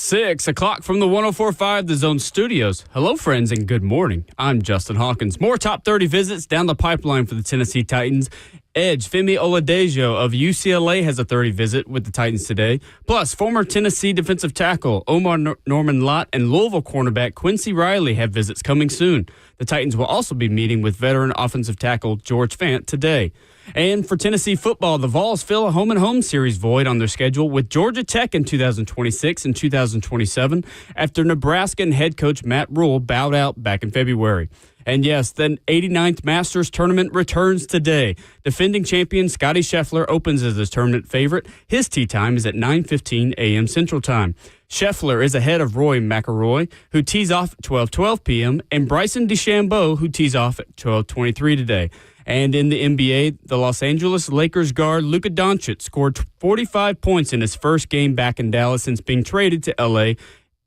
6 o'clock from the 104.5 The Zone Studios. Hello, friends, and good morning. I'm Justin Hawkins. More top 30 visits down the pipeline for the Tennessee Titans. Edge Femi Oladejo of UCLA has a 30 visit with the Titans today. Plus, former Tennessee defensive tackle Omar Norman Lott and Louisville cornerback Quincy Riley have visits coming soon. The Titans will also be meeting with veteran offensive tackle George Fant today. And for Tennessee football, the Vols fill a home-and-home series void on their schedule with Georgia Tech in 2026 and 2027 after Nebraska and head coach Matt Rule bowed out back in February. And yes, the 89th Masters Tournament returns today. Defending champion Scotty Scheffler opens as his tournament favorite. His tee time is at 9:15 a.m. Central Time. Scheffler is ahead of Roy McIlroy, who tees off at 12:12 p.m., and Bryson DeChambeau, who tees off at 12:23 today. And in the NBA, the Los Angeles Lakers guard Luka Doncic scored 45 points in his first game back in Dallas since being traded to L.A.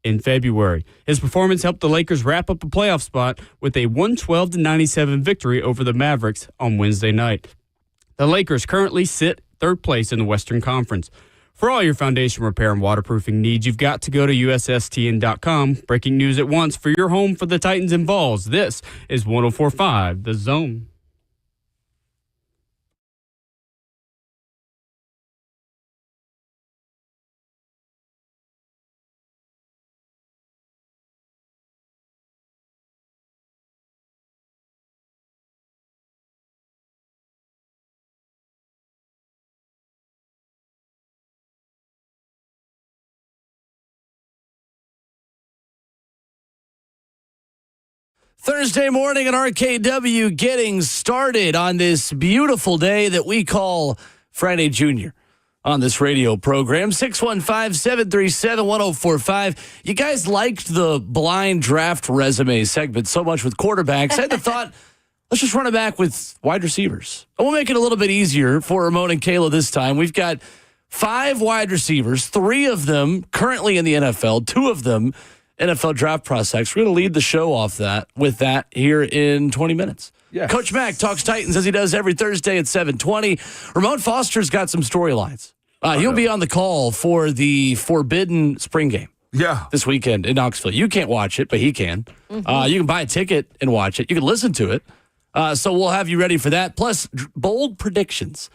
in February. His performance helped the Lakers wrap up a playoff spot with a 112-97 victory over the Mavericks on Wednesday night. The Lakers currently sit third place in the Western Conference. For all your foundation repair and waterproofing needs, you've got to go to USSTN.com. Breaking news at once for your home for the Titans and Vols. This is 104.5 The Zone. Thursday morning at RKW, getting started on this beautiful day that we call Friday Junior on this radio program. 615-737-1045. You guys liked the blind draft resume segment so much with quarterbacks. I had the thought, let's just run it back with wide receivers. And we'll make it a little bit easier for Ramon and Kayla this time. We've got 5 wide receivers, 3 of them currently in the NFL, 2 of them NFL draft prospects. We're going to lead the show off with that here in 20 minutes. Yes. Coach Mack talks Titans as he does every Thursday at 7:20. Ramon Foster's got some storylines. He'll be on the call for the Forbidden Spring Game. Yeah. This weekend in Knoxville. You can't watch it, but he can. Mm-hmm. You can buy a ticket and watch it. You can listen to it. So we'll have you ready for that. Plus, bold predictions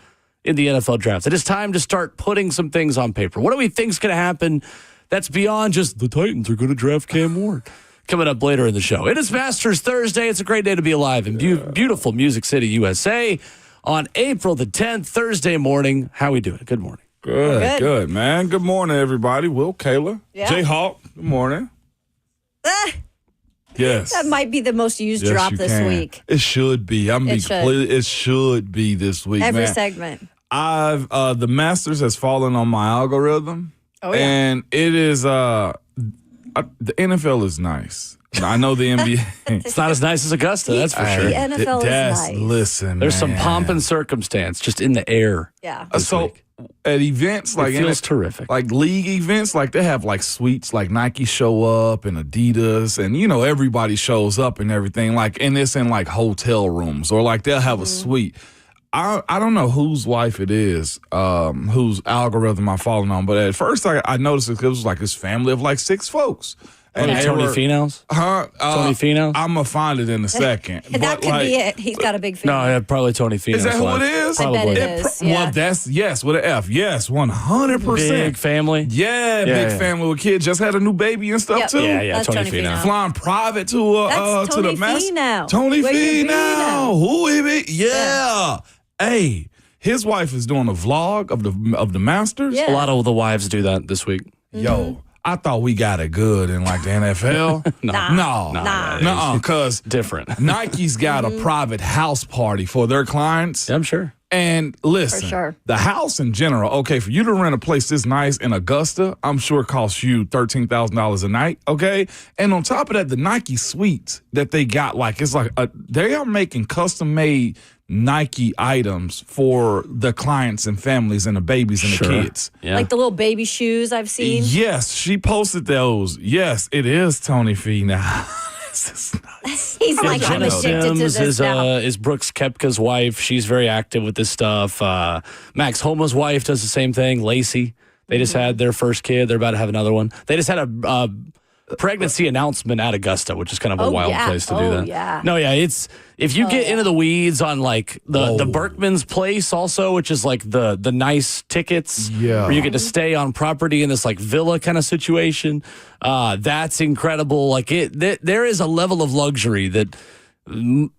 in the NFL draft. It is time to start putting some things on paper. What do we think's going to happen? That's beyond just the Titans are going to draft Cam Ward. Coming up later in the show. It is Masters Thursday. It's a great day to be alive in beautiful Music City, USA on April the 10th, Thursday morning. How we doing? Good morning. Good, man. Good morning, everybody. Will, Kayla, Jay Hawk, good morning. Yes. That might be the most used drop this week. It should be. It should be this week, Every man. segment. The Masters has fallen on my algorithm. Oh, yeah. And it is, the NFL is nice. I know the NBA. It's not as nice as Augusta, that's for sure. The NFL is nice. Listen, there's some man. pomp and circumstance just in the air. Yeah. So at events like it feels terrific. Like league events, like they have like suites, like Nike show up and Adidas, and everybody shows up and everything. Like, and it's in like hotel rooms, or like they'll have a suite. I don't know whose wife it is, whose algorithm I'm following on, but at first I noticed it was like this family of like 6 folks. And Tony Finau's? Tony Finau? I'm going to find it in a second. That could be it. He's got a big fan. No, probably Tony Finau. Is that who it is? Probably. I bet it is, yeah. Well, that's, yes, with an F. Yes, 100%. Big family? Yeah, big family with kids. Just had a new baby and stuff, too. Yeah, that's Tony Finau. Flying private to the Finau. Tony Where you be now? Who he be? Yeah. Hey, his wife is doing a vlog of the Masters. Yeah. A lot of the wives do that this week. Yo, I thought we got it good in like the NFL. No, because different. Nike's got a private house party for their clients. Yeah, I'm sure. And listen, For sure. the house in general, okay, for you to rent a place this nice in Augusta, I'm sure it costs you $13,000 a night, okay? And on top of that, the Nike suites that they got, like, it's like they are making custom-made Nike items for the clients and families and the babies and the kids. Yeah. Like the little baby shoes I've seen. Yes, she posted those. Yes, it is Tony Finau. He's like, I'm Jenna addicted to Sims this now. is Brooks Koepka's wife. She's very active with this stuff. Max Homa's wife does the same thing. Lacey They just had their first kid. They're about to have another one. They just had a pregnancy announcement at Augusta, which is kind of a wild place to do that. Yeah. No, yeah, it's if you get into the weeds on like the Berkman's place also, which is like the nice tickets where you get to stay on property in this like villa kind of situation. That's incredible. Like there is a level of luxury that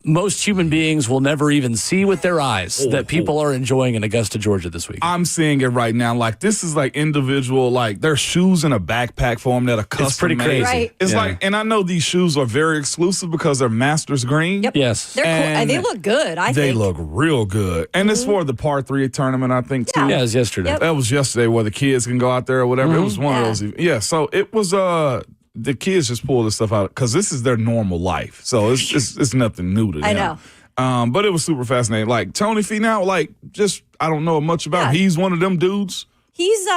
most human beings will never even see with their eyes that people are enjoying in Augusta, Georgia this week. I'm seeing it right now. Like, this is like individual, like, there's shoes in a backpack for them that are custom It's pretty made. crazy. Right. It's like, and I know these shoes are very exclusive because they're Masters green. Yep. Yes. They're cool. And They look good, I They think. look real good. And it's for the par 3 tournament, I think, too. Yeah, it was yesterday. Yep. That was yesterday where the kids can go out there or whatever. It was one of those. Yeah, so it was, the kids just pulled this stuff out because this is their normal life. So it's nothing new to them. I know. But it was super fascinating. Like, Tony Finau, like, just, I don't know much about him. Yeah. He's one of them dudes. He's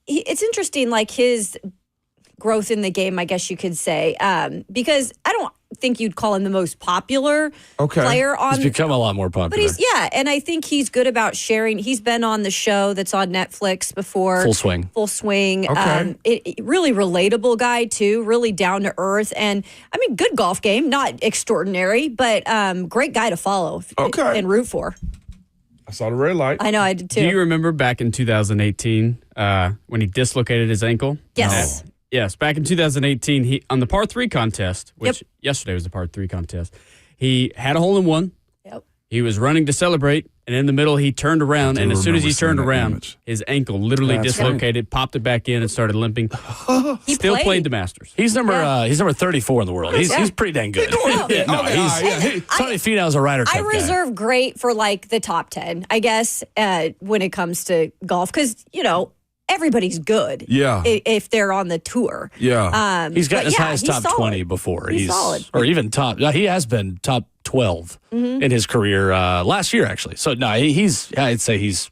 it's interesting, like his growth in the game, I guess you could say, because I don't think you'd call him the most popular player on. He's become a lot more popular. But and I think he's good about sharing. He's been on the show that's on Netflix before. Full Swing. Full Swing. Okay. Really relatable guy too. Really down to earth, and I mean, good golf game. Not extraordinary, but great guy to follow. Okay. And root for. I saw the red light. I know, I did too. Do you remember back in 2018 when he dislocated his ankle? Yes. Yes, back in 2018, he on the par 3 contest, which yesterday was the par 3 contest, he had a hole in one. Yep. He was running to celebrate, and in the middle, he turned around, and as soon as he turned around, his ankle literally dislocated, popped it back in, and started limping. He Still played the Masters. He's number 34 in the the world. He's pretty dang good. Okay, Tony Finau's a Ryder Cup I reserve great for like the top 10, I guess, when it comes to golf, because everybody's good. Yeah. If they're on the tour. Yeah. He's gotten but as high as he's top solid. 20 before. He's solid. Or even top. He has been top 12 in his career last year, actually. So, no, I'd say he's,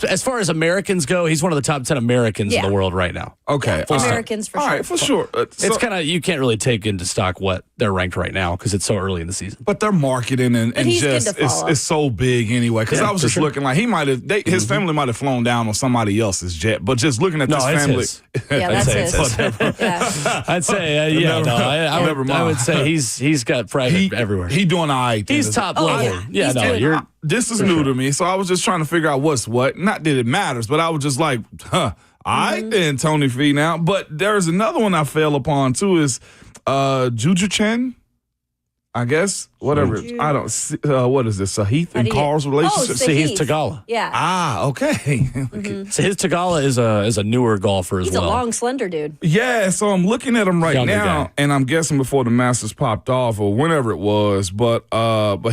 as far as Americans go, he's one of the top 10 Americans in the world right now. Okay. Americans for All sure. right, for sure. It's kind of, you can't really take into stock what they're ranked right now because it's so early in the season. But their marketing and he's good just to follow. it's so big anyway. Because I was for just sure. looking like he might have his family might have flown down on somebody else's jet. But just looking at this it's family, his. Yeah, I'd that's say his. it's his. Yeah. I'd say, Never mind. I would say he's got private everywhere. he doing all right. He's then. top Oh, level. yeah. He's doing you're. This is new to me, so I was just trying to figure out what's what. Not that it matters, but I was just like, all right then, Tony Finau. But there's another one I fell upon too is Juju Chen. I guess whatever. I don't. What is this? Sahith and Carl's relationship. Sahith. See, he's Tagala. Yeah. Ah, okay. So his Tagala is a newer golfer as He's well. a long, slender dude. Yeah, so I'm looking at him right Younger now, guy. and I'm guessing before the Masters popped off or whenever it was, but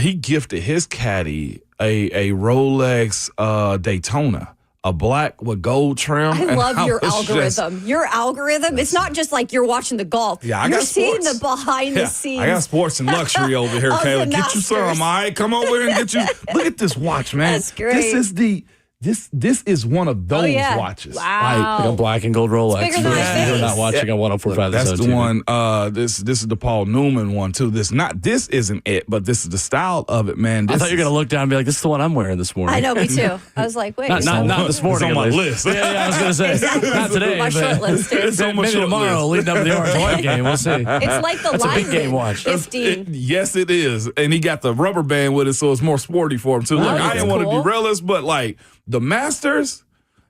he gifted his caddy a Rolex Daytona, a black with gold trim. I and love your was just- algorithm. Your algorithm. It's not just like you're watching the golf. Yeah, I you're got seeing sports. the behind the scenes. I got sports and luxury over here, Of the Kayla. Get you Masters. some, all right? Come over here and get you. Look at this watch, man. That's great. This is this is one of those watches. Wow. Like a black and gold Rolex. bigger than my You're face. not watching on 104.5. That's this the episode, one. This is the Paul Newman one too. This isn't it, but this is the style of it, man. I This thought you were is- gonna look down and be like, "This is the one I'm wearing this morning." I know, me too. I was like, wait. Not this morning. It's on at my least. list. Yeah, I was gonna say Exactly. not today. My but short list is. It's on my maybe short tomorrow, list. leading up to the Orange White game. We'll see. It's like the That's a big lineman game watch. gifting. Yes, it is, and he got the rubber band with it, so it's more sporty for him too. Look, I that's didn't want to cool. derail us, but like the Masters,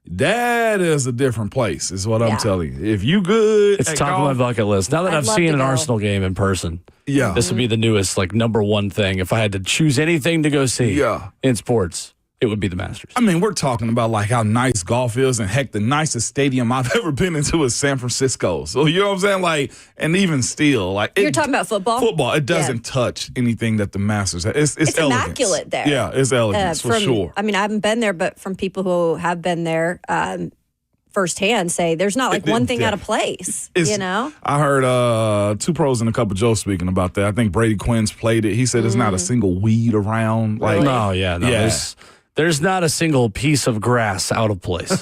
that is a different place, is what I'm Yeah. telling you. If you good, It's at top of my golf, bucket list. Now that I'd I've love seen to an go. Arsenal game in person, Yeah, this would be the newest, like number one thing. If I had to choose anything to go see, Yeah. in sports, it would be the Masters. I mean, we're talking about like how nice golf is, and heck, the nicest stadium I've ever been into is San Francisco. So you know what I'm saying? Like, and even still, like You're talking about football? Football, it doesn't touch anything that the Masters have. It's It's elegance. immaculate there. Yeah, it's elegance for from, sure. I mean, I haven't been there, but from people who have been there firsthand say there's not like one thing out of place, I heard two pros and a cup of Joe speaking about that. I think Brady Quinn's played it. He said it's not a single weed around. Like, No, yeah. There's not a single piece of grass out of place.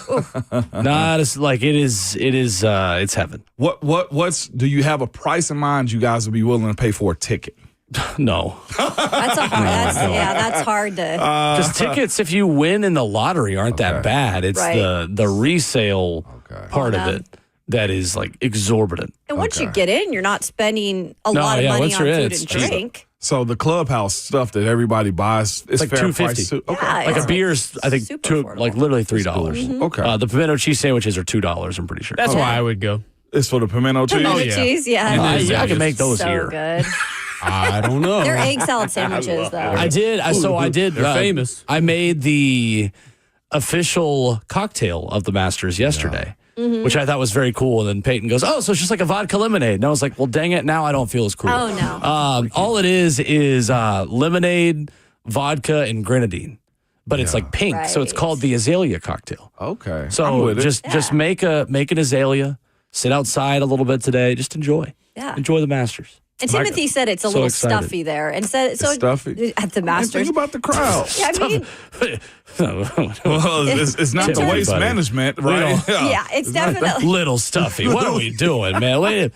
Not as like it is. It's heaven. do you have a price in mind you guys would be willing to pay for a ticket? No, that's hard to. just tickets. If you win in the lottery, aren't that bad. It's Right. the resale part of On, it that is like exorbitant. And once you get in, you're not spending a lot of yeah, money once on you're in, food it's and cheap. drink. So the clubhouse stuff that everybody buys is like fair $2.50. price too. Okay. Yeah, Like it's a beer's, I think, super affordable. like literally $3. Okay. The pimento cheese sandwiches are $2. I'm pretty sure. That's why I would go. It's for the pimento cheese. Pimento yeah. cheese, yeah. And I then can make those so here. good. I don't know. They're egg salad sandwiches, though. I did. I did. They're famous. I made the official cocktail of the Masters yesterday, which I thought was very cool. And then Peyton goes, "Oh, so it's just like a vodka lemonade." And I was like, "Well, dang it! Now I don't feel as cool." Oh, no. All it is lemonade, vodka, and grenadine, but it's like pink, so it's Right. called the azalea cocktail. Okay. I'm So with it. just make an azalea, sit outside a little bit today, just enjoy the Masters. And Timothy said it's a so little excited. stuffy there. And said so stuffy? at the And Masters. think about the crowd. Yeah, I mean, Well, it's not the waste Everybody. management, right? yeah, it's definitely. Little stuffy. What are we doing, man?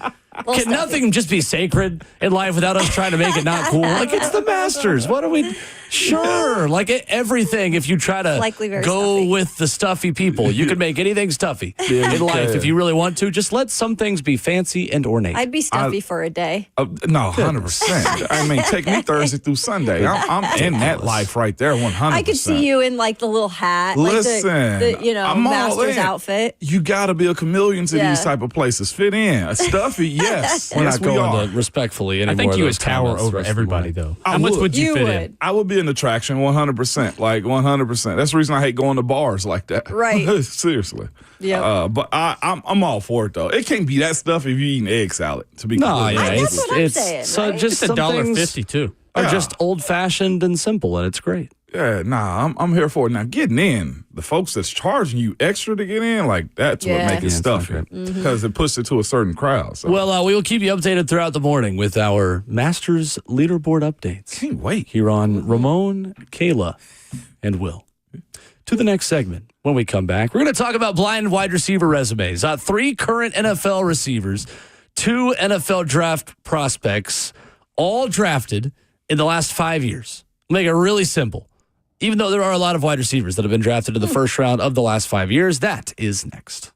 Can stuffy. nothing just be sacred in life without us trying to make it not cool? Like, it's the Masters. What are we? Sure. Like, everything, if you try to Likely very go stuffy. with the stuffy people, you can make anything stuffy in life if you really want to. Just let some things be fancy and ornate. I'd be stuffy for a day. No, 100%. I mean, take me Thursday through Sunday. I'm in that life right there, 100%. I could see you in like the little hat, Listen, like the I'm all Masters in. outfit. You got to be a chameleon to Yeah. these type of places. Fit in. A stuffy, yes. We're yes, not we going are. to respectfully anymore. I think you of would those tower comments over the rest of the everybody, morning. though. How much would you fit in? I would be an attraction 100%. Like 100%. That's the reason I hate going to bars like that. Right. Seriously. Yep. But I'm all for it though. It can't be that stuff if you're eating egg salad. To be No, completely yeah, honest. That's what I'm it's saying, so right? just It's some things $1.50 too. are Yeah. just old fashioned and simple, and it's great. Yeah, nah, I'm here for it. Now, getting in, the folks that's charging you extra to get in, like, that's Yeah. what makes it it's not stuffy. great. Because it puts it to a certain crowd. So. Well, we will keep you updated throughout the morning with our Masters leaderboard updates can't wait. here on Ramon, Kayla, and Will. To the next segment. When we come back, we're going to talk about blind wide receiver resumes. 3 current NFL receivers, 2 NFL draft prospects, all drafted in the last 5 years. Make it really simple. Even though there are a lot of wide receivers that have been drafted in the first round of the last 5 years, that is next.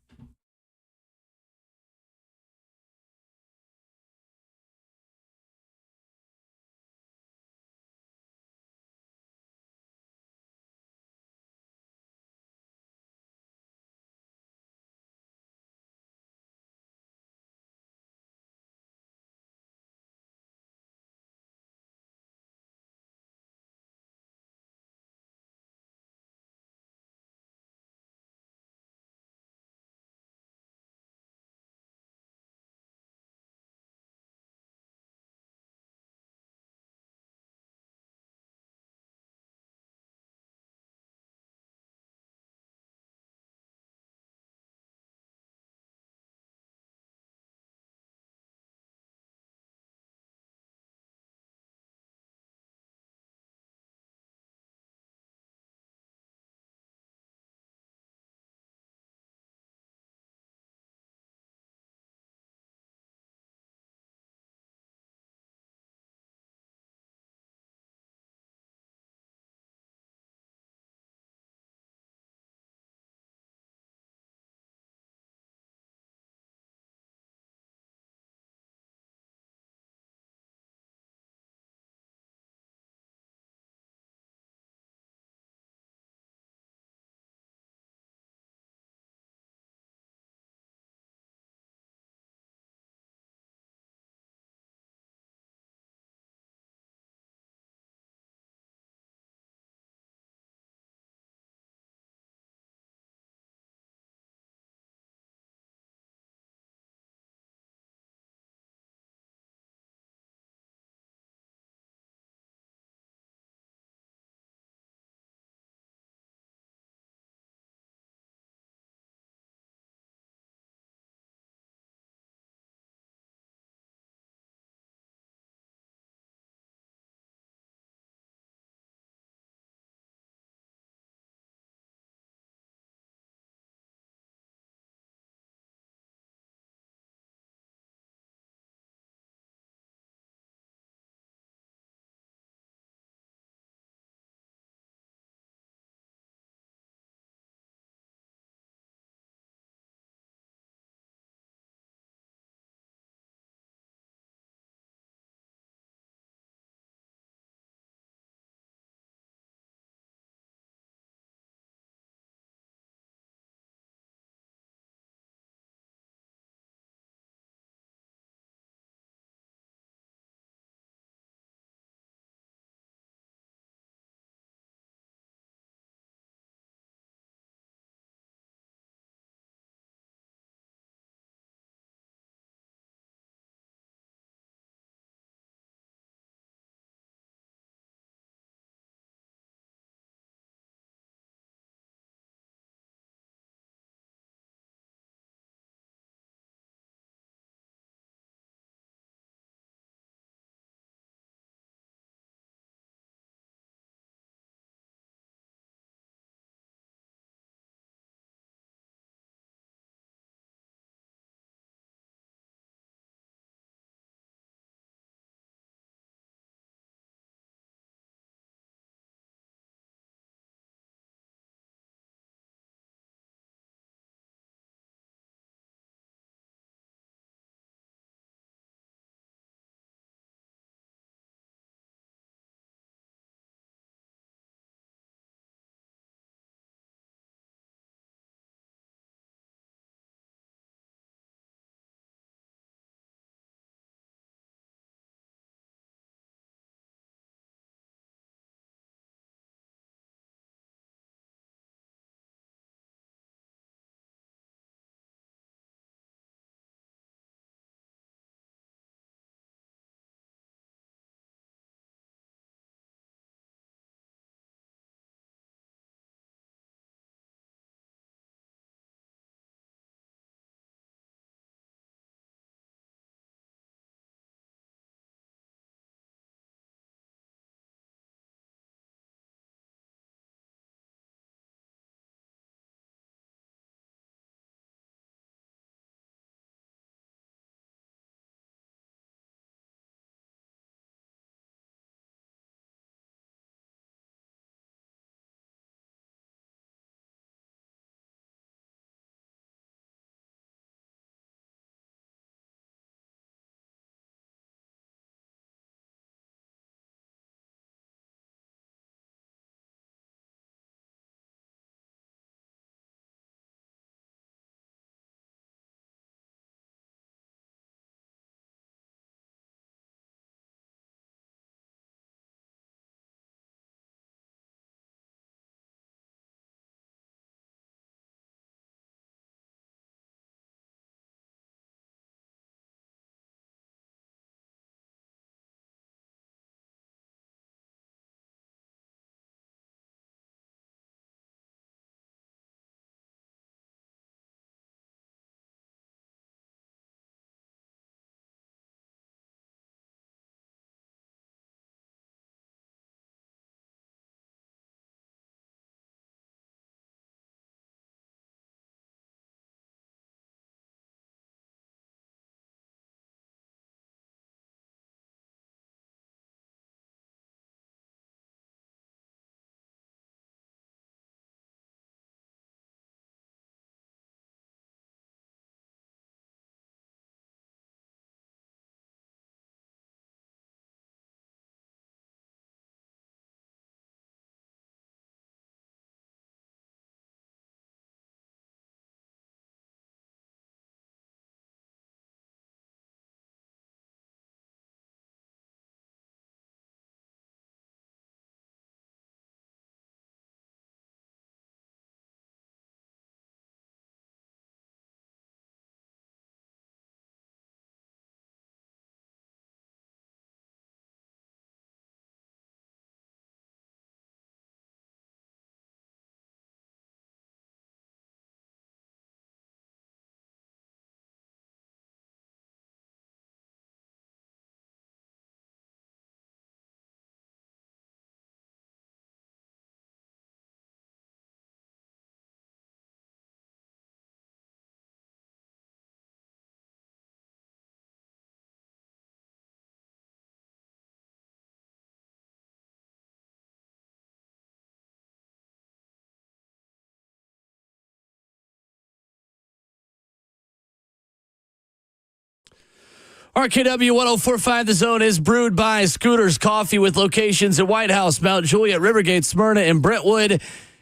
RKW 1045, The Zone is brewed by Scooters Coffee with locations at White House, Mount Juliet, Rivergate, Smyrna, and Brentwood.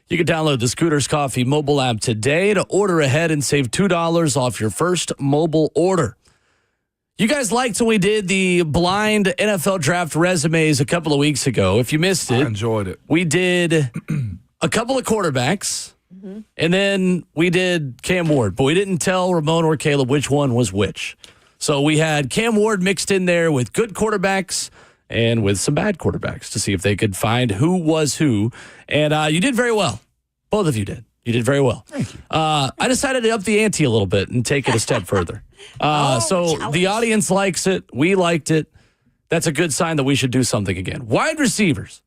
You can download the Scooters Coffee mobile app today to order ahead and save $2 off your first mobile order. You guys liked when we did the blind NFL draft resumes a couple of weeks ago. If you missed it, I enjoyed it. we did a couple of quarterbacks, and then we did Cam Ward, but we didn't tell Ramon or Caleb which one was which. So we had Cam Ward mixed in there with good quarterbacks and with some bad quarterbacks to see if they could find who was who. And you did very well. Both of you did. You did very well. Thank you. I decided to up the ante a little bit and take it a step further. So challenge. the audience likes it. We liked it. That's a good sign that we should do something again. Wide receivers.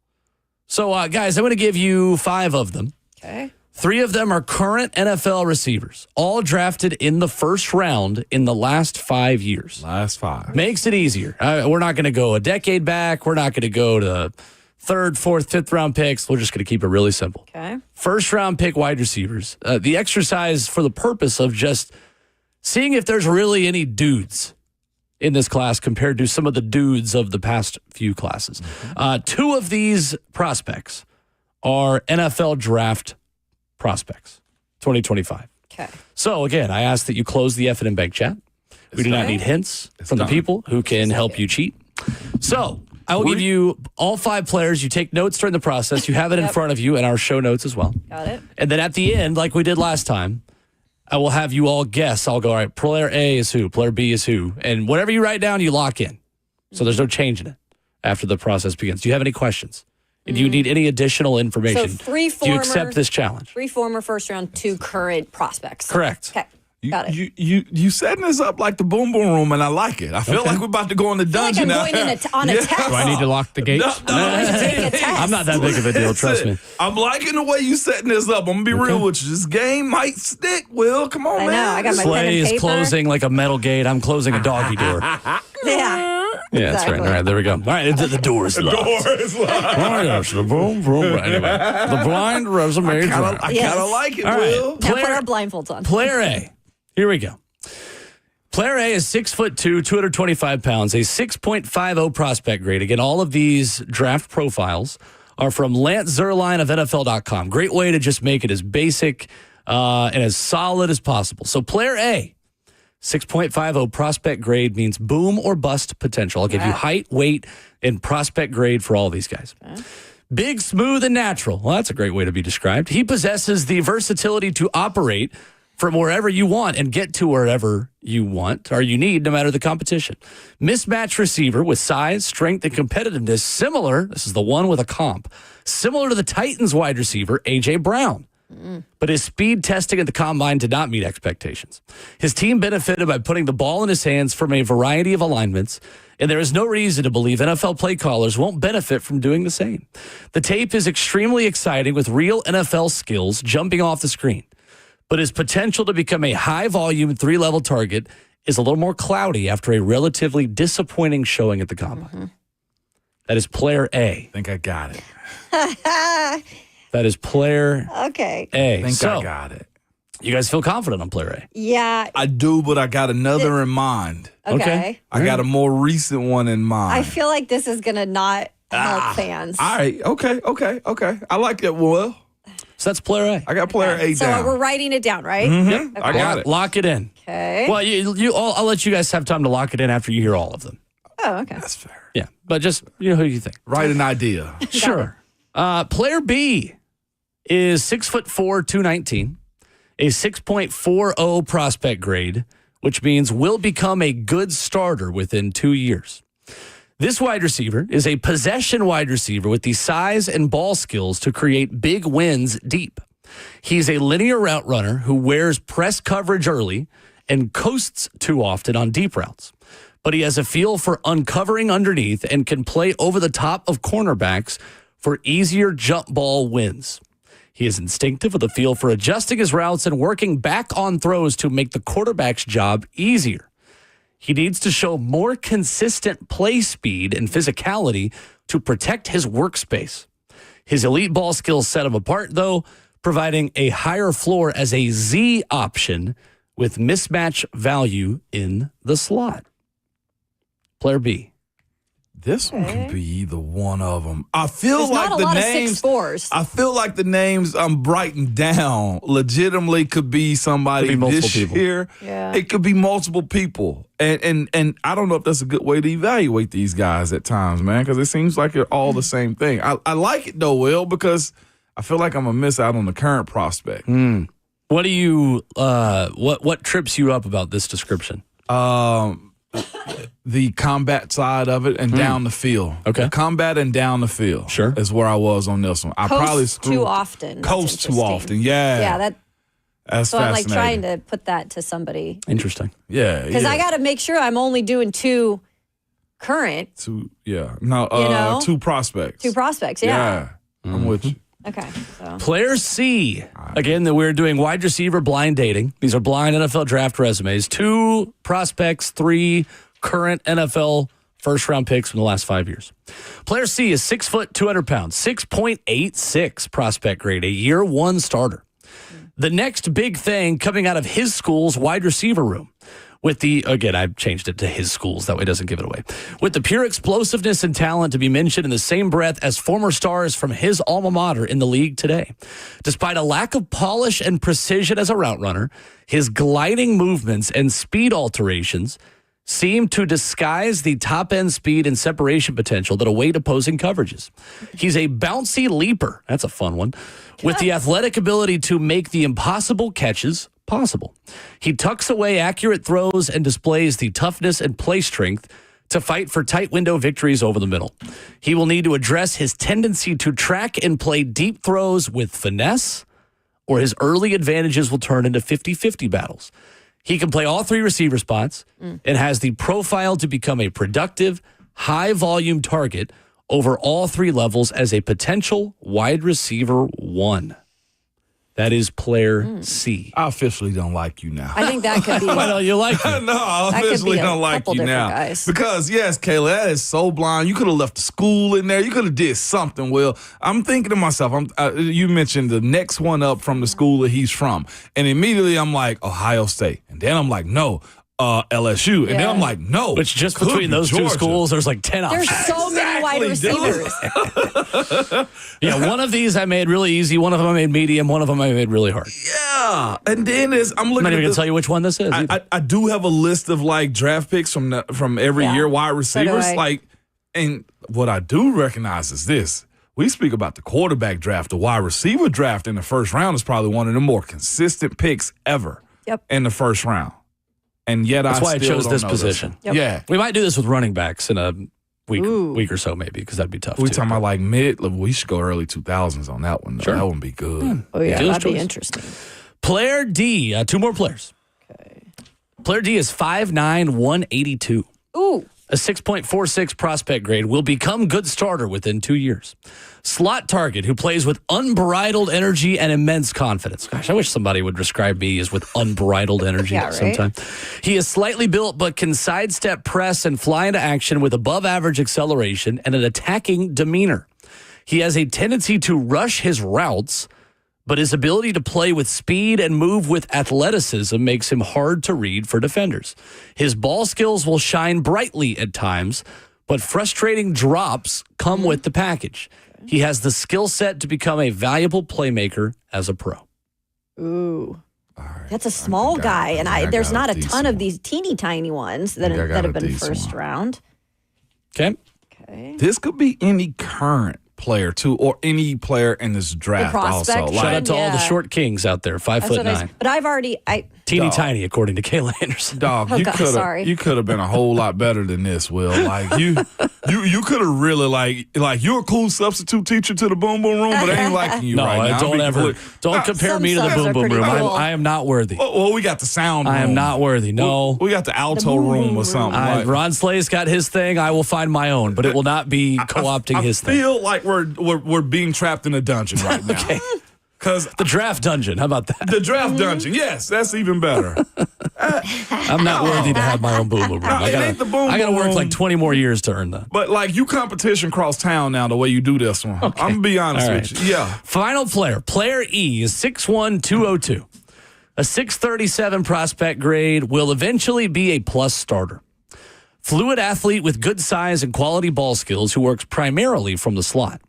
So, guys, I'm going to give you 5 of them. Okay. 3 of them are current NFL receivers, all drafted in the first round in the last 5 years. Last 5. Makes it easier. We're not going to go a decade back. We're not going to go to 3rd, 4th, 5th round picks. We're just going to keep it really simple. Okay. First round pick wide receivers. The exercise for the purpose of just seeing if there's really any dudes in this class compared to some of the dudes of the past few classes. 2 of these prospects are NFL draft prospects, 2025. Okay. So, again, I ask that you close the F&M Bank chat. We do not need hints from the done. people who can help you cheat. So, I will give you all 5 players. You take notes during the process. You have it in front of you in our show notes as well. Got it. And then at the end, like we did last time, I will have you all guess. I'll go, all right, player A is who, player B is who. And whatever you write down, you lock in. So there's no changing it after the process begins. Do you have any questions? Do you need any additional information? So 3 Do you former, accept this challenge? 3 former first round, 2 current prospects. Correct. Okay. Got it. You setting this up like the boom boom room, and I like it. I feel like we're about to go in the I dungeon feel like I'm now. going on a test. Do I need to lock the gates? Take a test. I'm not that big of a deal, trust me. I'm liking the way you setting this up. I'm gonna be real with you. This game might stick. Will, come on, I man. know. I got my pen Slay and is paper. closing like a metal gate. I'm closing a doggy door. Yeah. Yeah, that's right. All right, there we go. All right, the door is locked. Oh, yes, the boom, boom. Anyway, the blind resume. I draft. kind Yes. of like it, All right. Will. Now put our blindfolds on. Player A. Here we go. Player A is 6'2", 225 pounds, a 6.50 prospect grade. Again, all of these draft profiles are from Lance Zierlein of NFL.com. Great way to just make it as basic and as solid as possible. So player A, 6.50 prospect grade means boom or bust potential. I'll give you height, weight, and prospect grade for all these guys. Okay. Big, smooth, and natural. Well, that's a great way to be described. He possesses the versatility to operate from wherever you want and get to wherever you want or you need, no matter the competition. Mismatch receiver with size, strength, and competitiveness similar, this is the one with a comp, similar to the Titans wide receiver, A.J. Brown. But his speed testing at the combine did not meet expectations. His team benefited by putting the ball in his hands from a variety of alignments, and there is no reason to believe NFL play callers won't benefit from doing the same. The tape is extremely exciting with real NFL skills jumping off the screen, but his potential to become a high-volume 3-level target is a little more cloudy after a relatively disappointing showing at the combine. That is player A. I think I got it. That is player Okay. A. I think So, I got it. you guys feel confident on player A? Yeah. I do, but I got another in mind. Okay. I got a more recent one in mind. I feel like this is going to not help fans. All right. Okay. I like that, Will. So that's player A. I got player A So down. we're writing it down, right? Mhm. I got it. Lock it in. Okay. Well, I'll let you guys have time to lock it in after you hear all of them. Oh, okay. That's fair. Yeah, but just who do you think? Write an idea. Sure. Player B is 6'4", 219, a 6.40 prospect grade, which means will become a good starter within 2 years. This wide receiver is a possession wide receiver with the size and ball skills to create big wins deep. He's a linear route runner who wears press coverage early and coasts too often on deep routes. But he has a feel for uncovering underneath and can play over the top of cornerbacks for easier jump ball wins. He is instinctive with a feel for adjusting his routes and working back on throws to make the quarterback's job easier. He needs to show more consistent play speed and physicality to protect his workspace. His elite ball skills set him apart, though, providing a higher floor as a Z option with mismatch value in the slot. Player B. This one could be either one of them. I feel There's like not a the lot names. of 6'4s. I feel like the names I'm writing down legitimately could be somebody Could be multiple this people. year. Yeah. It could be multiple people, and I don't know if that's a good way to evaluate these guys at times, man, because it seems like they're all the same thing. I like it though, Will, because I feel like I'm gonna miss out on the current prospect. What do you what trips you up about this description? The combat side of it and down the field. Okay. The combat and down the field. Sure. Is where I was on this one. I probably Coast screwed too often. That's Coast too interesting. often. Yeah. Yeah, That's so I'm like fascinating. trying to put that to somebody. Interesting. Yeah. Because I got to make sure I'm only doing 2 current, two. Yeah. No. You know? 2 prospects. 2 prospects. Yeah. I'm with you. Okay. So Player C. Again, that we're doing wide receiver blind dating. These are blind NFL draft resumes. 2 prospects, 3 current NFL first-round picks from the last 5 years. Player C is 6 foot, 200 pounds, 6.86 prospect grade, a year 1 starter. The next big thing coming out of his school's wide receiver room. With the, again, I've changed it to his schools. That way it doesn't give it away. With the pure explosiveness and talent to be mentioned in the same breath as former stars from his alma mater in the league today. Despite a lack of polish and precision as a route runner, his gliding movements and speed alterations seem to disguise the top-end speed and separation potential that await opposing coverages. He's a bouncy leaper. That's a fun one. With the athletic ability to make the impossible catches possible. He tucks away accurate throws and displays the toughness and play strength to fight for tight window victories over the middle. He will need to address his tendency to track and play deep throws with finesse, or his early advantages will turn into 50-50 battles. He can play all 3 receiver spots and has the profile to become a productive, high-volume target over all 3 levels as a potential wide receiver 1. That is player C. I officially don't like you now. I think that could be. Why don't you like it? No, I That could officially be a don't like couple you different now. guys. Because yes, Kayla, that is so blind. You could have left the school in there. You could have did something. Will, I'm thinking to myself. You mentioned the next one up from the school that he's from, and immediately I'm like Ohio State, and then I'm like no, LSU, and then Yeah. I'm like no. Which just could between be those 2 Georgia. schools, there's like 10 There's options. so many wide Exactly, dude. receivers. Yeah, one of these I made really easy. One of them I made medium. One of them I made really hard. Yeah, and then I'm I'm looking not at even going this. to tell you which one this is. I do have a list of like draft picks from every Yeah. year, wide So do receivers. I. And what I do recognize is this. We speak about the quarterback draft. The wide receiver draft in the first round is probably one of the more consistent picks ever Yep. in the first round. And yet That's why I still chose don't this know position. one. Yep. Yeah. We might do this with running backs in a Ooh. week or so, maybe, because that'd be tough. We too. talking about like we should go early 2000s on that one. Though. Sure. That wouldn't be good. Oh yeah, Dealer's that'd be choice. interesting. Player D, 2 more players. Okay. Player D is 5'9", 182. Ooh. A 6.46 prospect grade, will become good starter within 2 years. Slot target who plays with unbridled energy and immense confidence. Gosh, I wish somebody would describe me as with unbridled energy Yeah, right? sometime. He is slightly built but can sidestep, press, and fly into action with above average acceleration and an attacking demeanor. He has a tendency to rush his routes, but his ability to play with speed and move with athleticism makes him hard to read for defenders. His ball skills will shine brightly at times, but frustrating drops come with the package. He has the skill set to become a valuable playmaker as a pro. Ooh. All right. That's a small think guy, and there's got not a ton decent of one. these teeny tiny ones that I got have a been decent first one. round. Okay? Okay. This could be any current player too, or any player in this draft prospect? also. Shout Like, out to all the Yeah. short kings out there, 5'9". But I've already Teeny Dog. tiny, according to Kayla Anderson. dog, Oh, you God, could sorry. have been a whole lot better than this, Will. Like you could have really like you're a cool substitute teacher to the boom boom room, but I ain't liking you No, right now. don't I'm being don't compare Some me to the subs boom are boom pretty room. cool. I am not worthy. Well, we got the sound room. I am not worthy. No. We got the alto boom room boom or something. I, like- Ron Slay's got his thing. I will find my own, but it will not be co-opting his I thing. feel like we're being trapped in a dungeon right now. Okay. Because The draft dungeon. How about that? the draft dungeon, yes, that's even better. I'm not worthy to have my own boom boom room. No, it ain't the boom I gotta boom work room. like 20 more years to earn that. But like you competition cross town now the way you do this one. I'm gonna be honest All with right. you. Yeah. Final player. Player E is 6'1", 202. A 637 prospect grade, will eventually be a plus starter. Fluid athlete with good size and quality ball skills who works primarily from the slot.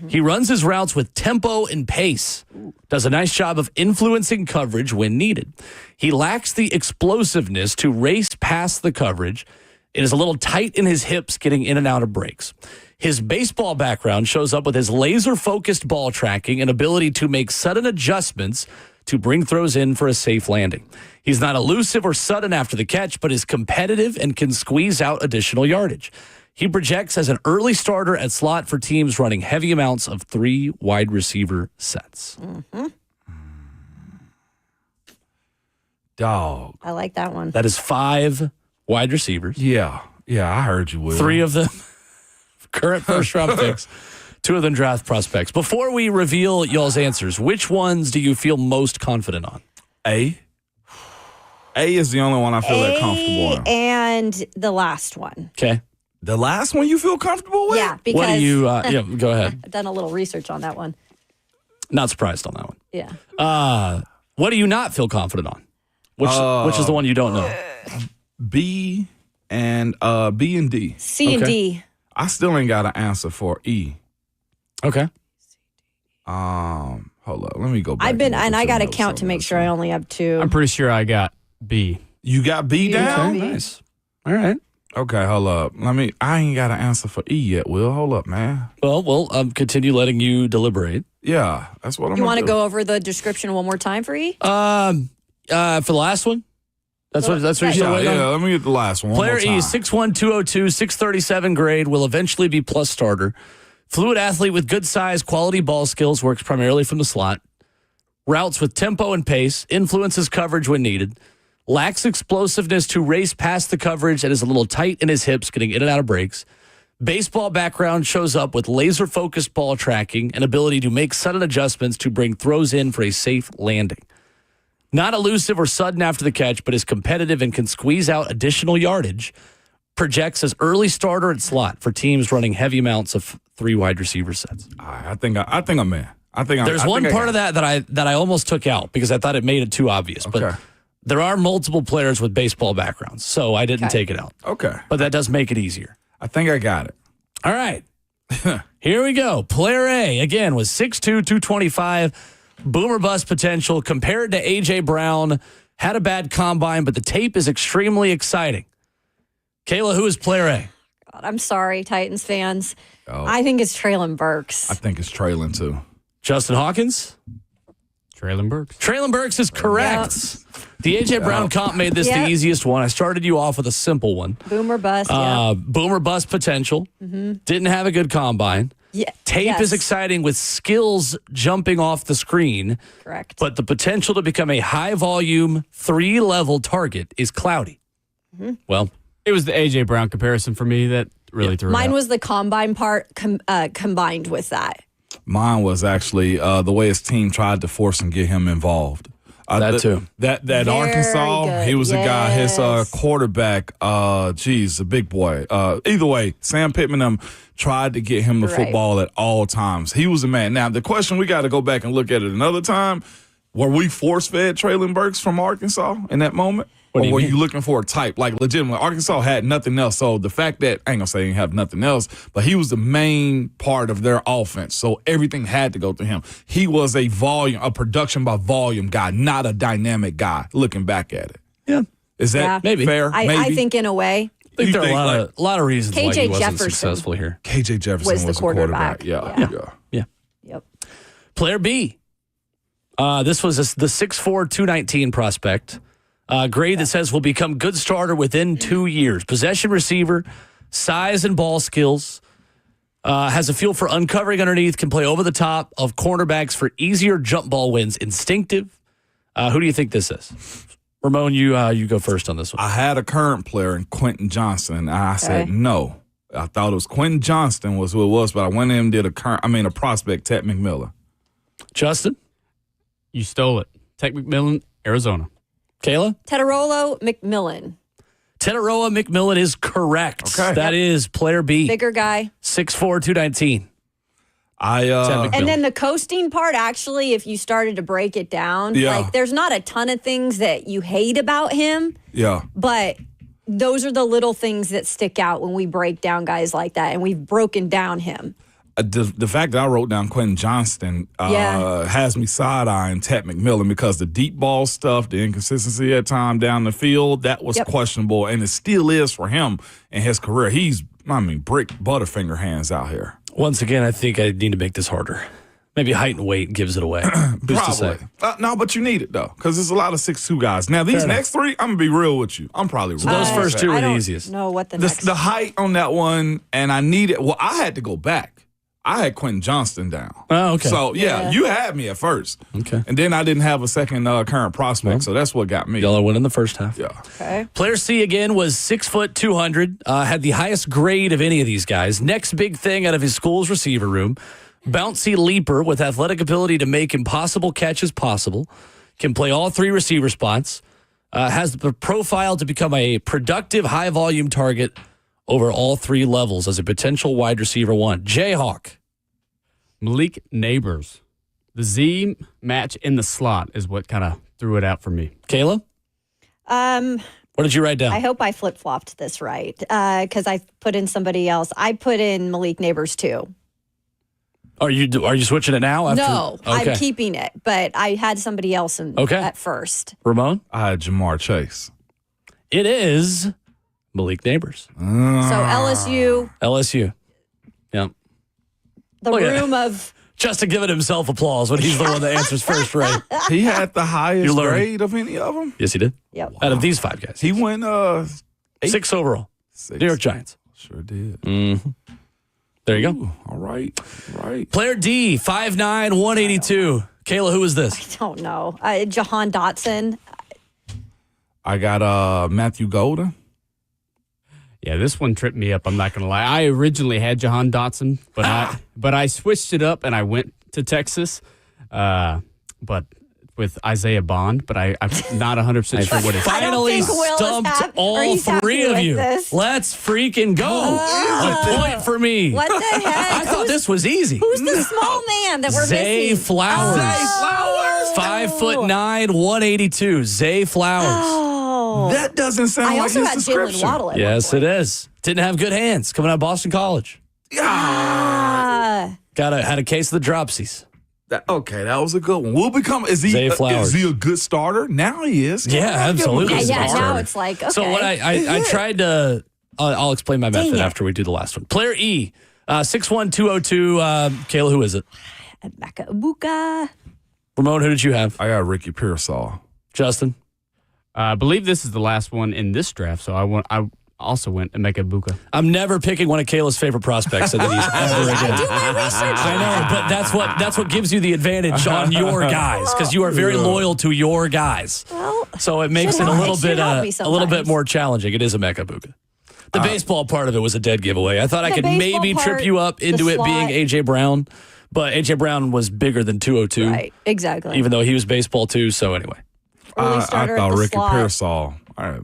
He runs his routes with tempo and pace. Does a nice job of influencing coverage when needed. He lacks the explosiveness to race past the coverage. It is a little tight in his hips getting in and out of breaks. His baseball background shows up with his laser-focused ball tracking and ability to make sudden adjustments to bring throws in for a safe landing. He's not elusive or sudden after the catch, but is competitive and can squeeze out additional yardage. He projects as an early starter at slot for teams running heavy amounts of 3 wide receiver sets. Dog. I like that one. That is 5 wide receivers. Yeah, I heard you, Will. 3 of them current first-round picks. 2 of them draft prospects. Before we reveal y'all's answers, which ones do you feel most confident on? A is the only one I feel that comfortable in. And the last one. Okay. The last one you feel comfortable with? Yeah, because What do you, go ahead. I've done a little research on that one. Not surprised on that one. Yeah. What do you not feel confident on? Which is the one you don't know? B and D. C and Okay. D. I still ain't got an answer for E. Okay. Hold up. Let me go back. I got to count to make sure I only have 2. I'm pretty sure I got B. You got B down? Okay. Nice. All right. Okay, hold up. I ain't got an answer for E yet, Will. Hold up, man. Well, we'll continue letting you deliberate. Yeah, that's what I'm You want to go over the description one more time for E? For the last one? That's what you're still waiting on? Yeah, let me get the last one. Player one more E, time. 6'1", 202, 637 grade, will eventually be plus starter. Fluid athlete with good size, quality ball skills, works primarily from the slot. Routes with tempo and pace, influences coverage when needed. Lacks explosiveness to race past the coverage and is a little tight in his hips, getting in and out of breaks. Baseball background shows up with laser-focused ball tracking and ability to make sudden adjustments to bring throws in for a safe landing. Not elusive or sudden after the catch, but is competitive and can squeeze out additional yardage. Projects as early starter at slot for teams running heavy amounts of 3 wide receiver sets. All right, I think I'm in. There's one part of that I almost took out because I thought it made it too obvious. Okay. But there are multiple players with baseball backgrounds, so I didn't take it out. Okay. But that does make it easier. I think I got it. All right. Here we go. Player A, again, was 6'2", 225, boomer bust potential, compared to A.J. Brown, had a bad combine, but the tape is extremely exciting. Kayla, who is player A? God, I'm sorry, Titans fans. Oh. I think it's Traylon Burks. I think it's trailing too. Justin Hawkins? Traylon Burks. Traylon Burks is correct. The A.J. Brown comp made this the easiest one. I started you off with a simple one. Boomer bust, yeah. Boomer bust potential. Didn't have a good combine. Yeah. Tape is exciting with skills jumping off the screen. Correct. But the potential to become a high-volume, 3-level target is cloudy. Well, It was the A.J. Brown comparison for me that really threw it Mine out. was the combine part combined with that. Mine was actually the way his team tried to force and get him involved. That too. That Very Arkansas, good. he was a guy. His Yes. quarterback, a big boy. Either way, Sam Pittman tried to get him the Right. football at all times. He was a man. Now the question we got to go back and look at it another time. Were we force fed Traylon Burks from Arkansas in that moment? What do Or you were mean? you looking for a type? Like legitimately, Arkansas had nothing else. So the fact that, I ain't gonna say he didn't have nothing else, but he was the main part of their offense. So everything had to go through him. He was a production by volume guy, not a dynamic guy, looking back at it. yeah. Is that Maybe. fair? I Maybe? think in a way. I think You there are think, a lot of reasons why KJ he wasn't Jefferson. successful here. KJ Jefferson Was the quarterback. Yeah. Yeah. Yep. Player B. This was the 6'4", 219 prospect. Grade that says will become good starter within 2 years. Possession receiver, size and ball skills. Has a feel for uncovering underneath, can play over the top of cornerbacks for easier jump ball wins. Instinctive. Who do you think this is? Ramon, you go first on this one. I had a current player in Quentin Johnston, and I said no. I thought it was Quentin Johnston was who it was, but I went in and did a prospect, Ted McMillan. Justin? You stole it. Tech McMillan, Arizona. Kayla? Tedderolo McMillan. Tedderoa McMillan is correct. Okay. That is player B. Bigger guy. 6'4", 219. And then the coasting part, actually, if you started to break it down, Yeah. like there's not a ton of things that you hate about him, Yeah. but those are the little things that stick out when we break down guys like that, and we've broken down him. The fact that I wrote down Quentin Johnston has me side-eyeing Ted McMillan because the deep ball stuff, the inconsistency at time down the field, that was questionable, and it still is for him in his career. He's, brick Butterfinger hands out here. Once again, I think I need to make this harder. Maybe height and weight gives it away. Who's to say? No, but you need it, though, because there's a lot of 6'2" guys. Now, these next three, I'm going to be real with you. I'm probably so those first two are the easiest. No, what the height on that one, and I needed, I had to go back. I had Quentin Johnston down. Oh, okay. So, you had me at first. Okay. And then I didn't have a second current prospect, so that's what got me. Y'all are winning the first half. Yeah. Okay. Player C, again, was 6 foot 200, had the highest grade of any of these guys. Next big thing out of his school's receiver room, bouncy leaper with athletic ability to make impossible catches possible, can play all three receiver spots, has the profile to become a productive high-volume target over all three levels as a potential wide receiver one. Jayhawk. Malik Neighbors. The Z match in the slot is what kind of threw it out for me. Kayla? What did you write down? I hope I flip-flopped this right because I put in somebody else. I put in Malik Neighbors too. Are you switching it now? No, Okay. I'm keeping it, but I had somebody else at first. Ramon? I had Jamar Chase. It is Malik Neighbors. So LSU, Yeah. the room of Justin giving himself applause when he's the one that answers first right. He had the highest You learned. grade of any of them. Yes, he did. Yep. Out of these five guys. He went 6 overall. 6. New York Giants. Sure did. There you go. Ooh, all right. Player D, 5'9", 182. Kayla, who is this? I don't know. Jahan Dotson. I got Matthew Golden. Yeah, this one tripped me up. I'm not gonna lie. I originally had Jahan Dotson, but I switched it up and I went to Texas, but with Isaiah Bond. But I'm not 100% sure what it is. Finally stumped all three of you. This. Let's freaking go. A point for me. What the heck? I thought this was easy. Who's the small man that we're Zay missing? Flowers. Oh. 5'9", 182. Zay Flowers. Oh. That doesn't sound I like also his had Jalen description. Waddle at Yes, one it point. is. Didn't have good hands coming out of Boston College. Ah. Had a case of the dropsies. That was a good one. Will become is Zay Flowers. he a good starter? Now he is. Yeah, absolutely. Yeah, Starter. now it's like, okay. So what I tried to, I'll explain my method after we do the last one. Player E, 6'1", 202. Kayla, who is it? Mecca Ibuka. Ramon, who did you have? I got Ricky Pearsall. Justin? I believe this is the last one in this draft, so I also went Emeka Buka. I'm never picking one of Kayla's favorite prospects into these ever again. I do my research. I know, but that's what gives you the advantage on your guys because you are very loyal to your guys. Well, So it makes it a little bit sometimes. more challenging. It is Emeka Buka. The baseball part of it was a dead giveaway. I thought I could maybe trip you up into it being AJ Brown, but AJ Brown was bigger than 202. Right, exactly. Even though he was baseball too. So anyway, Early I starter thought at the Ricky slot. Pearsall. I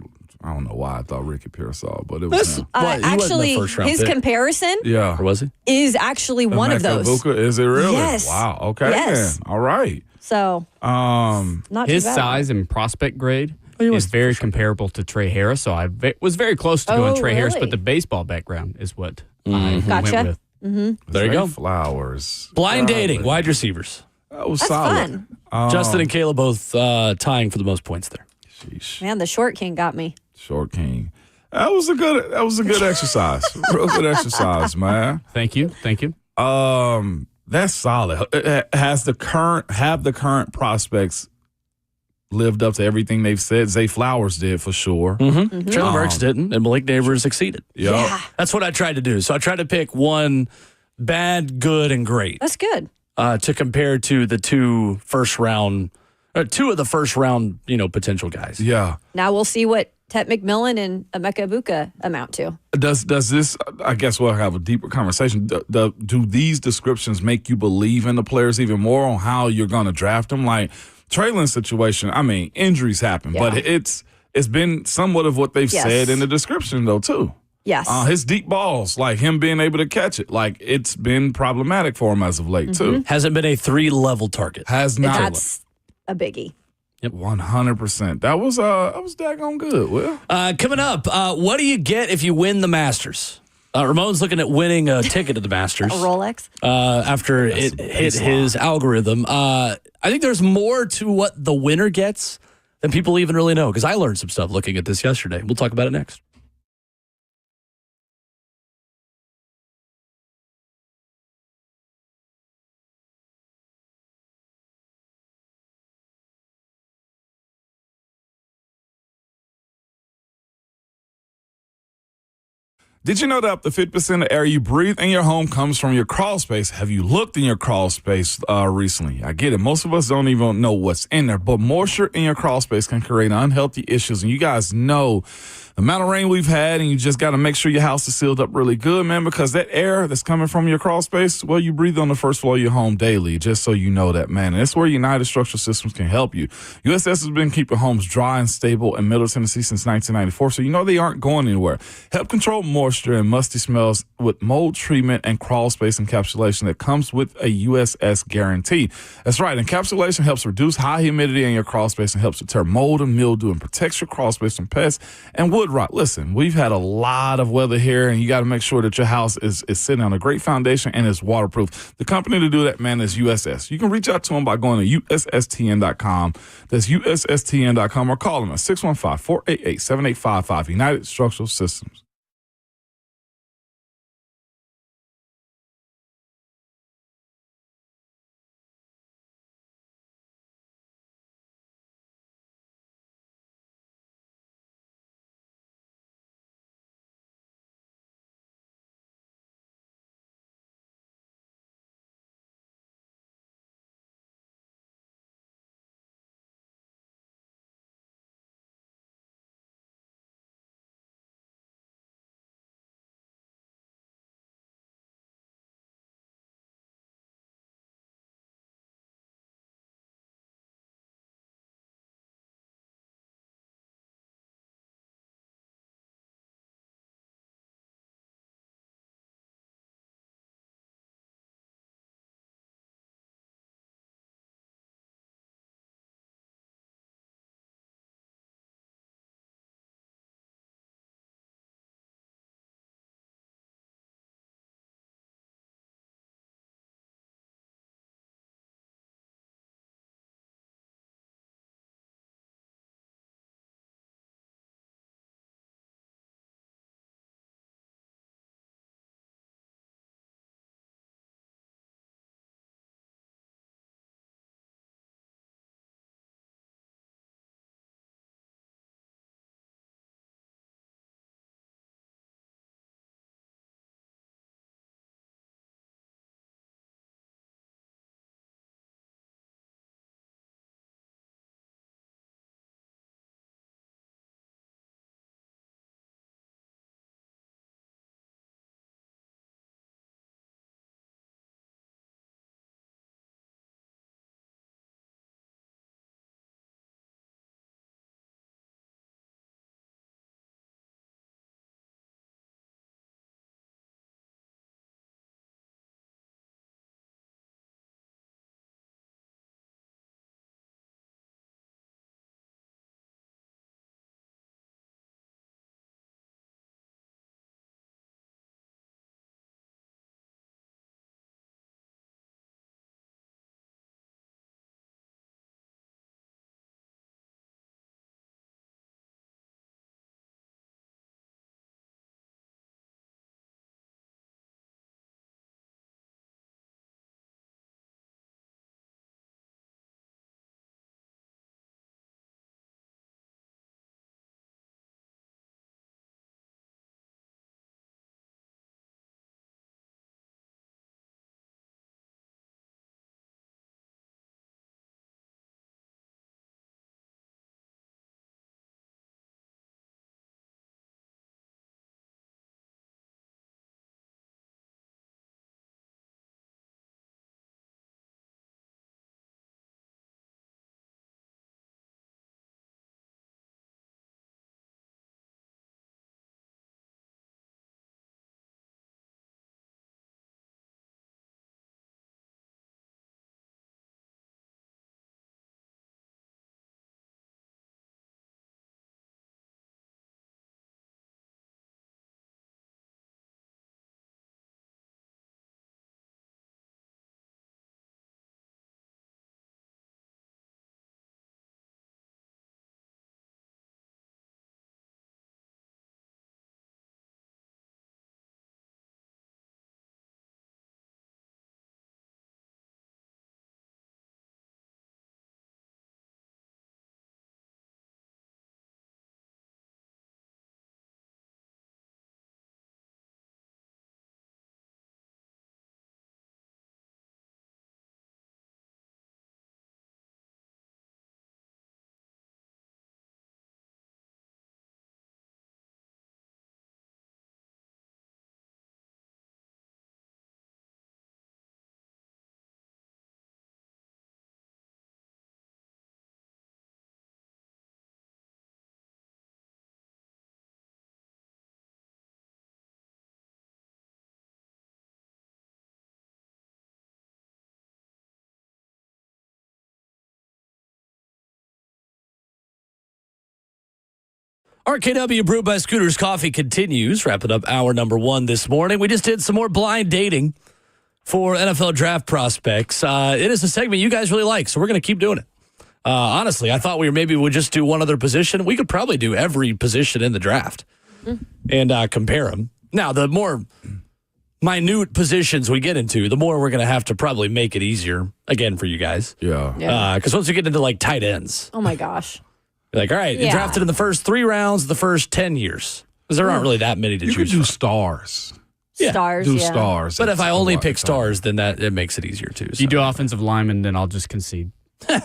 don't know why I thought Ricky Pearsall, but it was him. What, he wasn't the Actually, first round his pick. comparison Yeah. Or was he? is actually one of Emeka those. Buka, is it really? Yes. Wow. Okay. Yes. Then. All right. So, not His too bad. size and prospect grade he was is very comparable to Trey Harris, so I was very close to going Trey Harris, really? but the baseball background is what I Gotcha. went with. There you Zay go. Flowers. Blind dating, wide receivers. That was That's solid. fun. Justin and Kayla both tying for the most points there. Sheesh. Man, the short king got me. Short king. That was a good exercise. Real good exercise, man. Thank you. That's solid. Have the current prospects lived up to everything they've said? Zay Flowers did for sure. Traylon Burks didn't, and Malik Neighbors succeeded. Yep. Yeah, That's what I tried to do. So I tried to pick one bad, good, and great that's good. to compare to the two of the first round, potential guys. Yeah. Now we'll see what Tet McMillan and Emeka Ibuka amount to. Does this? I guess we'll have a deeper conversation. Do these descriptions make you believe in the players even more on how you're going to draft them? Like Traylon's situation. I mean, injuries happen, but it's been somewhat of what they've said in the description though too. Yes. His deep balls, like him being able to catch it, like it's been problematic for him as of late too. Hasn't been a 3-level target. Has not. That's a biggie. Yep. 100%. That was daggone good, Will. Coming up, what do you get if you win the Masters? Ramon's looking at winning a ticket to the Masters. A Rolex. After it hit his algorithm. I think there's more to what the winner gets than people even really know, because I learned some stuff looking at this yesterday. We'll talk about it next. Did you know that up to 50% of the air you breathe in your home comes from your crawl space? Have you looked in your crawl space recently? I get it. Most of us don't even know what's in there, but moisture in your crawl space can create unhealthy issues. And you guys know the amount of rain we've had, and you just got to make sure your house is sealed up really good, man, because that air that's coming from your crawl space, well, you breathe on the first floor of your home daily, just so you know that, man. And that's where United Structural Systems can help you. USS has been keeping homes dry and stable in Middle Tennessee since 1994, so you know they aren't going anywhere. Help control moisture and musty smells with mold treatment and crawl space encapsulation that comes with a USS guarantee. That's right. Encapsulation helps reduce high humidity in your crawl space and helps deter mold and mildew and protects your crawl space from pests and wood rot. Listen, we've had a lot of weather here, and you got to make sure that your house is sitting on a great foundation and is waterproof. The company to do that, man, is USS. You can reach out to them by going to USSTN.com. That's USSTN.com, or call them at 615-488-7855. United Structural Systems. RKW Brewed by Scooters Coffee continues, wrapping up hour number 1 this morning. We just did some more blind dating for NFL draft prospects. It is a segment you guys really like, so we're going to keep doing it. Honestly, I thought maybe would just do one other position. We could probably do every position in the draft and compare them. Now, the more minute positions we get into, the more we're going to have to probably make it easier, again, for you guys. Yeah. Because once we get into, like, tight ends, Oh my gosh. you're like, all right, you drafted in the first 3 rounds, the first 10 years. Because there aren't really that many to You could choose do from. stars. Stars. Do yeah. stars. But if I only pick It's stars, then it makes it easier, too. If you do offensive lineman, then I'll just concede.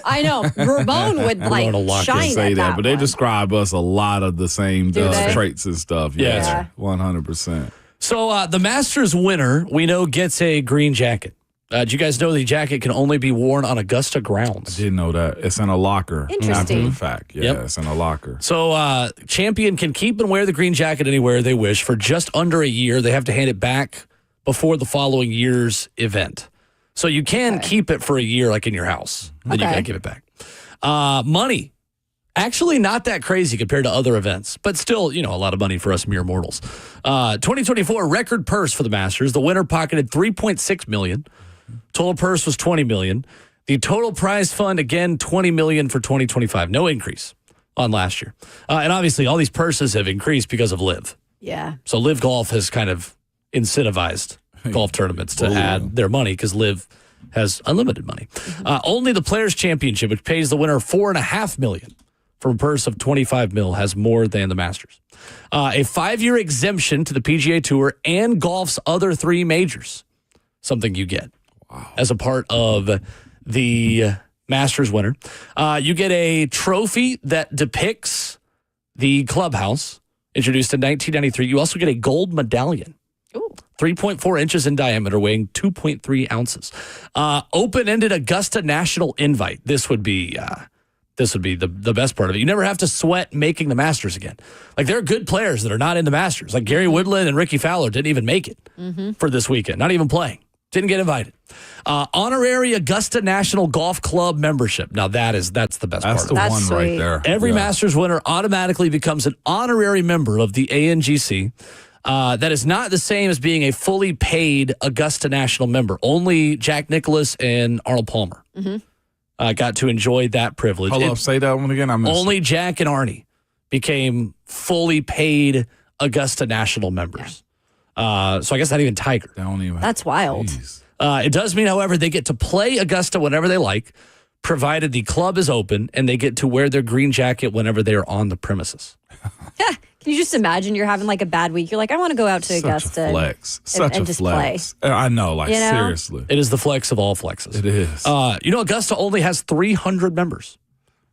I know. Ramon would like will lock in. shine say at that, but they one. describe us a lot of the same Do they? traits and stuff. Yeah, that's Yeah, right. 100%. So the Masters winner, we know, gets a green jacket. Did you guys know the jacket can only be worn on Augusta grounds? Didn't know that. It's in a locker. After Interesting. the fact. Yeah, Yep. it's in a locker. So champion can keep and wear the green jacket anywhere they wish for just under a year. They have to hand it back before the following year's event. So you can keep it for a year, like in your house. Then you Okay. got to give it back. Money. Actually, not that crazy compared to other events, but still, a lot of money for us mere mortals. 2024 record purse for the Masters. The winner pocketed $3.6 million. Total purse was $20 million. The total prize fund, again, $20 million for 2025. No increase on last year. And obviously, all these purses have increased because of LIV. Yeah. So LIV Golf has kind of incentivized golf tournaments to add their money because LIV has unlimited money. Only the Players' Championship, which pays the winner $4.5 million from a purse of $25 million, has more than the Masters. A 5-year exemption to the PGA Tour and golf's other 3 majors, something you get as a part of the Masters winner. You get a trophy that depicts the clubhouse, introduced in 1993. You also get a gold medallion. Ooh. 3.4 inches in diameter, weighing 2.3 ounces. Open-ended Augusta National Invite. This would be the best part of it. You never have to sweat making the Masters again. Like, there are good players that are not in the Masters. Like Gary Woodland and Ricky Fowler didn't even make it for this weekend. Not even playing. Didn't get invited. Honorary Augusta National Golf Club membership. Now that's the best part That's of the it. That's one sweet. right there. Every Yeah. Masters winner automatically becomes an honorary member of the ANGC. That is not the same as being a fully paid Augusta National member. Only Jack Nicklaus and Arnold Palmer got to enjoy that privilege. Hold up, say that one again. I missed Only Jack and Arnie became fully paid Augusta National members. So I guess not even Tiger. it. Don't even. That's wild. Jeez. It does mean, however, they get to play Augusta whenever they like, provided the club is open, and they get to wear their green jacket whenever they are on the premises. Can you just imagine you're having like a bad week? You're like, I want to go out to Such Augusta. a flex. Such and a just flex. I know, like, You know? seriously. It is the flex of all flexes. It is. Augusta only has 300 members.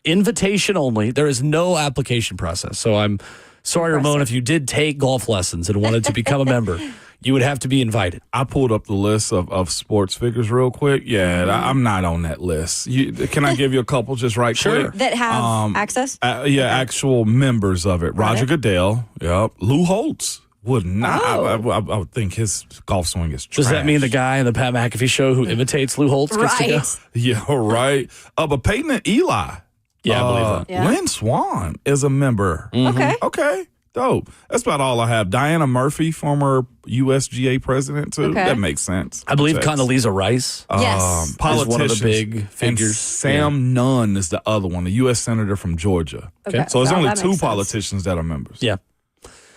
Invitation only. There is no application process. So I'm sorry, Ramon, if you did take golf lessons and wanted to become a member, you would have to be invited. I pulled up the list of sports figures real quick. Yeah, I'm not on that list. Can I give you a couple just right Sure. quick? That have access? Actual members of it. Roger Goodell. Yep. Lou Holtz would not. I would think his golf swing is trash. Does that mean the guy in the Pat McAfee show who imitates Lou Holtz gets to go? Right. Yeah, right. But Peyton and Eli. Yeah, I believe that. Yeah. Lynn Swan is a member. Okay. Okay. Dope. That's about all I have. Diana Murphy, former USGA president, too. Okay. That makes sense. I believe Checks. Condoleezza Rice. Yes. Politicians. one of the big And figures. Sam Nunn is the other one, the U.S. Senator from Georgia. Okay. So there's Well, only that 2 makes sense. politicians that are members. Yeah.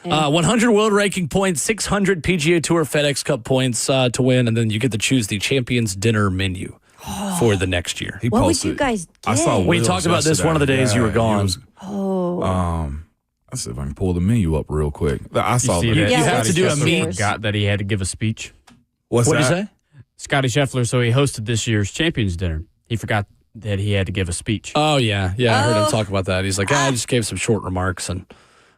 100 world ranking points, 600 PGA Tour FedEx Cup points to win, and then you get to choose the Champions Dinner menu for the next year. He What would posted. you guys I saw get? We Will's talked about this yesterday. one of the days you were he gone. was- Let's see if I can pull the menu up real quick. I saw see that. that? You have to do a Scotty meet. Scheffler forgot that he had to give a speech. What's What did that? you say? Scotty Scheffler, so he hosted this year's Champions Dinner. He forgot that he had to give a speech. Oh, yeah. Yeah, I heard him Oh. talk about that. He's like, I just gave some short remarks and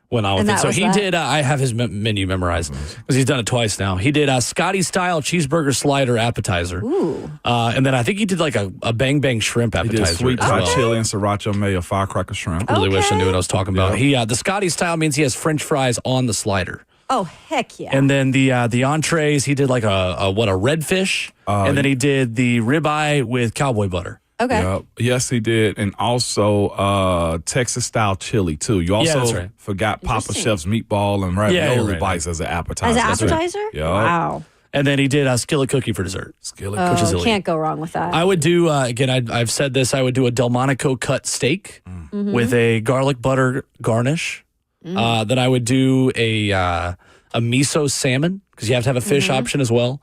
went on with And it. that So was he that? did, I have his menu memorized because he's done it twice now. He did a Scotty-style cheeseburger slider appetizer. Ooh. And then I think he did like a Bang Bang shrimp He appetizer. did sweet as hot well. chili and sriracha mayo firecracker shrimp. I really wish I Okay. knew what I was talking about. He the Scotty style means he has French fries on the slider, Oh, heck yeah. and then the entrees he did like a redfish, and then he did the ribeye with cowboy butter. Okay. Yep. Yes, he did. And also Texas-style chili, too. You also that's right. forgot Papa Interesting. Chef's meatball and ravioli right. bites as an appetizer. As an That's right. appetizer? Yep. Wow. And then he did a skillet cookie for dessert. Skillet Which is Oh, elite. can't go wrong with that. I would do, again, I've said this, I would do a Delmonico cut steak with a garlic butter garnish. Then I would do a miso salmon, because you have to have a fish option as well.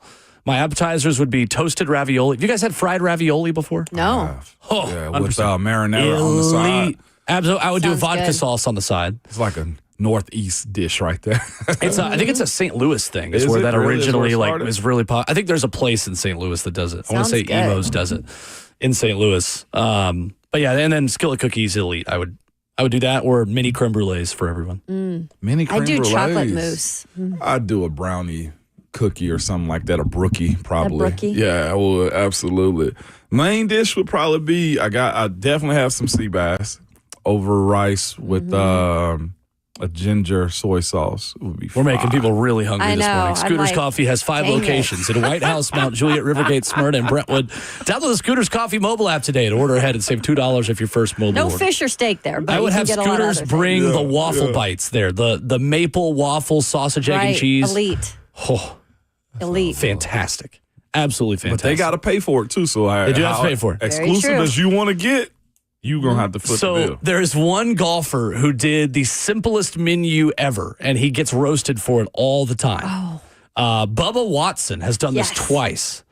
My appetizers would be toasted ravioli. Have you guys had fried ravioli before? no. Oh, Yeah, with 100%. marinara on the side. Elite. Absolutely. I would do a Sounds vodka good. sauce on the side. It's like a Northeast dish right there. It's I think it's a St. Louis thing. Is Is where it that really? Is where originally it like started? was really popular. I think there's a place in St. Louis that does it. I want to Sounds say good. Emo's does it in St. Louis. But yeah, and then skillet cookies elite. I would do that or mini creme brulees for everyone. Mini creme I do chocolate brulees. mousse. I'd do a brownie cookie or something like that, a brookie probably. brookie? Yeah, I would absolutely. Main dish would probably be I definitely have some sea bass over rice with a ginger soy sauce. Would be We're making people really hungry I this know. morning. I'm Scooters like, Coffee has 5 dang it. locations in White House, Mount Juliet, Rivergate, Smyrna, and Brentwood. Download the Scooters Coffee mobile app today to order ahead and save $2 if your first mobile No order. fish or steak there, but I would you can have get a lot of Scooters other bring things. the waffle bites there, the maple waffle sausage, egg, and Right. cheese. Elite. Oh, Elite. fantastic. Absolutely But fantastic. they got to pay for it too. So They do have to pay for it. Exclusive true. as you want to get, you gonna have to foot the So bill. there's one golfer who did the simplest menu ever, and he gets roasted for it all the time. Bubba Watson has done this Yes. twice,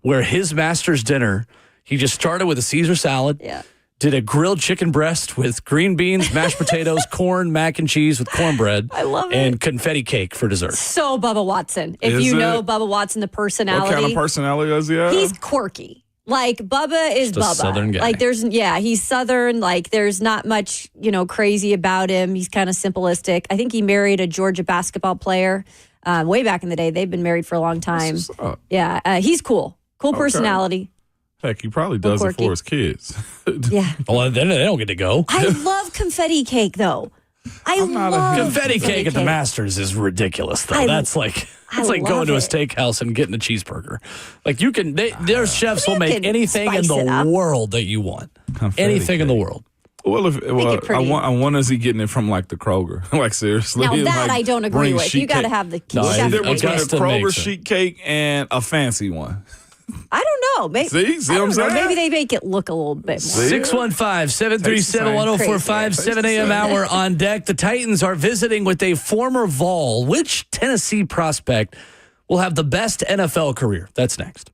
where his master's dinner, he just started with a Caesar salad, Yeah. did a grilled chicken breast with green beans, mashed potatoes, corn, mac and cheese with cornbread, I love it. and confetti cake for dessert. So Bubba Watson. If Is you it? know Bubba Watson, the What personality. kind of personality does he have? He's quirky. Like Bubba is Just a Bubba. Southern guy. Like he's Southern. Like there's not much, crazy about him. He's kind of simplistic. I think he married a Georgia basketball player way back in the day. They've been married for a long time. What's up? Yeah, he's cool. Cool personality. Heck, he probably does it quirky. for his kids. Yeah. Well, then they don't get to go. I love confetti cake though. I not a love Confetti cake at the Masters is ridiculous, though. That's like going love to a it. steakhouse and getting a cheeseburger. Like you can, their chefs will You make can anything in spice it the up. world that you want. Confetti Anything in the cake. world. Well, it pretty. I wonder is he getting it from like the Kroger? Like seriously? Now that Like, I don't agree bring with. sheet You got to cake. have the No, What's the I- difference between a Augusta Kroger makes it. sheet cake and a fancy one? I don't know. Maybe, See I what I'm don't know. saying? Maybe they make it look a little bit more. See? 615-737-1045, 7 a.m. hour on deck. The Titans are visiting with a former Vol. Which Tennessee prospect will have the best NFL career? That's next.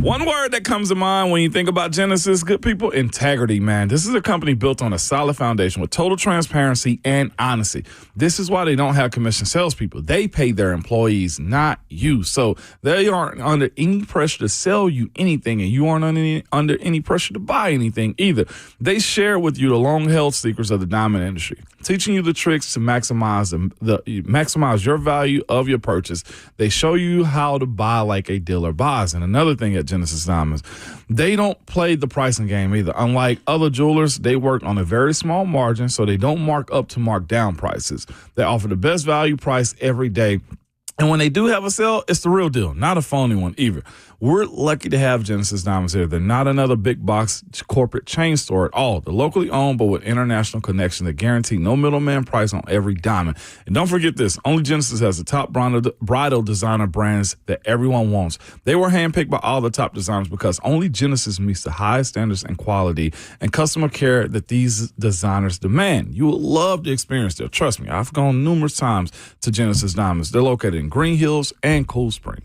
One word that comes to mind when you think about Genesis, good people, integrity, man. This is a company built on a solid foundation with total transparency and honesty. This is why they don't have commission salespeople. They pay their employees, not you. So they aren't under any pressure to sell you anything, and you aren't under any pressure to buy anything either. They share with you the long-held secrets of the diamond industry, teaching you the tricks to maximize maximize your value of your purchase. They show you how to buy like a dealer buys. And another thing at Genesis Diamonds, they don't play the pricing game either. Unlike other jewelers, they work on a very small margin, so they don't mark up to mark down prices. They offer the best value price every day. And when they do have a sale, it's the real deal, not a phony one either. We're lucky to have Genesis Diamonds here. They're not another big box corporate chain store at all. They're locally owned, but with international connection that guarantee no middleman price on every diamond. And don't forget this, only Genesis has the top bridal designer brands that everyone wants. They were handpicked by all the top designers because only Genesis meets the highest standards and quality and customer care that these designers demand. You will love the experience there. Trust me, I've gone numerous times to Genesis Diamonds. They're located in Green Hills and Cool Springs.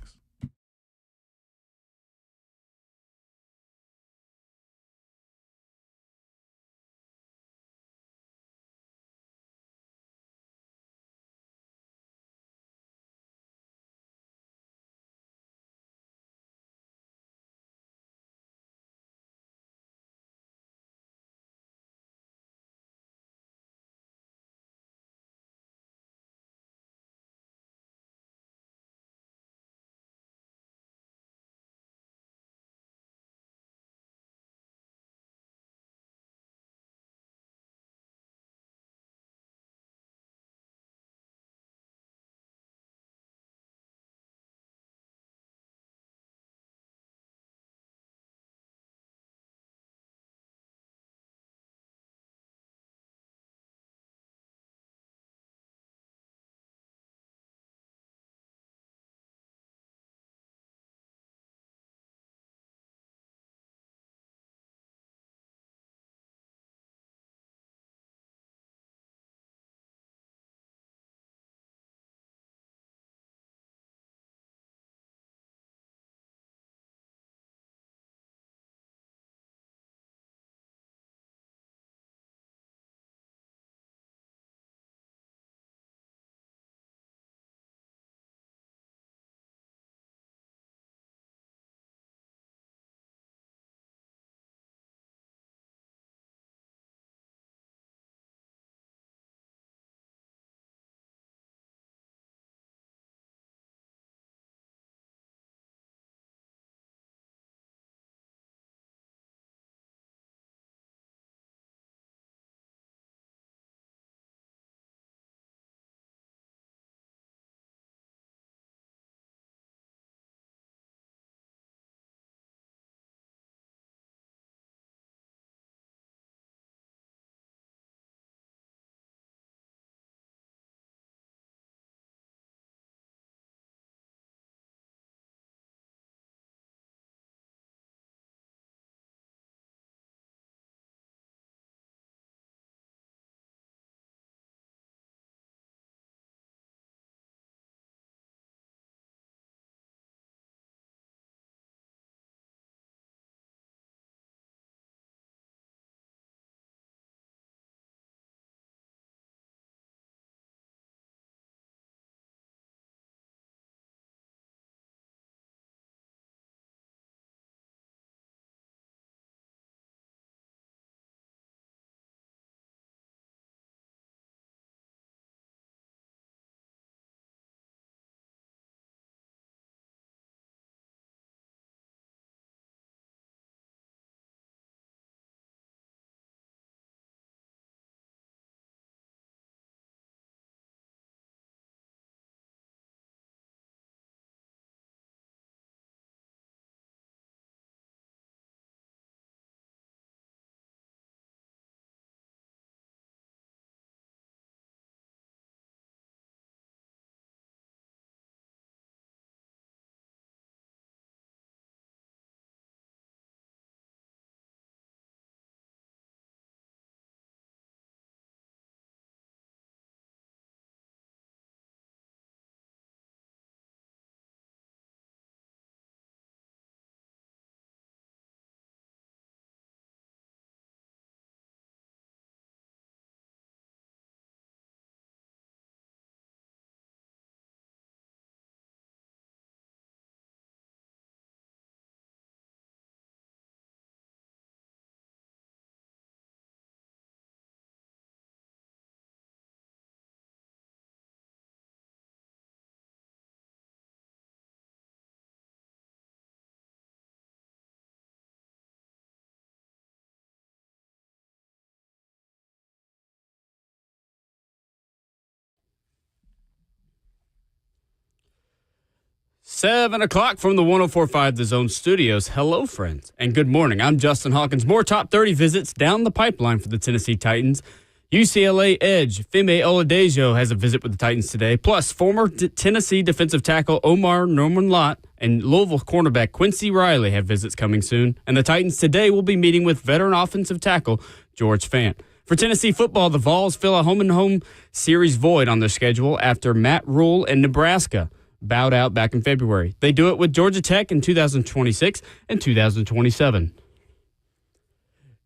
7 o'clock from the 104.5 The Zone Studios. Hello, friends, and good morning. I'm Justin Hawkins. More top 30 visits down the pipeline for the Tennessee Titans. UCLA edge Femi Oladejo has a visit with the Titans today. Plus, former Tennessee defensive tackle Omar Norman-Lott and Louisville cornerback Quincy Riley have visits coming soon. And the Titans today will be meeting with veteran offensive tackle George Fant. For Tennessee football, the Vols fill a home-and-home series void on their schedule after Matt Rule and Nebraska bowed out back in February. They do it with Georgia Tech in 2026 and 2027.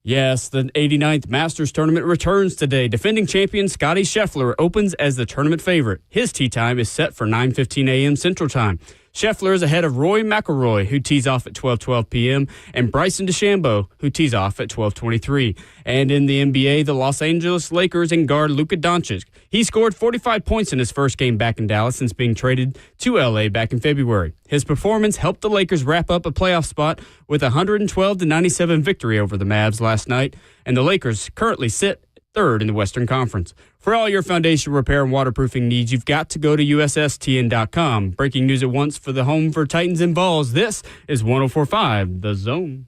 Yes, the 89th Masters Tournament returns today. Defending champion Scottie Scheffler opens as the tournament favorite. His tee time is set for 9:15 a.m. Central Time. Scheffler is ahead of Rory McIlroy, who tees off at 12:12 p.m., and Bryson DeChambeau, who tees off at 12:23. And in the NBA, the Los Angeles Lakers and guard Luka Doncic. He scored 45 points in his first game back in Dallas since being traded to L.A. back in February. His performance helped the Lakers wrap up a playoff spot with a 112-97 victory over the Mavs last night, and the Lakers currently sit third in the Western Conference. For all your foundation repair and waterproofing needs, you've got to go to USSTN.com. Breaking news at once for the home for Titans and Vols. This is 104.5 The Zone.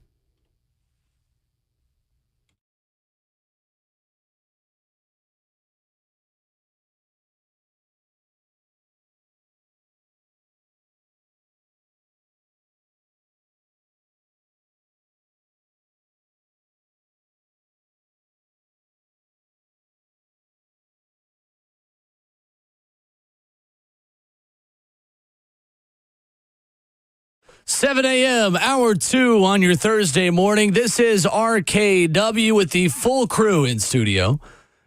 Seven a.m., hour 2 on your Thursday morning. This is RKW with the full crew in studio.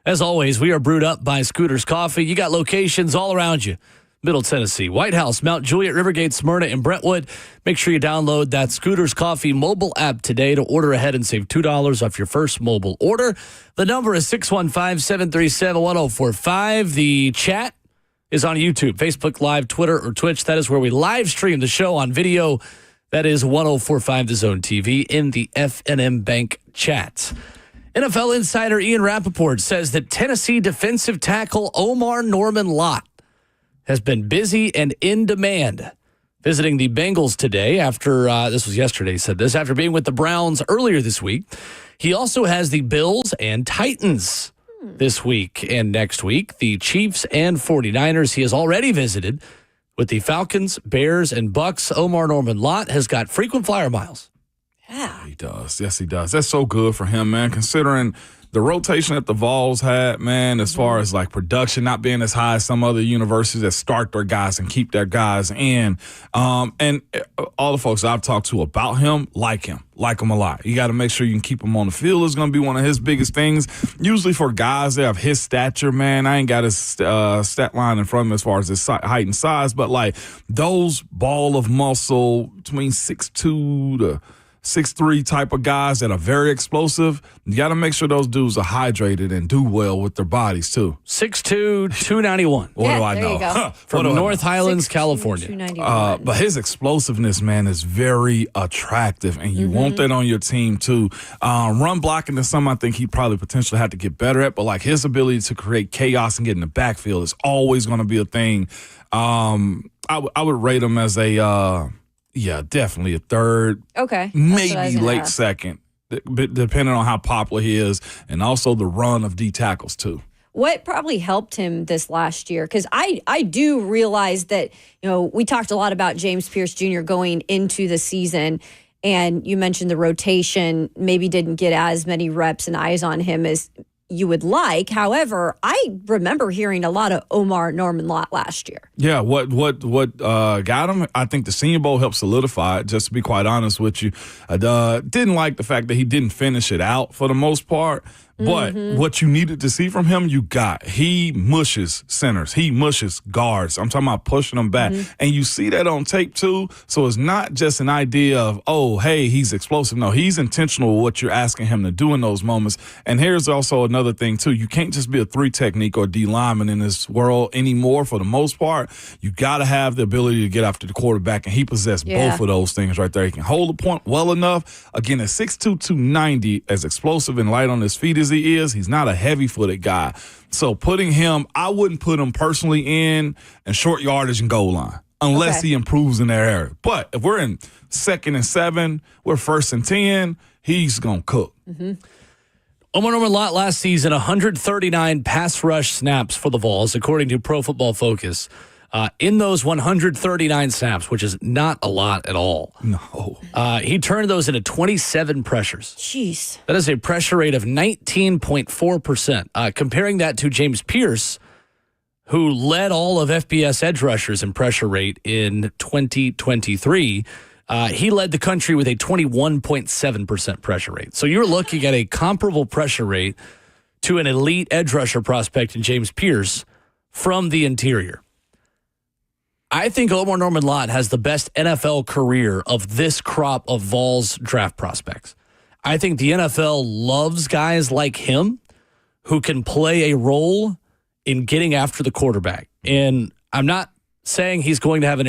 As always, we are brewed up by Scooters Coffee. You got locations all around you. Middle Tennessee, White House, Mount Juliet, Rivergate, Smyrna, and Brentwood. Make sure you download that Scooters Coffee mobile app today to order ahead and save $2 off your first mobile order. The number is 615-737-1045. The chat is on YouTube, Facebook Live, Twitter, or Twitch. That is where we live stream the show on video. That is 104.5 The Zone TV in the F&M Bank chat. NFL insider Ian Rappaport says that Tennessee defensive tackle Omar Norman-Lott has been busy and in demand. Visiting the Bengals today after, this was yesterday, he said this, after being with the Browns earlier this week. He also has the Bills and Titans this week and next week, the Chiefs and 49ers. He has already visited with the Falcons, Bears, and Bucks. Omar Norman-Lott has got frequent flyer miles. Yeah. He does. Yes, he does. That's so good for him, man, considering the rotation that the Vols had, man, as far as like production not being as high as some other universities that start their guys and keep their guys in. And all the folks I've talked to about him like him a lot. You got to make sure you can keep him on the field. Is going to be one of his biggest things. Usually for guys that have his stature, man, I ain't got his stat line in front of him as far as his height and size, but like those ball of muscle between 6'2" to 6'3" type of guys that are very explosive, you got to make sure those dudes are hydrated and do well with their bodies, too. 6'2", 291. What Yeah, do I there know? you go. From North Highlands, 6'2", California. 291. But his explosiveness, man, is very attractive, and you want that on your team, too. Run blocking is something I think he probably potentially had to get better at, but like his ability to create chaos and get in the backfield is always going to be a thing. I would rate him as a... yeah, definitely a third. Okay. Maybe late second, depending on how popular he is, and also the run of D tackles, too. What probably helped him this last year? Because I do realize that, we talked a lot about James Pierce Jr. going into the season, and you mentioned the rotation maybe didn't get as many reps and eyes on him as you would like. However, I remember hearing a lot of Omar Norman-Lott last year. Yeah, what got him? I think the Senior Bowl helped solidify it, just to be quite honest with you. I didn't like the fact that he didn't finish it out for the most part. But what you needed to see from him, you got. He mushes centers. He mushes guards. I'm talking about pushing them back. And you see that on tape, too. So it's not just an idea of, oh, hey, he's explosive. No, he's intentional with what you're asking him to do in those moments. And here's also another thing, too. You can't just be a 3 technique or D lineman in this world anymore for the most part. You got to have the ability to get after the quarterback, and he possessed both of those things right there. He can hold the point well enough. Again, at 6'2", 290, as explosive and light on his feet as he is, he's not a heavy-footed guy. So putting him, I wouldn't put him personally in short yardage and goal line. unless Okay. he improves in that area. But if we're in 2nd and 7, we're 1st and 10, he's going to cook. Omar Norman Lott last season, 139 pass rush snaps for the Vols, according to Pro Football Focus. In those 139 snaps, which is not a lot at all, No. he turned those into 27 pressures. Jeez. That is a pressure rate of 19.4%. Comparing that to James Pierce, who led all of FBS edge rushers in pressure rate in 2023, he led the country with a 21.7% pressure rate. So you're looking at a comparable pressure rate to an elite edge rusher prospect in James Pierce from the interior. I think Omar Norman Lott has the best NFL career of this crop of Vols draft prospects. I think the NFL loves guys like him who can play a role in getting after the quarterback. And I'm not saying he's going to have an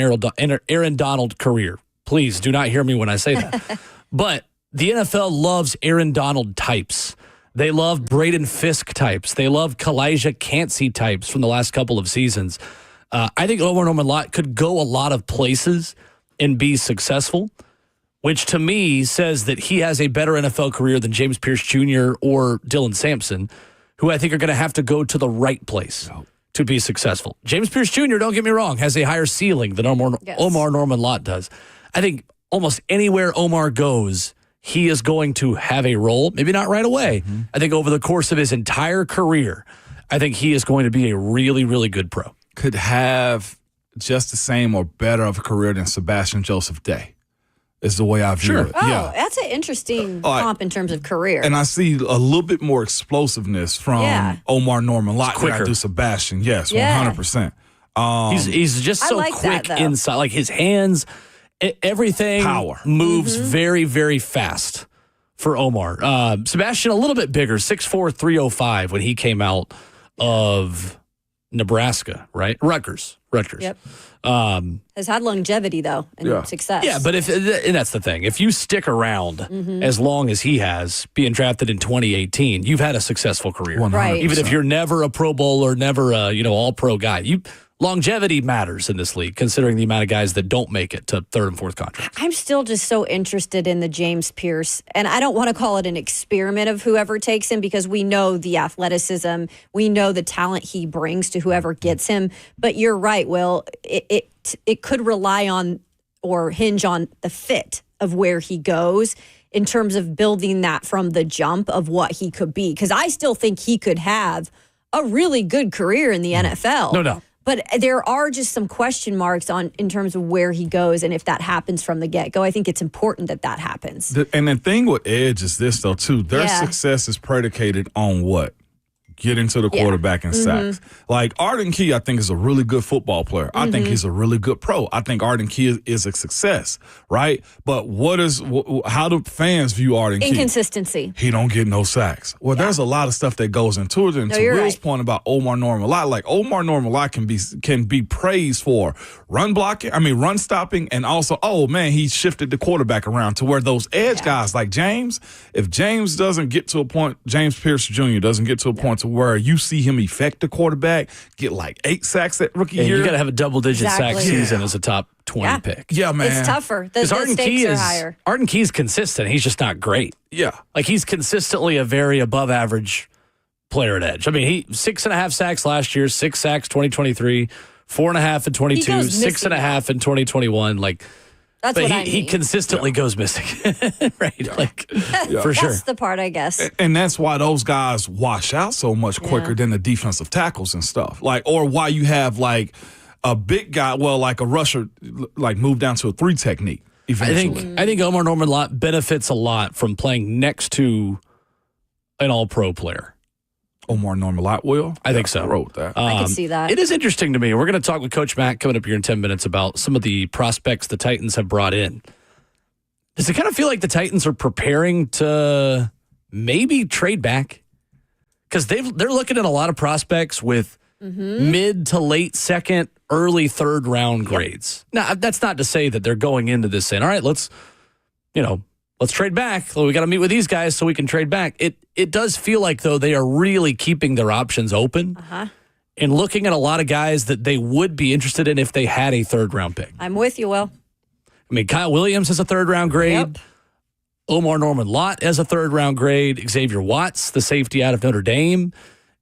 Aaron Donald career. Please do not hear me when I say that. But the NFL loves Aaron Donald types. They love Braden Fisk types. They love Kalijah Cansey types from the last couple of seasons. I think Omar Norman Lott could go a lot of places and be successful, which to me says that he has a better NFL career than James Pierce Jr. or Dylan Sampson, who I think are going to have to go to the right place to be successful. James Pierce Jr., don't get me wrong, has a higher ceiling than Omar Norman Lott does. I think almost anywhere Omar goes, he is going to have a role, maybe not right away. I think over the course of his entire career, I think he is going to be a really, really good pro. Could have just the same or better of a career than Sebastian Joseph Day, is the way I view it. Oh, Yeah. that's an interesting comp in terms of career. And I see a little bit more explosiveness from Omar Norman Lott than I do Sebastian. Yes, 100%. He's just so like quick that, though. inside. Like his hands, everything Power. moves very, very fast for Omar. Sebastian, a little bit bigger, 6'4", 305 when he came out of Nebraska, right? Rutgers. Yep. Has had longevity, though, and success. Yeah, but and that's the thing. If you stick around as long as he has, being drafted in 2018, you've had a successful career. 100%. Right. Even if you're never a Pro Bowler, never a all-pro guy. Longevity matters in this league, considering the amount of guys that don't make it to third and fourth contracts. I'm still just so interested in the James Pierce, and I don't want to call it an experiment of whoever takes him because we know the athleticism, we know the talent he brings to whoever gets him. But you're right, Will. It could rely on or hinge on the fit of where he goes in terms of building that from the jump of what he could be. Because I still think he could have a really good career in the NFL. No doubt. But there are just some question marks in terms of where he goes and if that happens from the get-go. I think it's important that happens. And the thing with Edge is this, though, too. Their success is predicated on what? Getting to the quarterback and sacks. Like Arden Key, I think, is a really good football player. I think he's a really good pro. I think Arden Key is a success, right? But how do fans view Arden Key? Inconsistency. He don't get no sacks. Well, there's a lot of stuff that goes into it. And to Will's point about Omar Norman Lott, like Omar Norman Lott can be praised for run stopping, and also, oh man, he shifted the quarterback around to where those edge guys like James, if James doesn't get to a point, James Pierce Jr. doesn't get to a point to where you see him affect the quarterback, get like 8 sacks that rookie year. You got to have a double-digit sack Exactly. season as a top 20 pick. Yeah, man. It's tougher. The stakes are higher. Arden Key's consistent. He's just not great. Yeah. Like he's consistently a very above average player at edge. I mean, he 6.5 sacks last year, 6 sacks 2023, 4.5 in 22, 6.5 in 2021. Like, That's but what I mean. he consistently goes missing, right? Like, for sure. That's the part, I guess. And that's why those guys wash out so much quicker than the defensive tackles and stuff. Like, or why you have like a big guy, like a rusher, like move down to a 3 technique eventually. I think Omar Norman Lott benefits a lot from playing next to an all-pro player. Omar Norman Lott will? I think so. I wrote that. I can see that. It is interesting to me. We're going to talk with Coach Mack coming up here in 10 minutes about some of the prospects the Titans have brought in. Does it kind of feel like the Titans are preparing to maybe trade back? Because they're looking at a lot of prospects with mid to late second, early third round grades. Now, that's not to say that they're going into this saying, all right, let's trade back. We got to meet with these guys so we can trade back. It does feel like, though, they are really keeping their options open. and looking at a lot of guys that they would be interested in if they had a third-round pick. I'm with you, Will. I mean, Kyle Williams has a third-round grade. Yep. Omar Norman Lott has a third-round grade. Xavier Watts, the safety out of Notre Dame,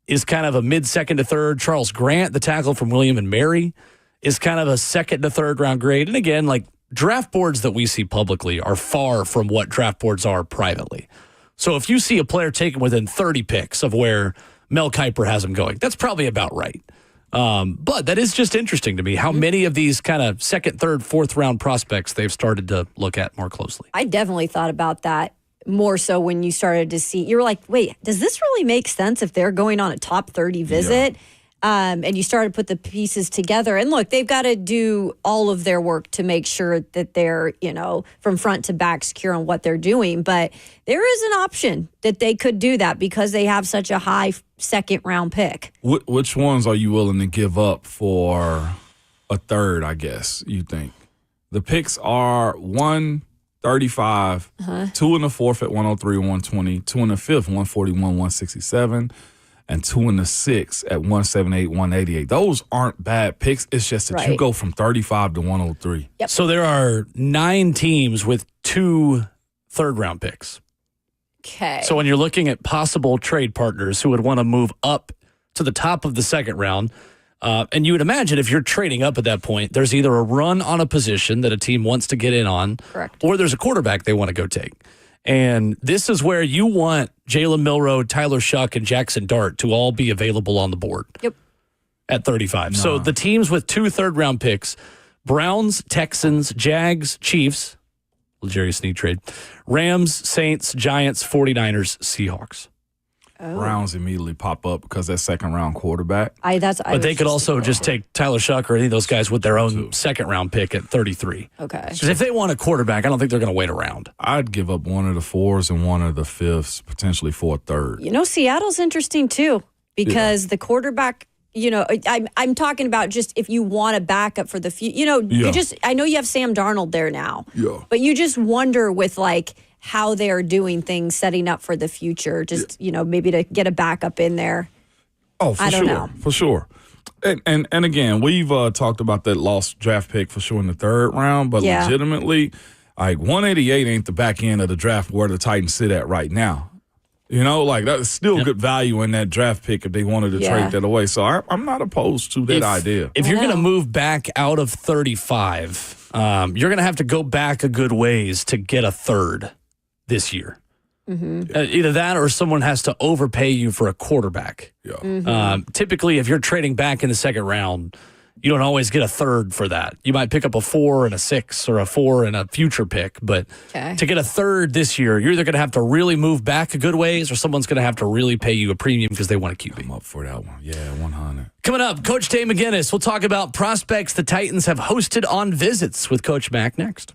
is kind of a mid-second to third. Charles Grant, the tackle from William and Mary, is kind of a second to third-round grade. And again, like draft boards that we see publicly are far from what draft boards are privately. So if you see a player taken within 30 picks of where Mel Kiper has him going, that's probably about right. But that is just interesting to me how many of these kind of second, third, fourth round prospects they've started to look at more closely. I definitely thought about that more so when you started to see, you were like, wait, does this really make sense if they're going on a top 30 visit? And you started to put the pieces together. And look, they've got to do all of their work to make sure that they're, from front to back secure on what they're doing. But there is an option that they could do that because they have such a high second round pick. Which ones are you willing to give up for a third, I guess, you think? The picks are 135, 2 in the fourth at 103, 120, 2 in the fifth, 141, 167. And 2 in the sixth at 178, 188. Those aren't bad picks. It's just that you go from 35 to 103. Yep. So there are 9 teams with 2 third-round picks. Okay. So when you're looking at possible trade partners who would want to move up to the top of the second round, and you would imagine if you're trading up at that point, there's either a run on a position that a team wants to get in on, correct, or there's a quarterback they want to go take. And this is where you want Jalen Milroe, Tyler Shuck, and Jackson Dart to all be available on the board. Yep. At 35. So the teams with 2 third-round picks, Browns, Texans, Jags, Chiefs, Jerry Snead trade, Rams, Saints, Giants, 49ers, Seahawks. Oh. Browns immediately pop up because that second-round quarterback. But they could also just take Tyler Shuck or any of those guys with their own second-round pick at 33. Okay. Because if they want a quarterback, I don't think they're going to wait around. I'd give up one of the fours and one of the fifths, potentially for a third. Seattle's interesting too because the quarterback, I'm talking about just if you want a backup for the future. I know you have Sam Darnold there now. Yeah. But you just wonder with how they're doing things, setting up for the future, just, maybe to get a backup in there. Oh, for I don't sure. know. For sure. And again, we've talked about that lost draft pick for sure in the third round, but legitimately, 188 ain't the back end of the draft where the Titans sit at right now. That's still good value in that draft pick if they wanted to trade that away. So I'm not opposed to that idea. If you're going to move back out of 35, you're going to have to go back a good ways to get a third this year. Mm-hmm. Either that or someone has to overpay you for a quarterback. Yeah. Mm-hmm. Typically, if you're trading back in the second round, you don't always get a third for that. You might pick up a 4 and a 6 or a 4 and a future pick. But to get a third this year, you're either going to have to really move back a good ways or someone's going to have to really pay you a premium because they want a QB. I'm up for that one. Yeah, 100. Coming up, Coach Tay McGinnis. We'll talk about prospects the Titans have hosted on visits with Coach Mack next.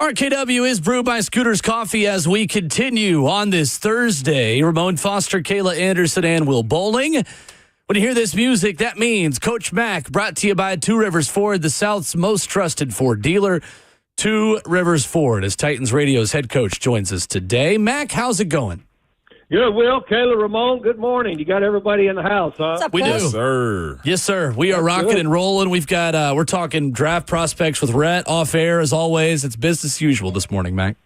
RKW is brewed by Scooter's Coffee as we continue on this Thursday. Ramon Foster, Kayla Anderson, and Will Bowling. When you hear this music, that means Coach Mac, brought to you by Two Rivers Ford, the South's most trusted Ford dealer. Two Rivers Ford, as Titans Radio's head coach joins us today. Mac, how's it going? Good, Will. Kayla, Ramon, good morning. You got everybody in the house, huh? What's up, We Coach? do. Sir. Yes, sir. We are rocking good. and rolling. We've got, we're talking draft prospects with Rhett off air as always. It's business as usual this morning, Mac.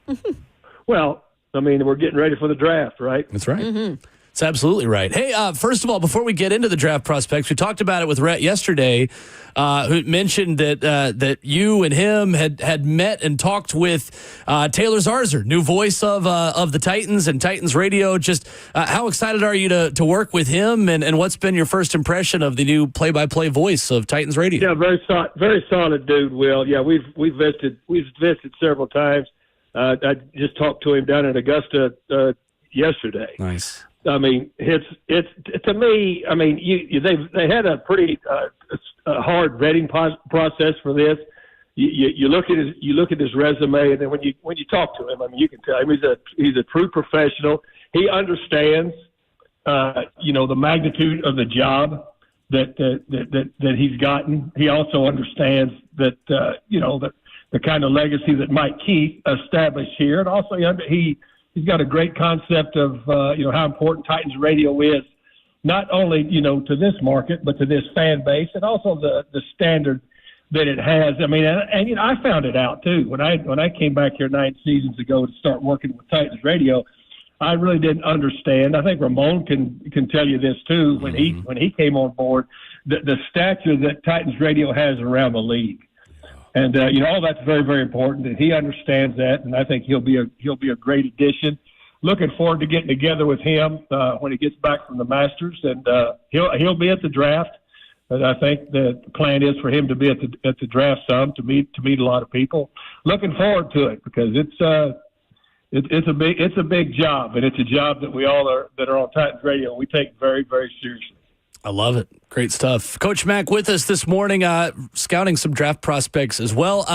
Well, I mean, we're getting ready for the draft, right? That's right. It's absolutely right. Hey, first of all, before we get into the draft prospects, we talked about it with Rhett yesterday, who mentioned that you and him had met and talked with Taylor Zarzer, new voice of the Titans and Titans Radio. Just how excited are you to work with him, and what's been your first impression of the new play-by-play voice of Titans Radio? Yeah, very solid dude, Will. Yeah, we've visited several times. I just talked to him down in Augusta yesterday. Nice. I mean, it's to me. I mean, they had a pretty hard vetting process for this. You look at his resume, and then when you talk to him, I mean, you can tell him he's a true professional. He understands, the magnitude of the job that he's gotten. He also understands that the kind of legacy that Mike Keith established here, and also he's got a great concept of how important Titans Radio is, not only to this market but to this fan base, and also the standard that it has. I mean, and I found it out too when I came back here 9 seasons ago to start working with Titans Radio. I really didn't understand. I think Ramon can tell you this too. When he came on board, the stature that Titans Radio has around the league. And all that's very, very important, and he understands that, and I think he'll be a great addition. Looking forward to getting together with him when he gets back from the Masters, and he'll be at the draft. But I think the plan is for him to be at the draft to meet a lot of people. Looking forward to it because it's a big job, and it's a job that we all that are on Titans Radio we take very, very seriously. I love it. Great stuff. Coach Mac with us this morning, scouting some draft prospects as well.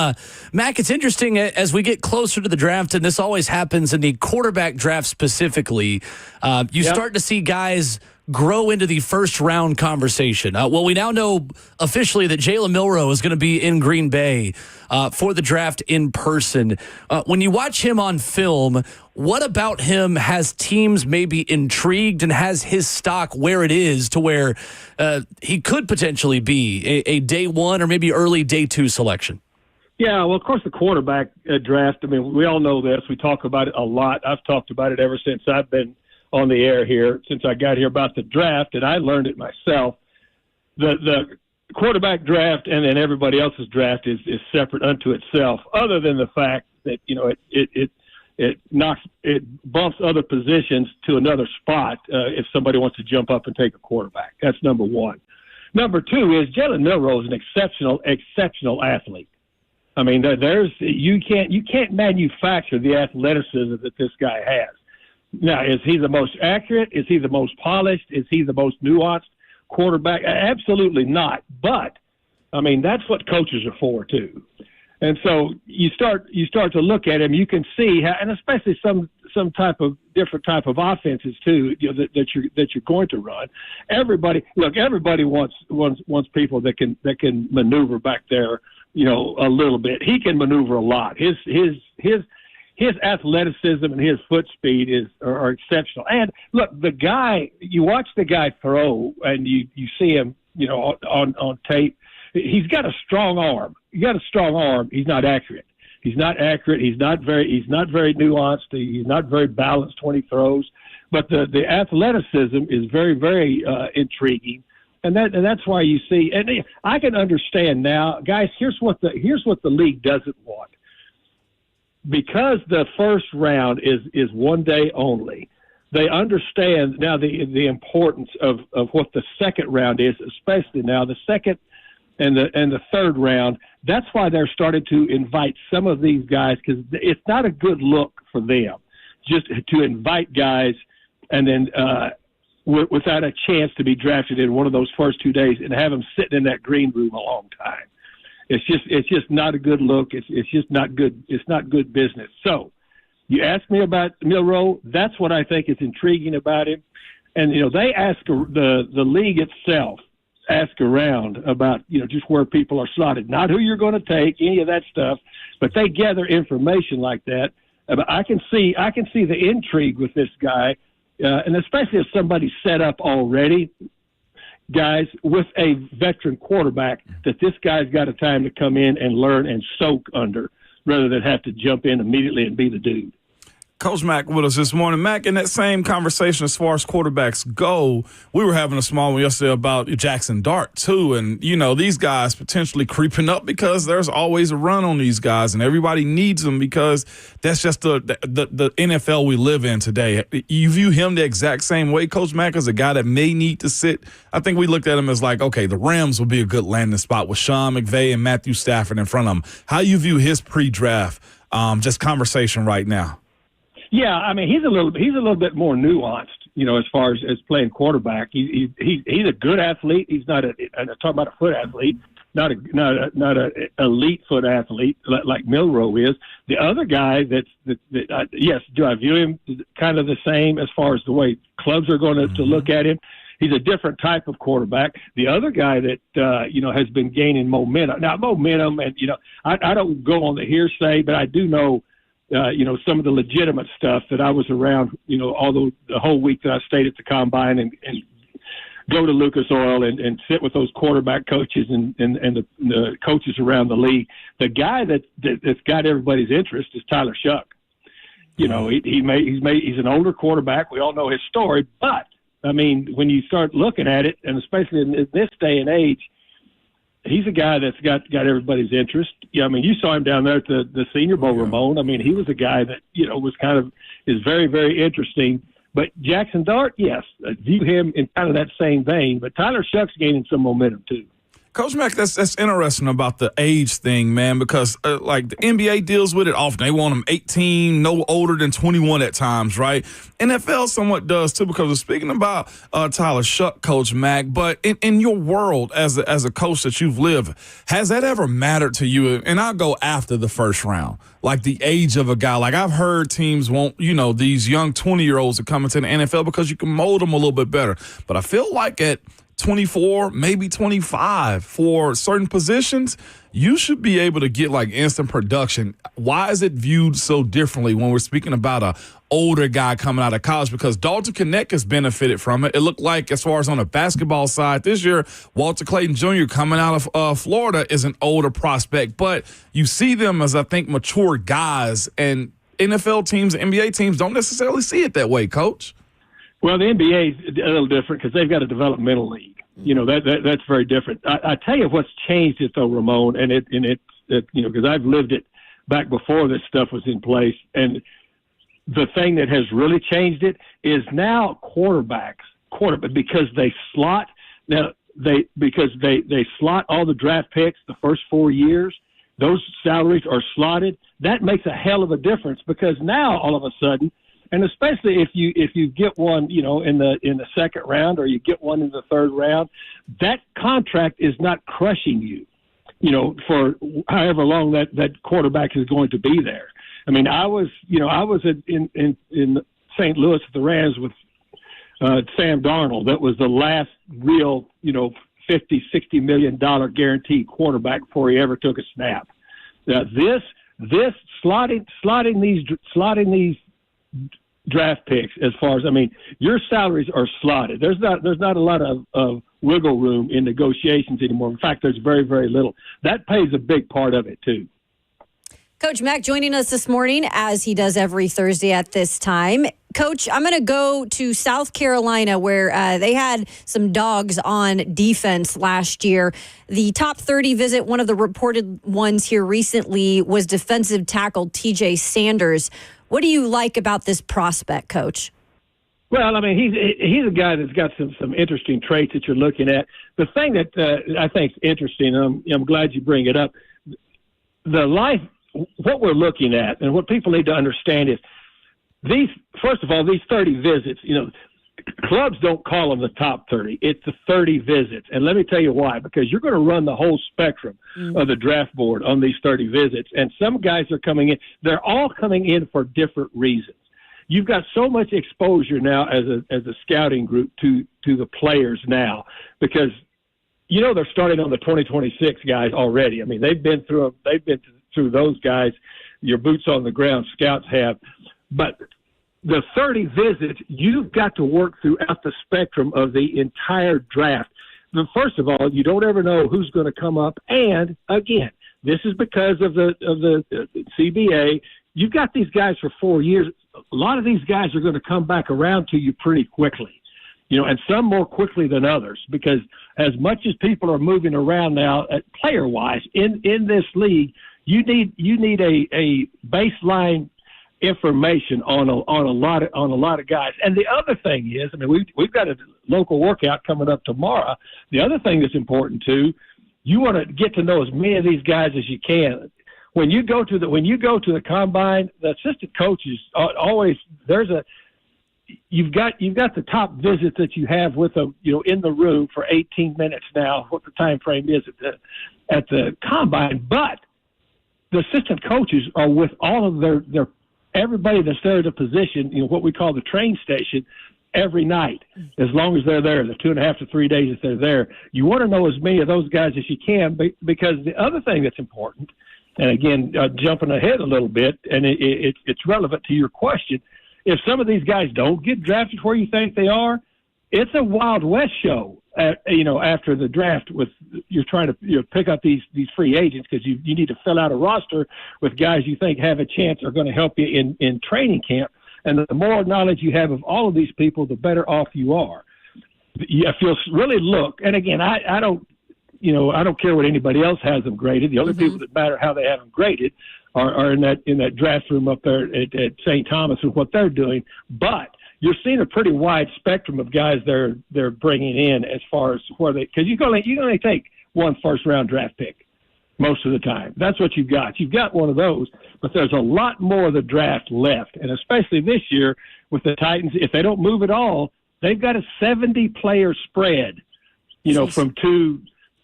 Mac, it's interesting as we get closer to the draft, and this always happens in the quarterback draft specifically, you start to see guys grow into the first round conversation. Well, we now know officially that Jalen Milroe is going to be in Green Bay for the draft in person. When you watch him on film, what about him has teams maybe intrigued and has his stock where it is to where he could potentially be a day one or maybe early day two selection? Yeah, well, of course, the quarterback draft, I mean, we all know this. We talk about it a lot. I've talked about it ever since I've been on the air here, since I got here about the draft, and I learned it myself. The quarterback draft and then everybody else's draft is separate unto itself, other than the fact that, it bumps other positions to another spot if somebody wants to jump up and take a quarterback. That's number one. Number two is Jalen Milroe is an exceptional athlete. I mean, you can't manufacture the athleticism that this guy has. Now, is he the most accurate? Is he the most polished? Is he the most nuanced quarterback? Absolutely not. But, I mean, that's what coaches are for, too. And so you start to look at him, you can see how, and especially some different type of offenses too, that you're going to run. Everybody wants people that can maneuver back there, a little bit. He can maneuver a lot. His athleticism and his foot speed are exceptional. And look, you watch the guy throw, and you see him, on tape. He's got a strong arm. He's not accurate. He's not very nuanced. He's not very balanced when he throws. But the athleticism is very, very intriguing. And that's why you see. And I can understand now, guys. Here's what the league doesn't want. Because the first round is 1 day only, they understand now the importance of what the second round is, especially now the second and the third round. That's why they're starting to invite some of these guys, because it's not a good look for them just to invite guys and then without a chance to be drafted in one of those first 2 days and have them sitting in that green room a long time. It's just not a good look. It's just not good. It's not good business. So you asked me about Milroe. That's what I think is intriguing about him. And, they ask the league itself, ask around about, just where people are slotted, not who you're going to take, any of that stuff, but they gather information like that. I can see the intrigue with this guy, and especially if somebody's set up already, guys, with a veteran quarterback, that this guy's got a time to come in and learn and soak under rather than have to jump in immediately and be the dude. Coach Mack with us this morning. Mack, in that same conversation as far as quarterbacks go, we were having a small one yesterday about Jackson Dart, too. And, these guys potentially creeping up because there's always a run on these guys, and everybody needs them because that's just the NFL we live in today. You view him the exact same way, Coach Mack, as a guy that may need to sit. I think we looked at him as like, okay, the Rams will be a good landing spot with Sean McVay and Matthew Stafford in front of him. How you view his pre-draft just conversation right now? Yeah, I mean, he's a little bit more nuanced, as far as playing quarterback. He's a good athlete. He's not I'm talking about a foot athlete, not a elite foot athlete like Milroe is. The other guy yes, do I view him kind of the same as far as the way clubs are going to look at him? He's a different type of quarterback. The other guy that has been gaining momentum. Now, momentum, and I don't go on the hearsay, but I do know. Some of the legitimate stuff that I was around, although the whole week that I stayed at the Combine and go to Lucas Oil and sit with those quarterback coaches and the coaches around the league. The guy that's got everybody's interest is Tyler Shuck. He's an older quarterback. We all know his story, but I mean, when you start looking at it, and especially in this day and age, he's a guy that's got everybody's interest. Yeah, I mean, you saw him down there at the Senior Bowl, Ramon. I mean, he was a guy that, was is very, very interesting. But Jackson Dart, yes, view him in kind of that same vein. But Tyler Shuck's gaining some momentum, too. Coach Mack, that's interesting about the age thing, man, because like the NBA deals with it often. They want them 18, no older than 21 at times, right? NFL somewhat does too, because we're speaking about Tyler Shuck, Coach Mack. But in your world as a coach that you've lived, has that ever mattered to you? And I'll go after the first round, like the age of a guy. Like I've heard teams want, these young 20-year-olds to come into the NFL because you can mold them a little bit better. But I feel like at 24, maybe 25 for certain positions, you should be able to get like instant production. Why is it viewed so differently when we're speaking about a older guy coming out of college? Because Dalton Knecht has benefited from it. It looked like, as far as on the basketball side this year, Walter Clayton Jr. coming out of Florida is an older prospect, but you see them as, I think, mature guys, and NFL teams, NBA teams don't necessarily see it that way, Coach. Well, the NBA is a little different because they've got a developmental league. That's very different. I tell you what's changed it though, Ramon, and it because I've lived it back before this stuff was in place. And the thing that has really changed it is now quarterbacks, because they slot because they slot all the draft picks the first 4 years. Those salaries are slotted. That makes a hell of a difference because now all of a sudden. And especially if you get one, in the second round, or you get one in the third round, that contract is not crushing you, for however long that quarterback is going to be there. I mean, I was in St. Louis at the Rams with Sam Darnold. That was the last real, $50-60 million guaranteed quarterback before he ever took a snap. Now, this slotting these draft picks, as far as, I mean, your salaries are slotted. There's not a lot of wiggle room in negotiations anymore. In fact, there's very, very little. That plays a big part of it too. Coach Mack joining us this morning, as he does every Thursday at this time. Coach, I'm going to go to South Carolina, where they had some dogs on defense last year. The top 30 visit, one of the reported ones here recently, was defensive tackle TJ Sanders. What do you like about this prospect, Coach? Well, I mean, he's a guy that's got some interesting traits that you're looking at. The thing that I think is interesting, and I'm glad you bring it up, what we're looking at and what people need to understand is these 30 visits, clubs don't call them the top 30. It's the 30 visits. And let me tell you why, because you're going to run the whole spectrum of the draft board on these 30 visits. And some guys are coming in. They're all coming in for different reasons. You've got so much exposure now as a scouting group to the players now, because they're starting on the 2026 guys already. I mean, they've been through those guys. Your boots on the ground scouts have. But the 30 visits, you've got to work throughout the spectrum of the entire draft. But first of all, you don't ever know who's going to come up. And again, this is because of the CBA. You've got these guys for 4 years. A lot of these guys are going to come back around to you pretty quickly, and some more quickly than others, because as much as people are moving around now, player-wise, in this league, you need a baseline information on a lot of guys. And the other thing is, I mean, we've got a local workout coming up tomorrow. The other thing that's important too, you want to get to know as many of these guys as you can. When you go to the combine, the assistant coaches always you've got the top visits that you have with them, in the room for 18 minutes now, what the time frame is at the combine. But the assistant coaches are with all of their everybody that's there at a position, what we call the train station, every night, as long as they're there, the 2.5 to 3 days that they're there. You want to know as many of those guys as you can, because the other thing that's important, and again, jumping ahead a little bit, and it's relevant to your question, if some of these guys don't get drafted where you think they are, it's a Wild West show. After the draft, with you're trying to pick up these free agents, because you need to fill out a roster with guys you think have a chance are going to help you in training camp. And the more knowledge you have of all of these people, the better off you are. If you'll really look, and again, I don't care what anybody else has them graded. The only people that matter how they have them graded are in that draft room up there at St. Thomas and what they're doing. But you're seeing a pretty wide spectrum of guys they're bringing in as far as where because you can only take one first-round draft pick most of the time. That's what you've got. You've got one of those, but there's a lot more of the draft left, and especially this year with the Titans, if they don't move at all, they've got a 70-player spread, from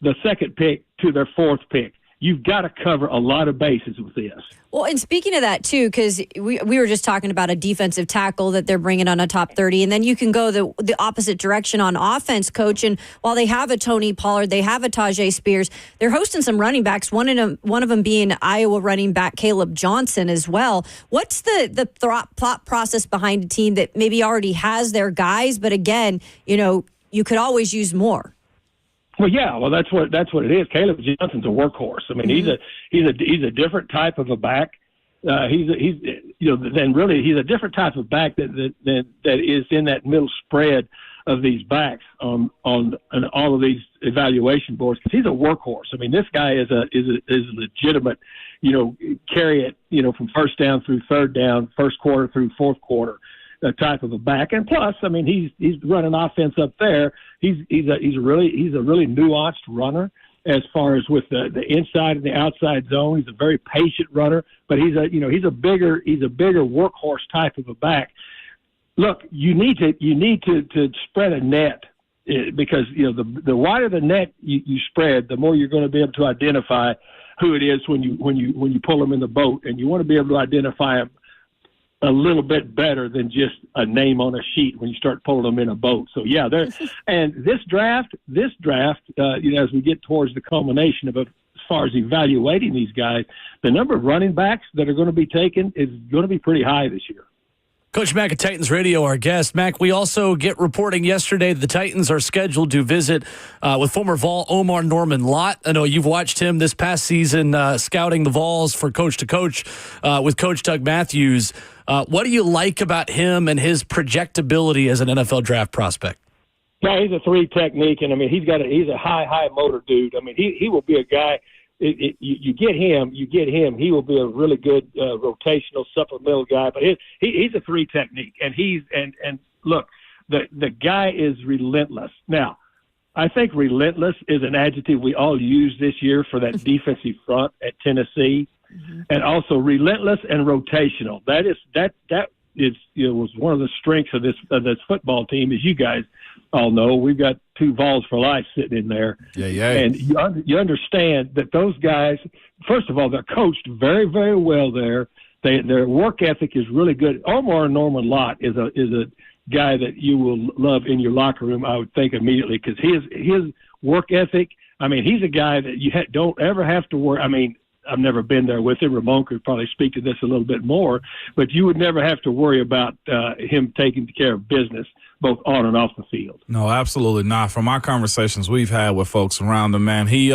the second pick to their fourth pick. You've got to cover a lot of bases with this. Well, and speaking of that, too, because we were just talking about a defensive tackle that they're bringing on a top 30, and then you can go the opposite direction on offense, Coach. And while they have a Tony Pollard, they have a Tajay Spears, they're hosting some running backs, one of them being Iowa running back Caleb Johnson as well. What's the thought process behind a team that maybe already has their guys, but again, you could always use more? Well, yeah, that's what it is. Caleb Johnson's a workhorse. I mean, he's a different type of a back. He's a different type of back that is in that middle spread of these backs on all of these evaluation boards, because he's a workhorse. I mean, this guy is a legitimate, carry it, from first down through third down, first quarter through fourth quarter. Type of a back, and plus, I mean, he's running offense up there. He's a really nuanced runner as far as with the inside and the outside zone. He's a very patient runner, but he's a bigger workhorse type of a back. Look, you need to spread a net, because the wider the net you spread, the more you're going to be able to identify who it is when you pull them in the boat, and you want to be able to identify them a little bit better than just a name on a sheet when you start pulling them in a boat. So yeah, and this draft, as we get towards the culmination of it, as far as evaluating these guys, the number of running backs that are going to be taken is going to be pretty high this year. Coach Mack at Titans Radio, our guest. Mack, we also get reporting yesterday that the Titans are scheduled to visit with former Vol Omar Norman Lott. I know you've watched him this past season scouting the Vols for Coach to Coach with Coach Doug Matthews. What do you like about him and his projectability as an NFL draft prospect? No, he's a three technique, and I mean he's a high motor dude. I mean he will be a guy. You get him. He will be a really good rotational supplemental guy. But he's a three technique, and look, the guy is relentless. Now, I think relentless is an adjective we all use this year for that defensive front at Tennessee, and also relentless and rotational. That was one of the strengths of this football team, as you guys all know. We've got 2 Vols for life sitting in there. Yeah. And you understand that those guys, first of all, they're coached very, very well there. Their work ethic is really good. Omar Norman Lott is a guy that you will love in your locker room, I would think, immediately, because his work ethic, I mean, he's a guy that you don't ever have to worry. I mean, I've never been there with him. Ramon could probably speak to this a little bit more, but you would never have to worry about him taking care of business both on and off the field. No, absolutely not. From our conversations we've had with folks around him, man, he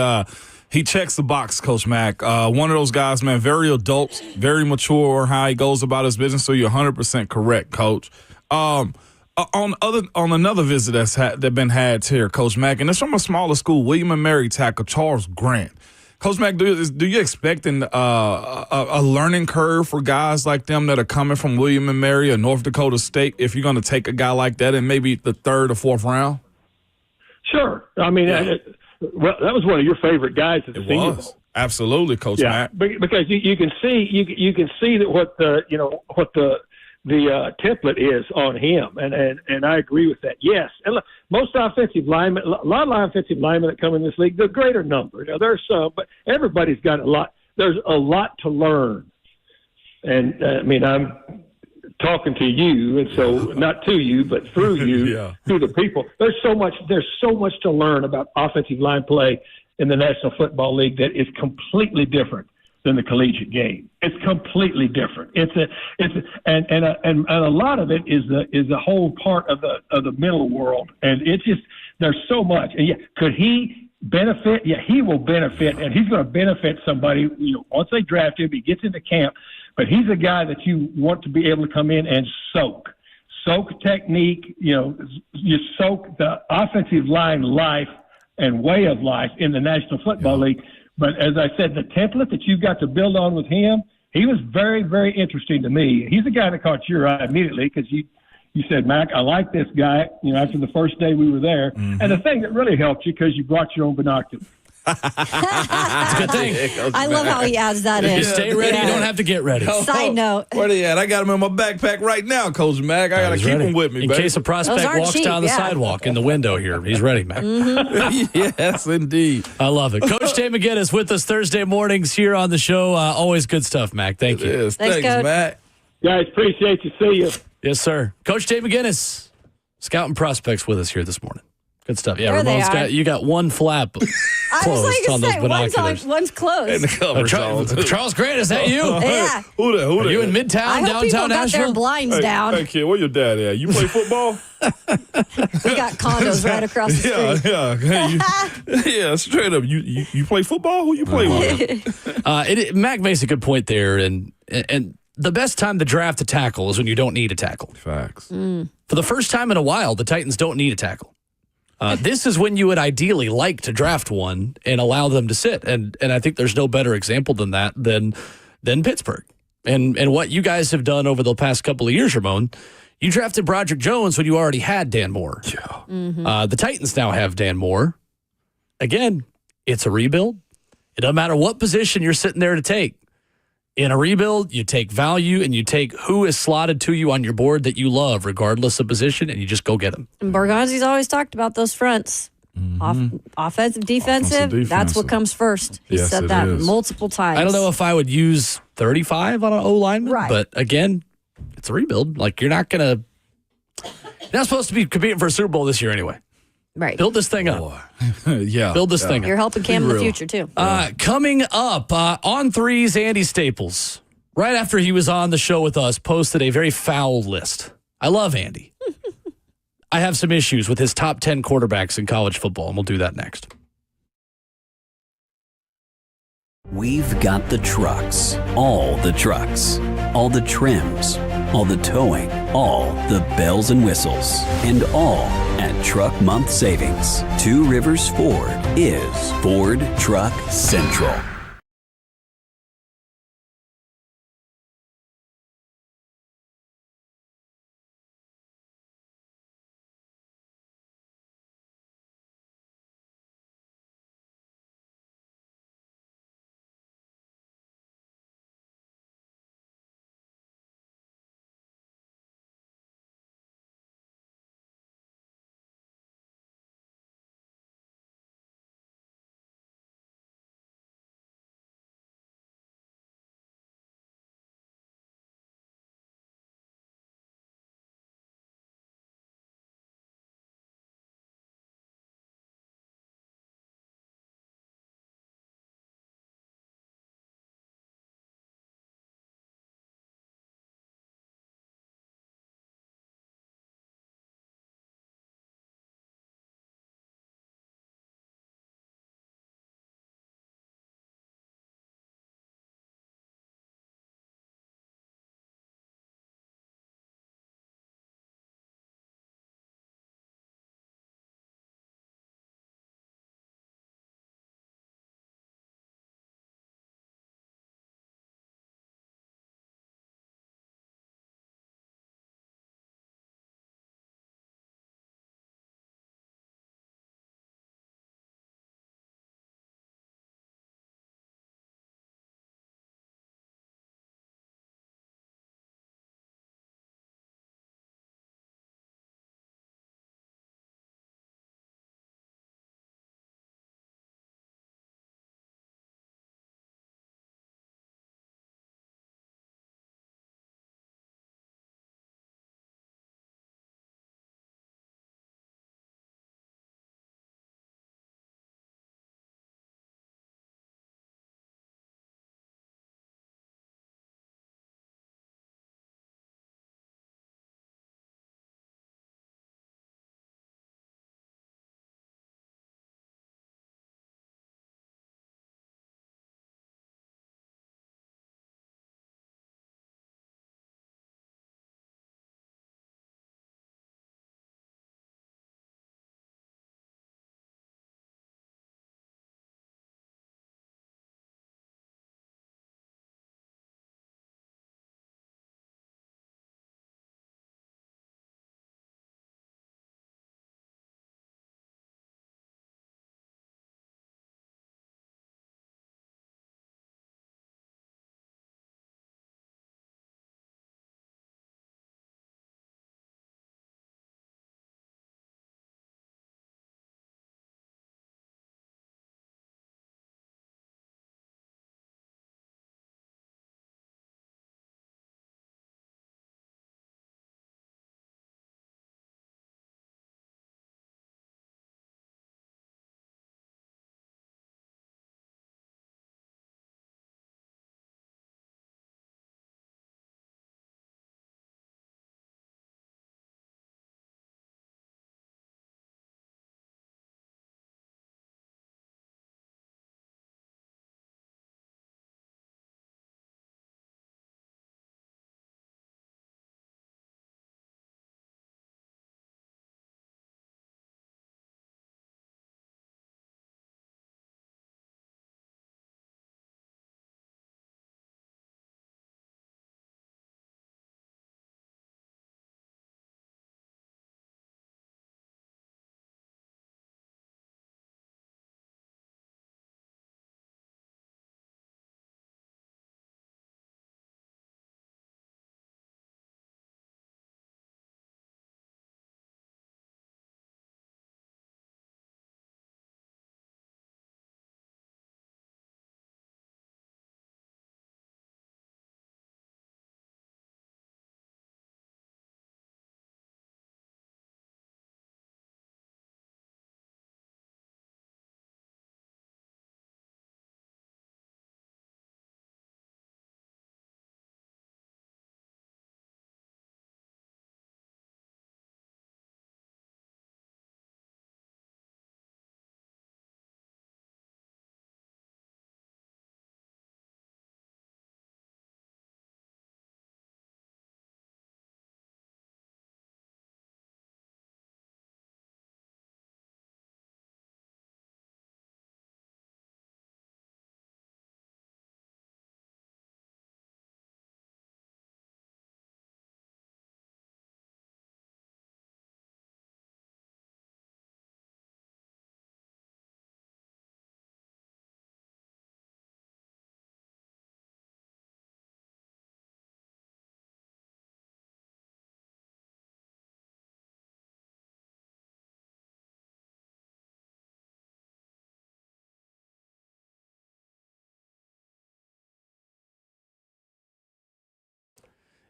checks the box, Coach Mack. One of those guys, man, very adult, very mature how he goes about his business. So you're 100% correct, Coach. On another visit that's been had here, Coach Mack, and it's from a smaller school, William & Mary tackle Charles Grant. Coach Mack, do you expect a learning curve for guys like them that are coming from William & Mary or North Dakota State if you're going to take a guy like that in maybe the 3rd or 4th round? Sure. I mean, well, that was one of your favorite guys at the Senior Bowl. Absolutely, Coach Mack. Because you can see that what the template is on him, and I agree with that. Yes, and look, most offensive linemen, a lot of offensive linemen that come in this league, the greater number. There's some, but everybody's got a lot. There's a lot to learn, and I mean, I'm talking to you, and so not to you, but through you, through the people. There's so much to learn about offensive line play in the National Football League that is completely different than the collegiate game. It's completely different. And a lot of it is the whole part of the middle world. And it's just, there's so much. And could he benefit? Yeah, he will benefit, and he's going to benefit somebody. Once they draft him, he gets into camp. But he's a guy that you want to be able to come in and soak technique. You soak the offensive line life and way of life in the National Football League. But as I said, the template that you've got to build on with him, he was very, very interesting to me. He's the guy that caught your eye immediately because you said, Mac, I like this guy, after the first day we were there. Mm-hmm. And the thing that really helped you because you brought your own binoculars. It's a good thing. I love how he adds that in. You stay ready, you don't have to get ready. Side note. Where they at? I got him in my backpack right now, Coach Mack. I got to keep him with me, in baby. case a prospect walks down the sidewalk in the window here. He's ready, Mac. Mm-hmm. Yes, indeed. I love it. Coach Tay McGinnis with us Thursday mornings here on the show. Always good stuff, Mac. Thank you. It is. Thanks, Mac. Guys, appreciate you. See you. Yes, sir. Coach Tay McGinnis, scouting prospects with us here this morning. Good stuff. Yeah, there Ramon's you got one flap closed on those binoculars. One's closed. And the cover's Charles Grant, is that you? Yeah. Who that? Are you in Midtown, I hope people downtown got Nashville? their blinds down. Hey, kid, where your dad at? You play football? We got condos right across the street. Yeah, straight up. You play football? Who you play with? Mac makes a good point there, and the best time to draft a tackle is when you don't need a tackle. Facts. For the first time in a while, the Titans don't need a tackle. This is when you would ideally like to draft one and allow them to sit. And I think there's no better example than that than Pittsburgh. And what you guys have done over the past couple of years, Ramon, you drafted Broderick Jones when you already had Dan Moore. Yeah. Mm-hmm. The Titans now have Dan Moore. Again, it's a rebuild. It doesn't matter what position you're sitting there to take. In a rebuild, you take value and you take who is slotted to you on your board that you love, regardless of position, and you just go get them. And Borgonzi's always talked about those fronts. Offensive, defensive, that's what comes first. He said that multiple times. I don't know if I would use 35 on an O-lineman, but again, it's a rebuild. Like, you're not supposed to be competing for a Super Bowl this year anyway. Right. Build this thing up. Build this thing up. You're helping Cam in the future, too. Coming up, on threes, Andy Staples, right after he was on the show with us, posted a very foul list. I love Andy. I have some issues with his top 10 quarterbacks in college football, and we'll do that next. We've got the trucks, all the trims, all the towing, all the bells and whistles, and all at Truck Month Savings. Two Rivers Ford is Ford Truck Central.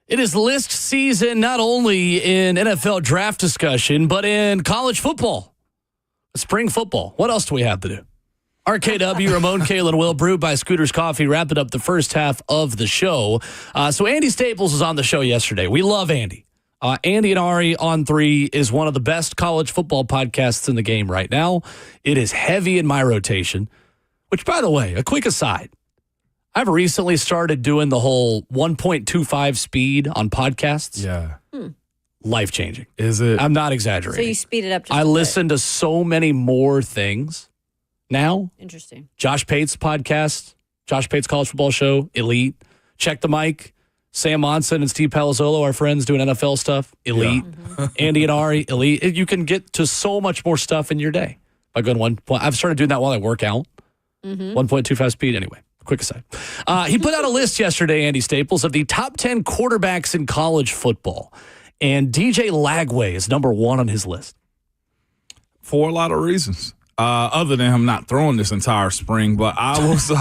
It is list season not only in NFL draft discussion, but in college football, spring football. What else do we have to do? RKW, Ramon, Kalen, Will, brewed by Scooter's Coffee, wrapping up the first half of the show. So Andy Staples was on the show yesterday. We love Andy. Andy and Ari on 3 is one of the best college football podcasts in the game right now. It is heavy in my rotation, which, by the way, a quick aside. I've recently started doing the whole 1.25 speed on podcasts. Yeah. Life-changing. Is it? I'm not exaggerating. So you speed it up just I a bit. listen to so many more things now. Interesting. Josh Pate's podcast, Josh Pate's College Football Show, Elite. Check the Mic. Sam Monson and Steve Palazzolo, our friends doing NFL stuff, Elite. Yeah. Andy and Ari, Elite. You can get to so much more stuff in your day by going one point. I've started doing that while I work out. 1.25 speed. Anyway, quick aside. He put out a list yesterday, Andy Staples, of the top 10 quarterbacks in college football. And DJ Lagway is number 1 on his list. For a lot of reasons. Other than him not throwing this entire spring, but I was,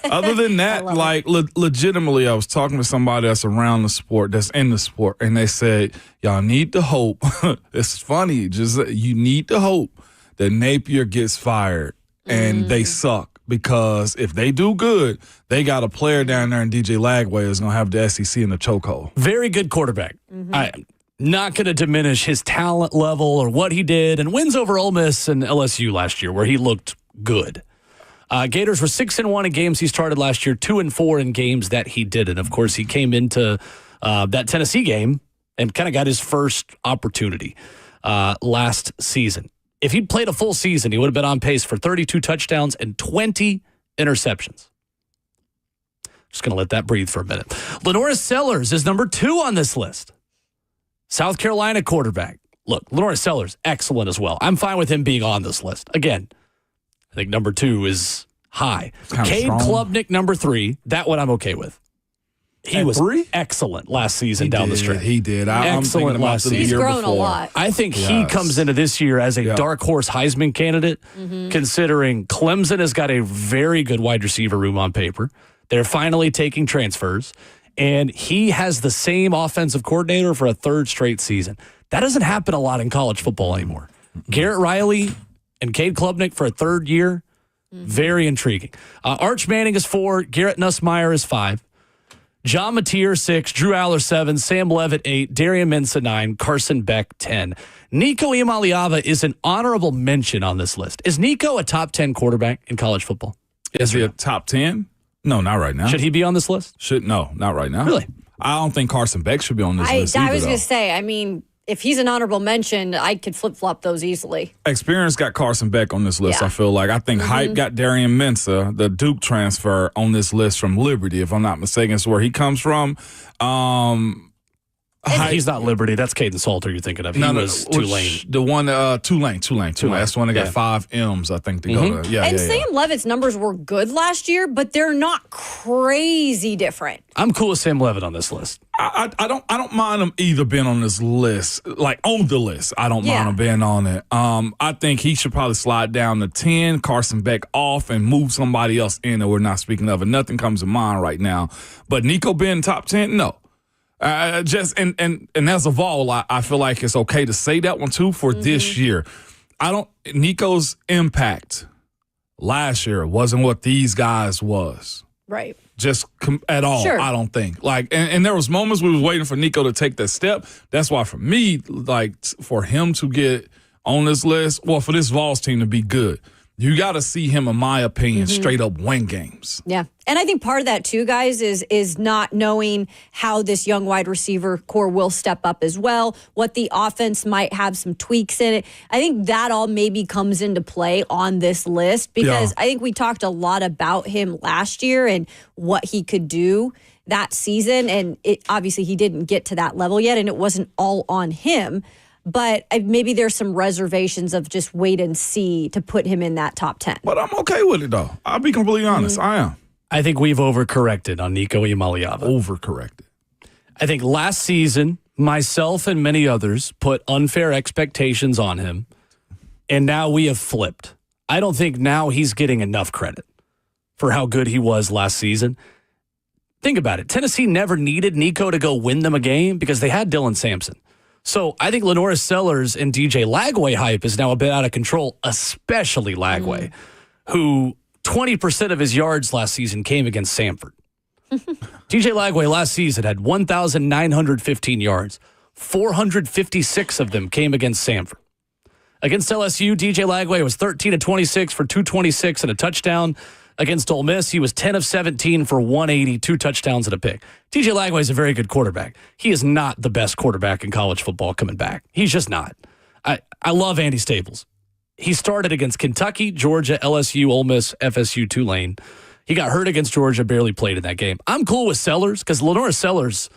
other than that, like legitimately, I was talking to somebody that's around the sport, that's in the sport, and they said, y'all need to hope. It's funny, just you need to hope that Napier gets fired and they suck, because if they do good, they got a player down there, and DJ Lagway is going to have the SEC in the chokehold. Very good quarterback. I'm not going to diminish his talent level or what he did, and wins over Ole Miss and LSU last year, where he looked good. Gators were 6-1 in games he started last year, 2-4 in games that he didn't. Of course, he came into that Tennessee game and kind of got his first opportunity last season. If he'd played a full season, he would have been on pace for 32 touchdowns and 20 interceptions. Just going to let that breathe for a minute. Lenoris Sellers is number 2 on this list. South Carolina quarterback. Look, Lenoris Sellers, excellent as well. I'm fine with him being on this list. Again, I think number 2 is high. Cade Klubnik, number 3. That one I'm okay with. He was excellent last season down the stretch. He did. Excellent last season. He's grown a lot. I think he comes into this year as a dark horse Heisman candidate, considering Clemson has got a very good wide receiver room on paper. They're finally taking transfers, and he has the same offensive coordinator for a 3rd straight season. That doesn't happen a lot in college football anymore. Garrett Riley and Cade Klubnik for a 3rd year, very intriguing. Arch Manning is 4, Garrett Nussmeier is 5. John Mateer, 6, Drew Aller, 7, Sam Levitt, 8, Darian Mensah, 9, Carson Beck, 10. Nico Iamaleava is an honorable mention on this list. Is Nico a top 10 quarterback in college football? Is he a top 10? No, not right now. Should he be on this list? No, not right now. Really? I don't think Carson Beck should be on this list either, I was going to say, I mean, if he's an honorable mention, I could flip-flop those easily. Experience got Carson Beck on this list, Yeah. I feel like. I think Hype got Darian Mensah, the Duke transfer, on this list from Liberty, if I'm not mistaken. It's where he comes from. He's not Liberty. That's Caden Salter you're thinking of. He was Tulane. The one, Tulane. That's the one that got 5 M's, I think, to go to. And Sam Levitt's numbers were good last year, but they're not crazy different. I'm cool with Sam Levitt on this list. I don't mind him either being on this list, like on the list. I don't mind him being on it. I think he should probably slide down to 10, Carson Beck off, and move somebody else in that we're not speaking of. And nothing comes to mind right now. But Nico being top 10, no. And as of all, I feel like it's okay to say that one too for this year. Nico's impact last year wasn't what these guys was. Right. Just at all, Sure. I don't think. Like, and there was moments we was waiting for Nico to take that step. That's why for me, like, for him to get on this list, well, for this Vols team to be good, you got to see him, in my opinion, straight up win games. Yeah. And I think part of that too, guys, is not knowing how this young wide receiver core will step up as well, what the offense might have some tweaks in it. I think that all maybe comes into play on this list, because I think we talked a lot about him last year and what he could do that season. And obviously he didn't get to that level yet, and it wasn't all on him. But maybe there's some reservations of just wait and see to put him in that top 10. But I'm okay with it, though. I'll be completely honest. I am. I think we've overcorrected on Nico Iamaleava. Overcorrected. I think last season, myself and many others put unfair expectations on him, and now we have flipped. I don't think now he's getting enough credit for how good he was last season. think about it. Tennessee never needed Nico to go win them a game because they had Dylan Sampson. So I think Lenoris Sellers and DJ Lagway hype is now a bit out of control, especially Lagway, who 20% of his yards last season came against Samford. DJ Lagway last season had 1,915 yards. 456 of them came against Samford. Against LSU, DJ Lagway was 13 of 26 for 226 and a touchdown. Against Ole Miss, he was 10 of 17 for 180, 2 touchdowns and a pick. DJ Lagway is a very good quarterback. He is not the best quarterback in college football coming back. He's just not. I love Andy Staples. He started against Kentucky, Georgia, LSU, Ole Miss, FSU, Tulane. He got hurt against Georgia, barely played in that game. I'm cool with Sellers because Lenoris Sellers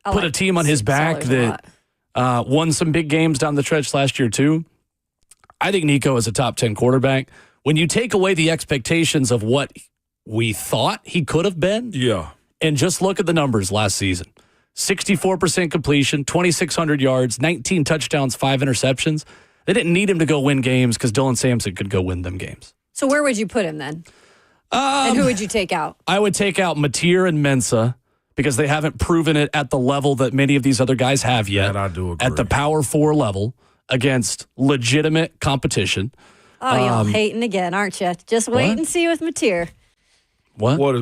put a team on his back that won some big games down the stretch last year too. I think Nico is a top 10 quarterback. When you take away the expectations of what we thought he could have been, and just look at the numbers last season. 64% completion, 2,600 yards, 19 touchdowns, 5 interceptions. They didn't need him to go win games because Dylan Sampson could go win them games. So where would you put him then? And who would you take out? I would take out Mateer and Mensa because they haven't proven it at the level that many of these other guys have yet. That I do agree. At the Power 4 level against legitimate competition. Oh, y'all hating again, aren't you? Just wait and see with Mateer. What? What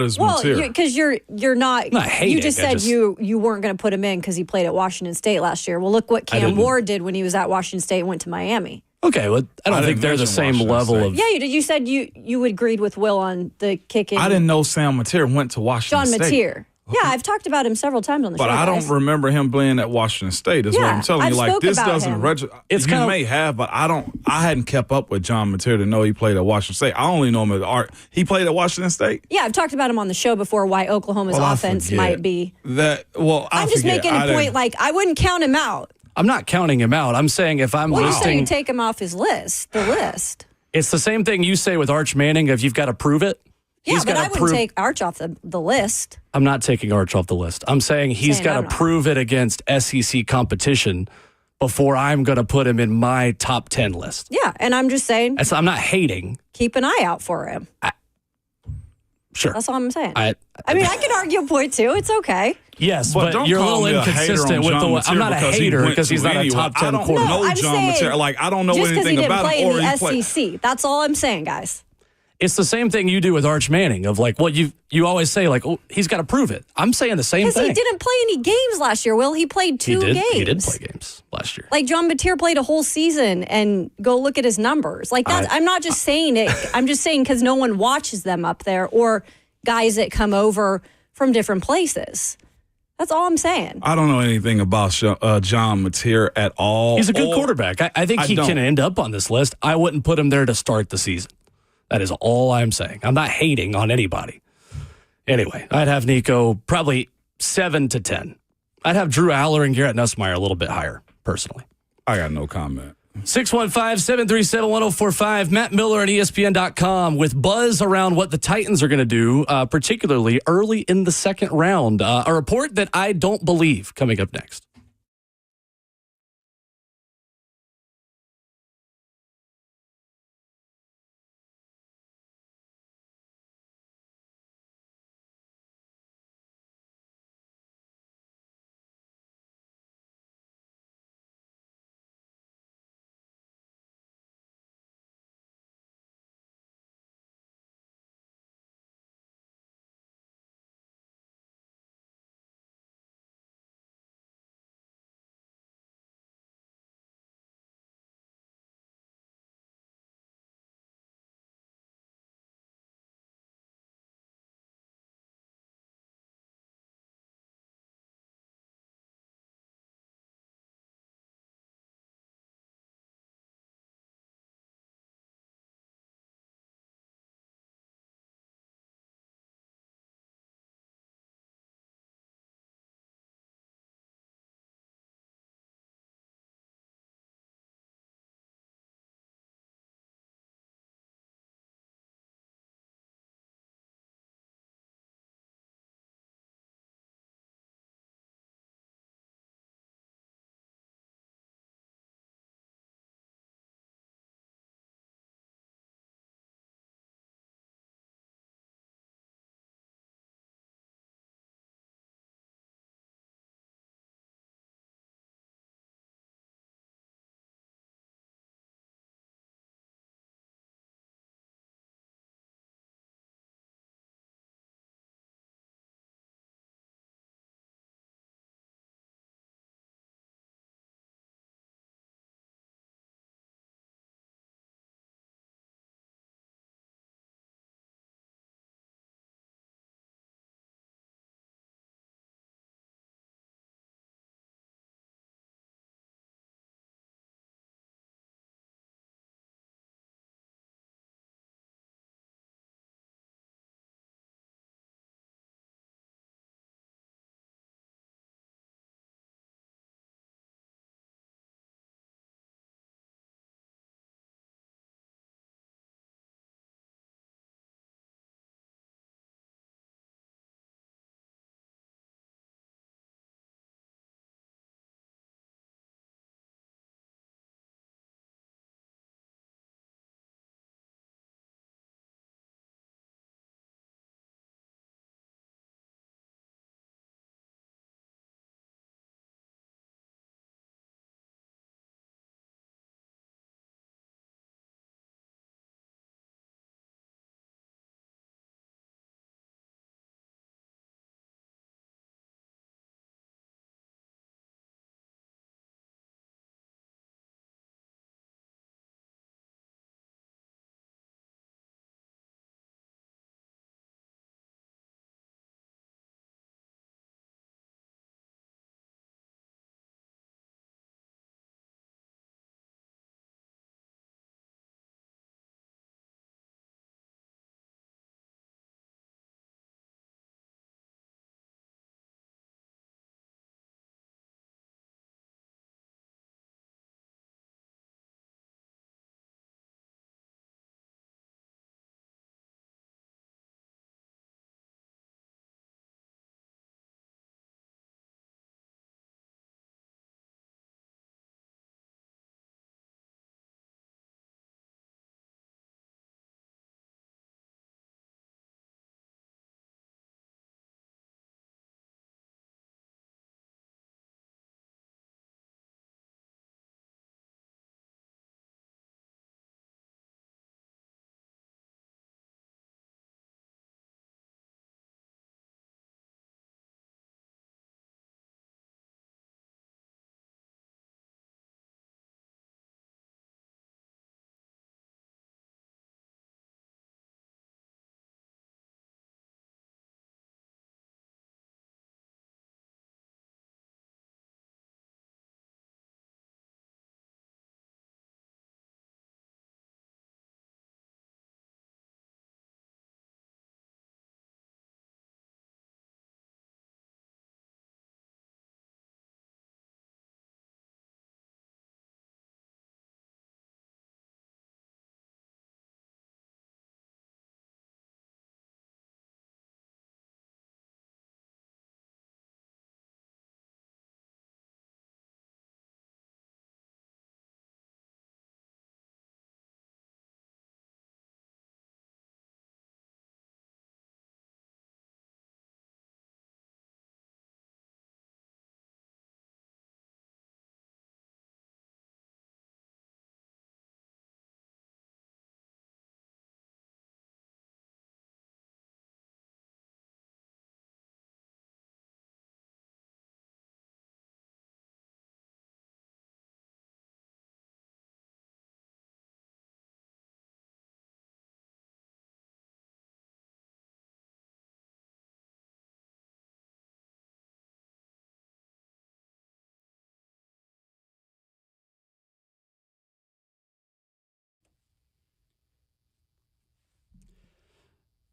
is Mateer? Well, because you're not. Not hating, you just said you weren't going to put him in because he played at Washington State last year. Well, look what Cam Ward did when he was at Washington State and went to Miami. Okay, well, I don't think they're the same level of. Yeah, you did. You said you agreed with Will on the kicking. I didn't know Sam Mateer went to Washington State. John Mateer. Yeah, I've talked about him several times on the show. But I don't remember him playing at Washington State. Is what I'm telling you. Like this doesn't register. You may have, but I don't. I hadn't kept up with John Mateer to know he played at Washington State. I only know him as Art. He played at Washington State. Yeah, I've talked about him on the show before. Why Oklahoma's offense might be that. Well, I'm just making a point. Like I wouldn't count him out. I'm not counting him out. I'm saying if I'm listing. You said you take him off his list. The list. It's the same thing you say with Arch Manning. If you've got to prove it. Yeah, but I wouldn't take Arch off the list. I'm not taking Arch off the list. I'm saying he's got to prove it against SEC competition before I'm going to put him in my top 10 list. Yeah, and I'm just saying. I'm not hating. Keep an eye out for him. Sure. That's all I'm saying. I mean, I can argue a point too. It's okay. Yes, but you're a little inconsistent with the way. I'm not a hater because he's not a top 10 quarterback. I don't know John Mateer. Like, I don't know anything about him. Or he played in the SEC. That's all I'm saying, guys. It's the same thing you do with Arch Manning of like, well, you always say like, oh, he's got to prove it. I'm saying the same thing. Because he didn't play any games last year, Will. He played 2 games. He did play games last year. Like John Mateer played a whole season and go look at his numbers. Like that. I'm not just saying it. I'm just saying because no one watches them up there or guys that come over from different places. That's all I'm saying. I don't know anything about John Mateer at all. He's a good quarterback. I think he can end up on this list. I wouldn't put him there to start the season. That is all I'm saying. I'm not hating on anybody. Anyway, I'd have Nico probably 7 to 10. I'd have Drew Aller and Garrett Nussmeier a little bit higher, personally. I got no comment. 615-737-1045. Matt Miller at ESPN.com with buzz around what the Titans are going to do, particularly early in the second round. A report that I don't believe coming up next.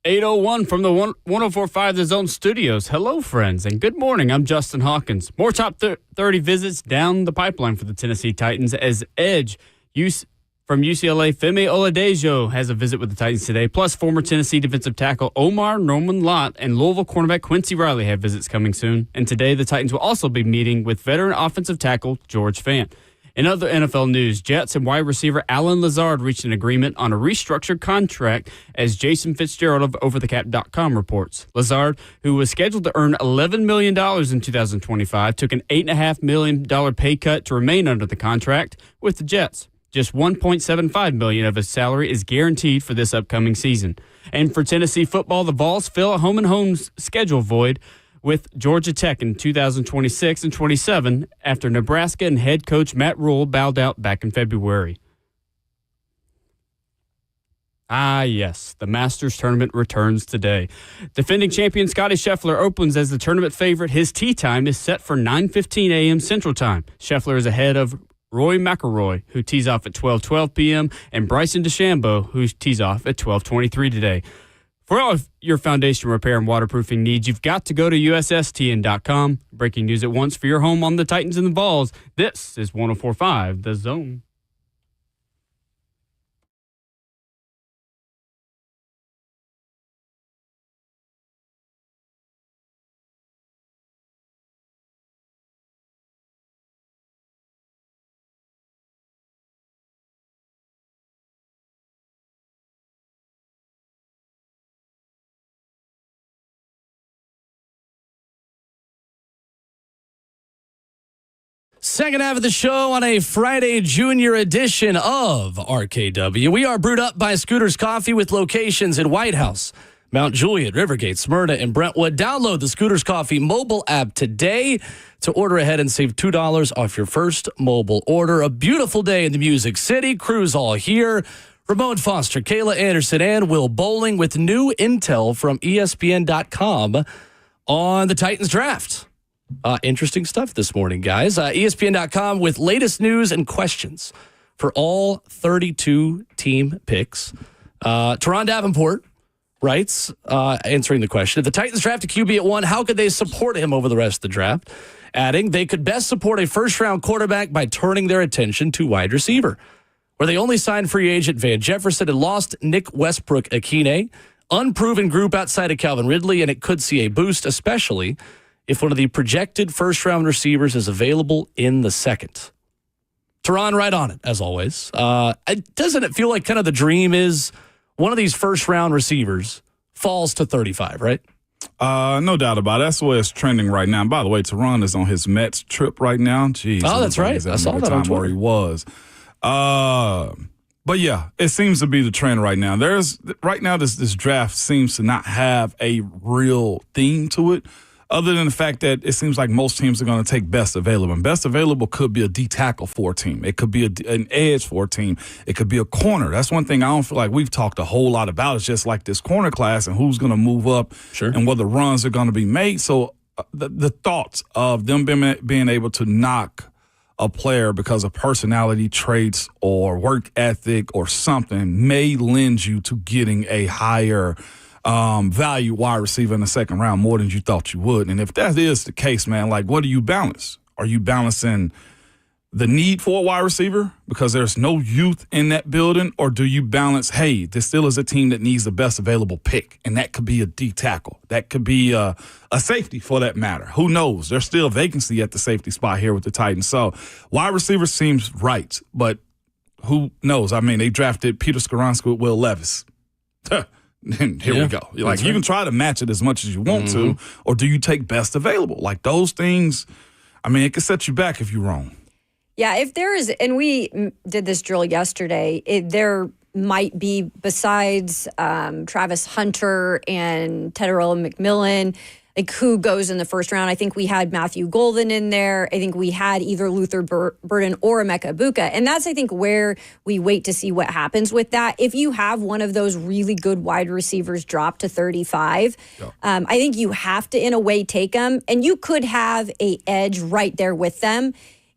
8:01 from the 104.5 The Zone Studios. Hello, friends, and good morning. I'm Justin Hawkins. More top 30 visits down the pipeline for the Tennessee Titans as edge from UCLA, Femi Oladejo has a visit with the Titans today. Plus, former Tennessee defensive tackle Omar Norman Lott and Louisville cornerback Quincy Riley have visits coming soon. And today, the Titans will also be meeting with veteran offensive tackle George Fant. In other NFL news, Jets and wide receiver Alan Lazard reached an agreement on a restructured contract, as Jason Fitzgerald of OverTheCap.com reports. Lazard, who was scheduled to earn $11 million in 2025, took an $8.5 million pay cut to remain under the contract with the Jets. Just $1.75 million of his salary is guaranteed for this upcoming season. And for Tennessee football, the Vols fill a home schedule void with Georgia Tech in 2026 and 27 after Nebraska and head coach Matt Rule bowed out back in February. Yes, the Masters tournament returns today. Defending champion Scotty Scheffler opens as the tournament favorite. His tee time is set for 9:15 a.m. Central Time. Scheffler is ahead of Rory McIlroy, who tees off at 12:12 p.m., and Bryson DeChambeau, who tees off at 12:23 today. For all of your foundation repair and waterproofing needs, you've got to go to USSTN.com. Breaking news at once for your home on the Titans and the Vols. This is 104.5 The Zone. Second half of the show on a Friday Junior edition of RKW. We are brewed up by Scooter's Coffee with locations in White House, Mount Juliet, Rivergate, Smyrna, and Brentwood. Download the Scooter's Coffee mobile app today to order ahead and save $2 off your first mobile order. A beautiful day in the Music City. Crews all here. Ramon Foster, Kayla Anderson, and Will Bowling with new intel from ESPN.com on the Titans draft. Interesting stuff this morning, guys. ESPN.com with latest news and questions for all 32 team picks. Teron Davenport writes, answering the question, if the Titans draft a QB at 1, how could they support him over the rest of the draft? Adding, they could best support a first-round quarterback by turning their attention to wide receiver, where they only signed free agent Van Jefferson and lost Nick Westbrook-Akine, unproven group outside of Calvin Ridley, and it could see a boost, especially if one of the projected first-round receivers is available in the second. Teron, right on it, as always. Doesn't it feel like kind of the dream is one of these first-round receivers falls to 35, right? No doubt about it. That's the way it's trending right now. And by the way, Teron is on his Mets trip right now. Jeez. Oh, that's right. I saw that on Twitter. Where he was. But yeah, it seems to be the trend right now. Right now this draft seems to not have a real theme to it, other than the fact that it seems like most teams are going to take best available. And best available could be a D tackle for a team. It could be an edge for a team. It could be a corner. That's one thing I don't feel like we've talked a whole lot about. It's just like this corner class and who's going to move up and whether runs are going to be made. So the thoughts of them being able to knock a player because of personality traits or work ethic or something may lend you to getting a higher value wide receiver in the second round more than you thought you would. And if that is the case, man, like, what do you balance? Are you balancing the need for a wide receiver because there's no youth in that building? Or do you balance, hey, this still is a team that needs the best available pick, and that could be a D tackle. That could be a safety for that matter. Who knows? There's still a vacancy at the safety spot here with the Titans. So wide receiver seems right, but who knows? I mean, they drafted Peter Skoronski with Will Levis. And here we go. You can try to match it as much as you want to, or do you take best available? Like those things, I mean, it could set you back if you're wrong. Yeah, if there is, and we did this drill yesterday, there might be, besides Travis Hunter and Tedderell McMillan, like who goes in the first round. I think we had Matthew Golden in there. I think we had either Luther Burden or Emeka Egbuka. And that's, I think, where we wait to see what happens with that. If you have one of those really good wide receivers drop to 35, I think you have to, in a way, take them. And you could have a edge right there with them.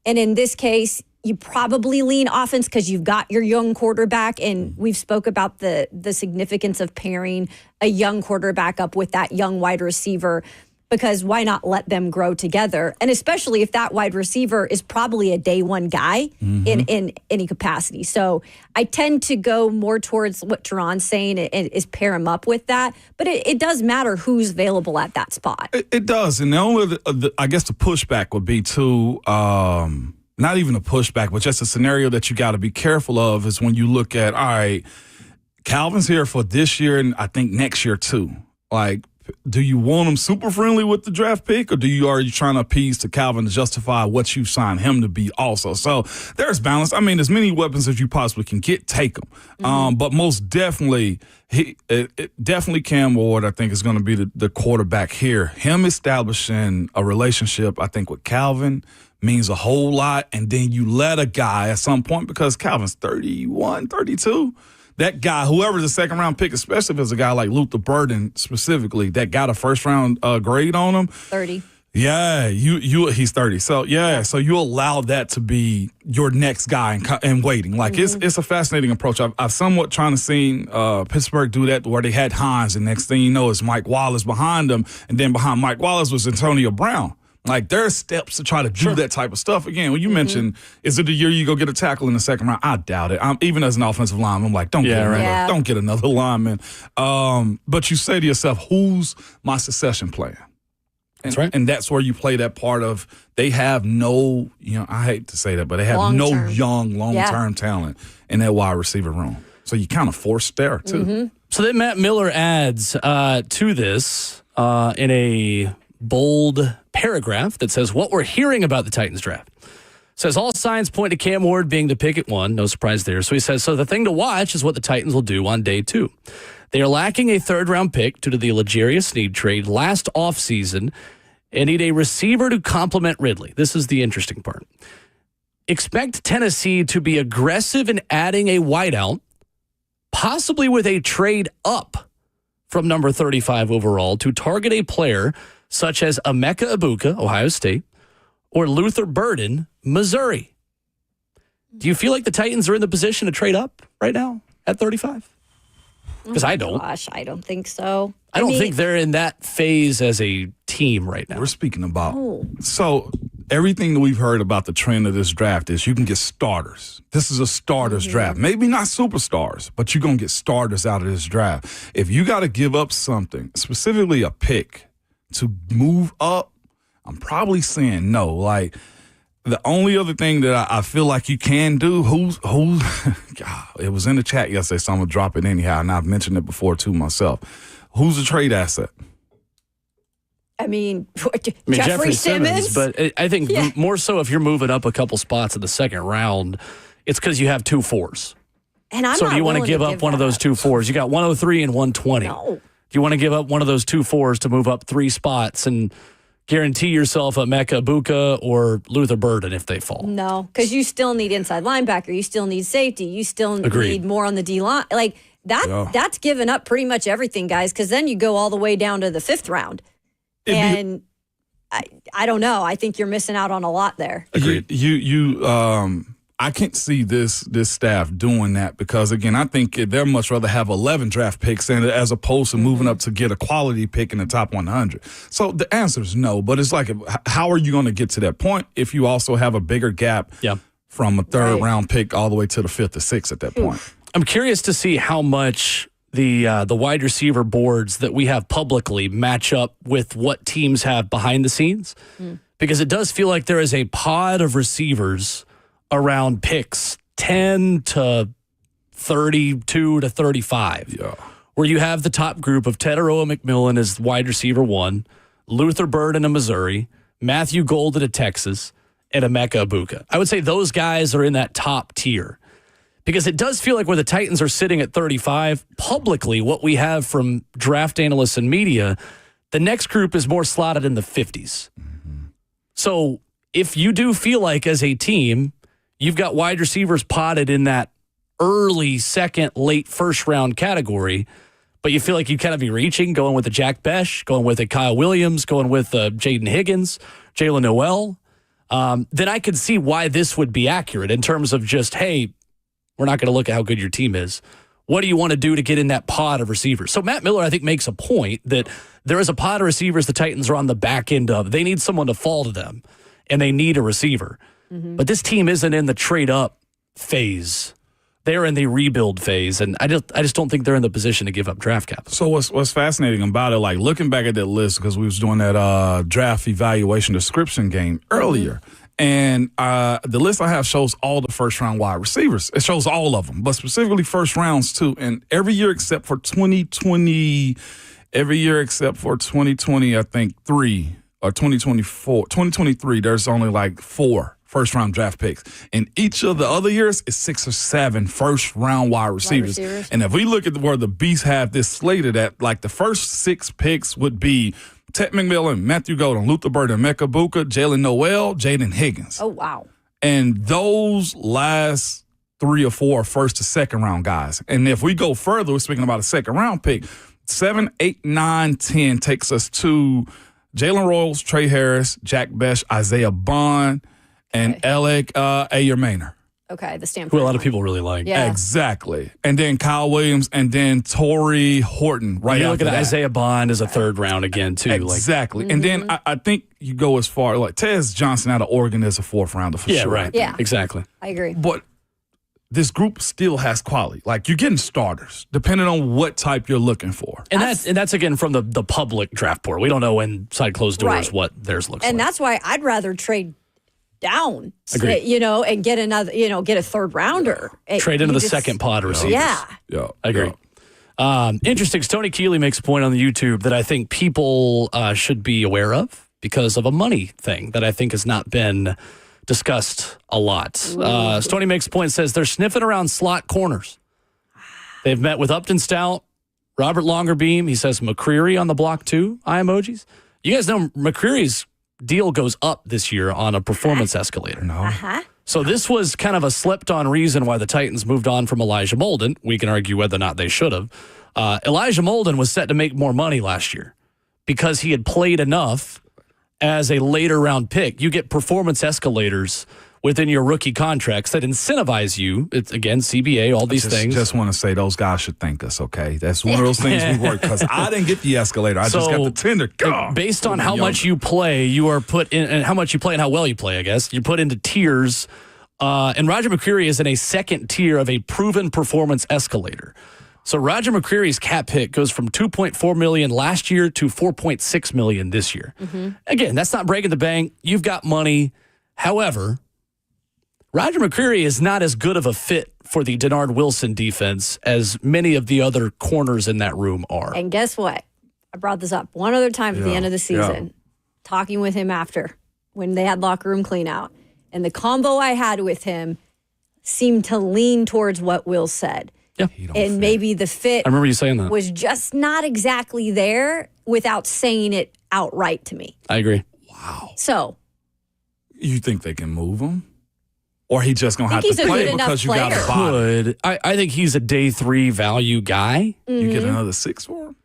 And in this case, you probably lean offense because you've got your young quarterback, and we've spoke about the significance of pairing a young quarterback up with that young wide receiver, because why not let them grow together? And especially if that wide receiver is probably a day one guy in any capacity. So I tend to go more towards what Teron's saying is pair him up with that. But it does matter who's available at that spot. It does. And the only, I guess the pushback would be to, not even a pushback, but just a scenario that you got to be careful of is when you look at, all right, Calvin's here for this year and I think next year too. Like, do you want him super friendly with the draft pick, or are you trying to appease to Calvin to justify what you signed him to be also? So there's balance. I mean, as many weapons as you possibly can get, take them. But most definitely, definitely Cam Ward, I think, is going to be the quarterback here. Him establishing a relationship, I think, with Calvin means a whole lot. And then you let a guy at some point, because Calvin's 31, 32, that guy, whoever's the second-round pick, especially if it's a guy like Luther Burden specifically, that got a first-round grade on him. 30. Yeah, he's 30. So, so you allow that to be your next guy and waiting. Like, it's a fascinating approach. I've somewhat trying to see Pittsburgh do that, where they had Hines, and next thing you know is Mike Wallace behind them, and then behind Mike Wallace was Antonio Brown. Like, there are steps to try to do that type of stuff. Again, when you mentioned, is it the year you go get a tackle in the second round? I doubt it. Even as an offensive lineman, I'm like, don't get another lineman. But you say to yourself, who's my succession plan? That's right. And that's where you play that part of, they have no, I hate to say that, but they have no young, long-term talent in that wide receiver room. So you kind of forced there, too. So then Matt Miller adds to this in a bold paragraph that says, what we're hearing about the Titans draft. Says all signs point to Cam Ward being the pick at 1. No surprise there. So he says, so the thing to watch is what the Titans will do on day 2. They are lacking a third-round pick due to the L'Jarius Sneed trade last offseason and need a receiver to complement Ridley. This is the interesting part. Expect Tennessee to be aggressive in adding a wideout, possibly with a trade up from number 35 overall to target a player such as Emeka Egbuka, Ohio State, or Luther Burden, Missouri. Do you feel like the Titans are in the position to trade up right now at 35? Because I don't. Gosh, I don't think so. I don't think they're in that phase as a team right now. We're speaking about. So everything that we've heard about the trend of this draft is you can get starters. This is a starters draft. Maybe not superstars, but you're going to get starters out of this draft. If you got to give up something, specifically a pick, to move up, I'm probably saying no. Like, the only other thing that I feel like you can do, God, it was in the chat yesterday, so I'm going to drop it anyhow, and I've mentioned it before too myself. Who's a trade asset? I mean Jeffrey Simmons. But I think more so if you're moving up a couple spots in the second round, it's because you have 2 4s. And I'm so not do you want to give up one of those 2 4s? You got 103 and 120. No. Do you want to give up one of those 2 4s to move up 3 spots and guarantee yourself Emeka Egbuka or Luther Burden if they fall? No, because you still need inside linebacker. You still need safety. You still need more on the D line. Like, that's given up pretty much everything, guys, because then you go all the way down to the 5th round. And I don't know. I think you're missing out on a lot there. Agreed. I can't see this staff doing that because, again, I think they'd much rather have 11 draft picks as opposed to moving up to get a quality pick in the top 100. So the answer is no, but it's like, how are you going to get to that point if you also have a bigger gap from a third-round pick all the way to the 5th or 6th at that point? I'm curious to see how much the wide receiver boards that we have publicly match up with what teams have behind the scenes, because it does feel like there is a pod of receivers around picks 10 to 32 to 35, where you have the top group of Teteroa McMillan as wide receiver 1, Luther Burden of Missouri, Matthew Golden of Texas, and Emeka Egbuka. I would say those guys are in that top tier, because it does feel like where the Titans are sitting at 35, publicly, what we have from draft analysts and media, the next group is more slotted in the 50s. So if you do feel like as a team, you've got wide receivers potted in that early second, late first round category, but you feel like you kind of be reaching, going with a Jack Besh, going with a Kyle Williams, going with Jaden Higgins, Jalen Noel. then I could see why this would be accurate in terms of just, hey, we're not going to look at how good your team is. What do you want to do to get in that pod of receivers? So Matt Miller, I think, makes a point that there is a pod of receivers the Titans are on the back end of. They need someone to fall to them, and they need a receiver. But this team isn't in the trade-up phase. They're in the rebuild phase, and I just don't think they're in the position to give up draft capital. So what's fascinating about it, like looking back at that list, because we was doing that draft evaluation description game earlier, and the list I have shows all the first-round wide receivers. It shows all of them, but specifically first rounds too. And every year except for 2020, I think 3 or 2023, there's only like 4 first-round draft picks. And each of the other years is 6 or 7 first-round wide receivers. And if we look at where the Beasts have this slated at, like the first 6 picks would be Ted McMillan, Matthew Golden, Luther Burden, Mecca Buka, Jalen Noel, Jaden Higgins. Oh, wow. And those last 3 or 4 are first to second round guys. And if we go further, we're speaking about a second round pick. 7, 8, 9, 10 takes us to Jalen Royals, Trey Harris, Jack Besh, Isaiah Bond, and Alec Ayermaner. Okay, the Stanford. Who a lot of people really like. Yeah. Exactly. And then Kyle Williams, and then Torrey Horton right You after look at that. Isaiah Bond as a third round again, too. Exactly. And then I think you go as far, like Tez Johnson out of Oregon is a 4th rounder for sure. Right. Yeah. Exactly. I agree. But this group still has quality. Like, you're getting starters, depending on what type you're looking for. And that's again from the public draft board. We don't know inside closed doors what theirs looks like. And that's why I'd rather trade down, Agreed. and get another, get a third rounder. Trade into the second pod receivers. Yeah. Yeah. I agree. Interesting. Tony Keeley makes a point on the YouTube that I think people should be aware of because of a money thing that I think has not been discussed a lot. Tony makes a point, says they're sniffing around slot corners. They've met with Upton Stout, Robert Longerbeam. He says McCreary on the block too. Eye emojis. You guys know McCreary's deal goes up this year on a performance escalator. No. So this was kind of a slept-on reason why the Titans moved on from Elijah Molden. We can argue whether or not they should have. Elijah Molden was set to make more money last year because he had played enough as a later-round pick. You get performance escalators within your rookie contracts that incentivize you. It's, again, CBA, all these things. Just want to say those guys should thank us, okay? That's one of those things we work, because I didn't get the escalator. I just got the tender. God, based on how much you play, you are put in, and how much you play and how well you play, I guess, you're put into tiers. And Roger McCreary is in a second tier of a proven performance escalator. So Roger McCreary's cap hit goes from $2.4 million last year to $4.6 million this year. Again, that's not breaking the bank. You've got money. However, Roger McCreary is not as good of a fit for the Denard Wilson defense as many of the other corners in that room are. And guess what? I brought this up one other time at the end of the season, talking with him after when they had locker room clean out. And the combo I had with him seemed to lean towards what Will said. Yeah. And maybe the fit I remember you saying that. was just not exactly there without saying it outright to me. I agree. Wow. So. You think they can move him? Or he just going to have he's to a play good enough because you got a player. body? Good. I think he's a day 3 value guy. You get another 6 for him?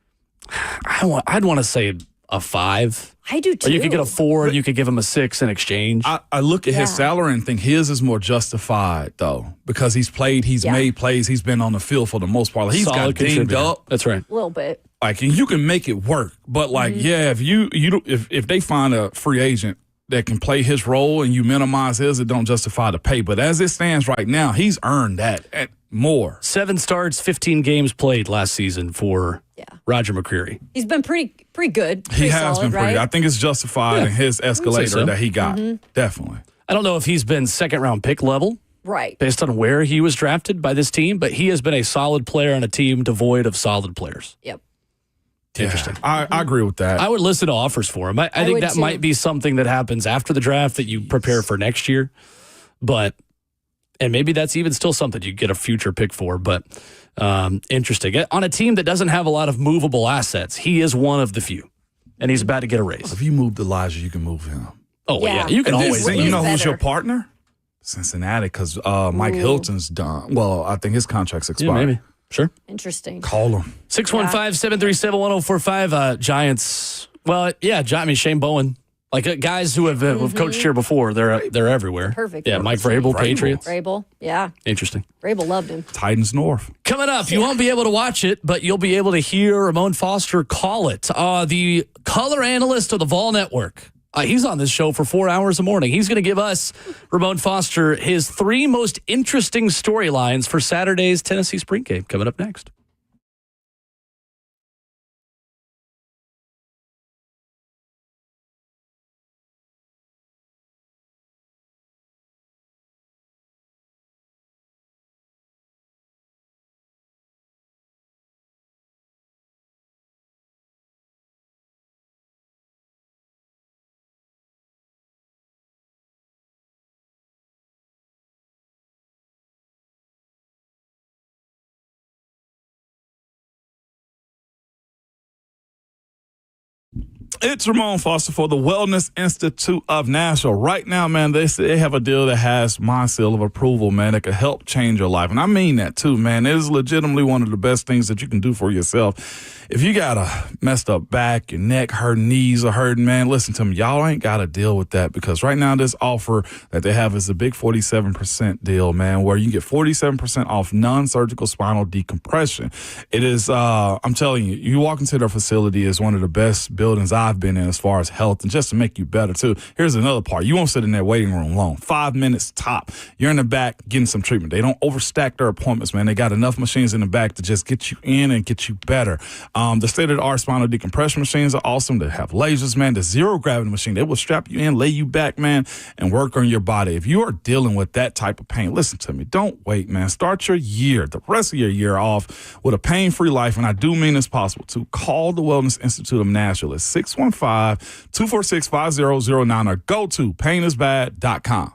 I'd want to say a 5. I do too. Or you could get a 4 and you could give him a 6 in exchange. I look at his salary and think his is more justified, though, because he's played, he's made plays, he's been on the field for the most part. Like, he's Solid got dinged contributor. up. That's right. A little bit. Like, and you can make it work. But, like, if they find a free agent that can play his role and you minimize his, it don't justify the pay. But as it stands right now, he's earned that more. 7 starts, 15 games played last season for Roger McCreary. He's been pretty good. He has solid, been pretty. right? I think it's justified in his escalator so. that he got. Definitely. I don't know if he's been second-round pick level Right. based on where he was drafted by this team, but he has been a solid player on a team devoid of solid players. Yep. Interesting. I agree with that. I would listen to offers for him. I think would that too. might be something that happens after the draft that you prepare for next year. And maybe that's even still something you get a future pick for. But interesting. On a team that doesn't have a lot of movable assets, he is one of the few. And he's about to get a raise. If you moved Elijah, you can move him. Oh, Yeah. yeah. You can And then, always you move. know who's better. your partner? Cincinnati, because Mike Hilton's done. Well, I think his contract's Yeah, expired. maybe. Sure. Interesting. Call him. 615-737-1045. Giants. Well, yeah, Shane Bowen Like guys who have coached here before, they're everywhere. Perfect. Yeah, Mike Vrabel, Patriots. Vrabel, yeah. Interesting. Vrabel loved him. Titans North. Coming up, you won't be able to watch it, but you'll be able to hear Ramon Foster call it. The color analyst of the Vol Network. He's on this show for 4 hours a morning. He's going to give us, Ramon Foster, his 3 most interesting storylines for Saturday's Tennessee spring game. Coming up next. It's Ramon Foster for the Wellness Institute of Nashville. Right now, man, they have a deal that has my seal of approval, man, that could help change your life. And I mean that too, man. It is legitimately one of the best things that you can do for yourself. If you got a messed up back, your neck hurt, knees are hurting, man, listen to me. Y'all ain't got to deal with that because right now this offer that they have is a big 47% deal, man, where you get 47% off non-surgical spinal decompression. It is, I'm telling you, you walk into their facility, is one of the best buildings I've been in as far as health and just to make you better too. Here's another part. You won't sit in that waiting room long. 5 minutes top. You're in the back getting some treatment. They don't overstack their appointments, man. They got enough machines in the back to just get you in and get you better. The state-of-the-art spinal decompression machines are awesome. They have lasers, man. The zero-gravity machine, they will strap you in, lay you back, man, and work on your body. If you are dealing with that type of pain, listen to me. Don't wait, man. Start your year, the rest of your year off with a pain-free life, and I do mean it's possible to. Call the Wellness Institute of Nashville at 615-246-5009 or go to painisbad.com.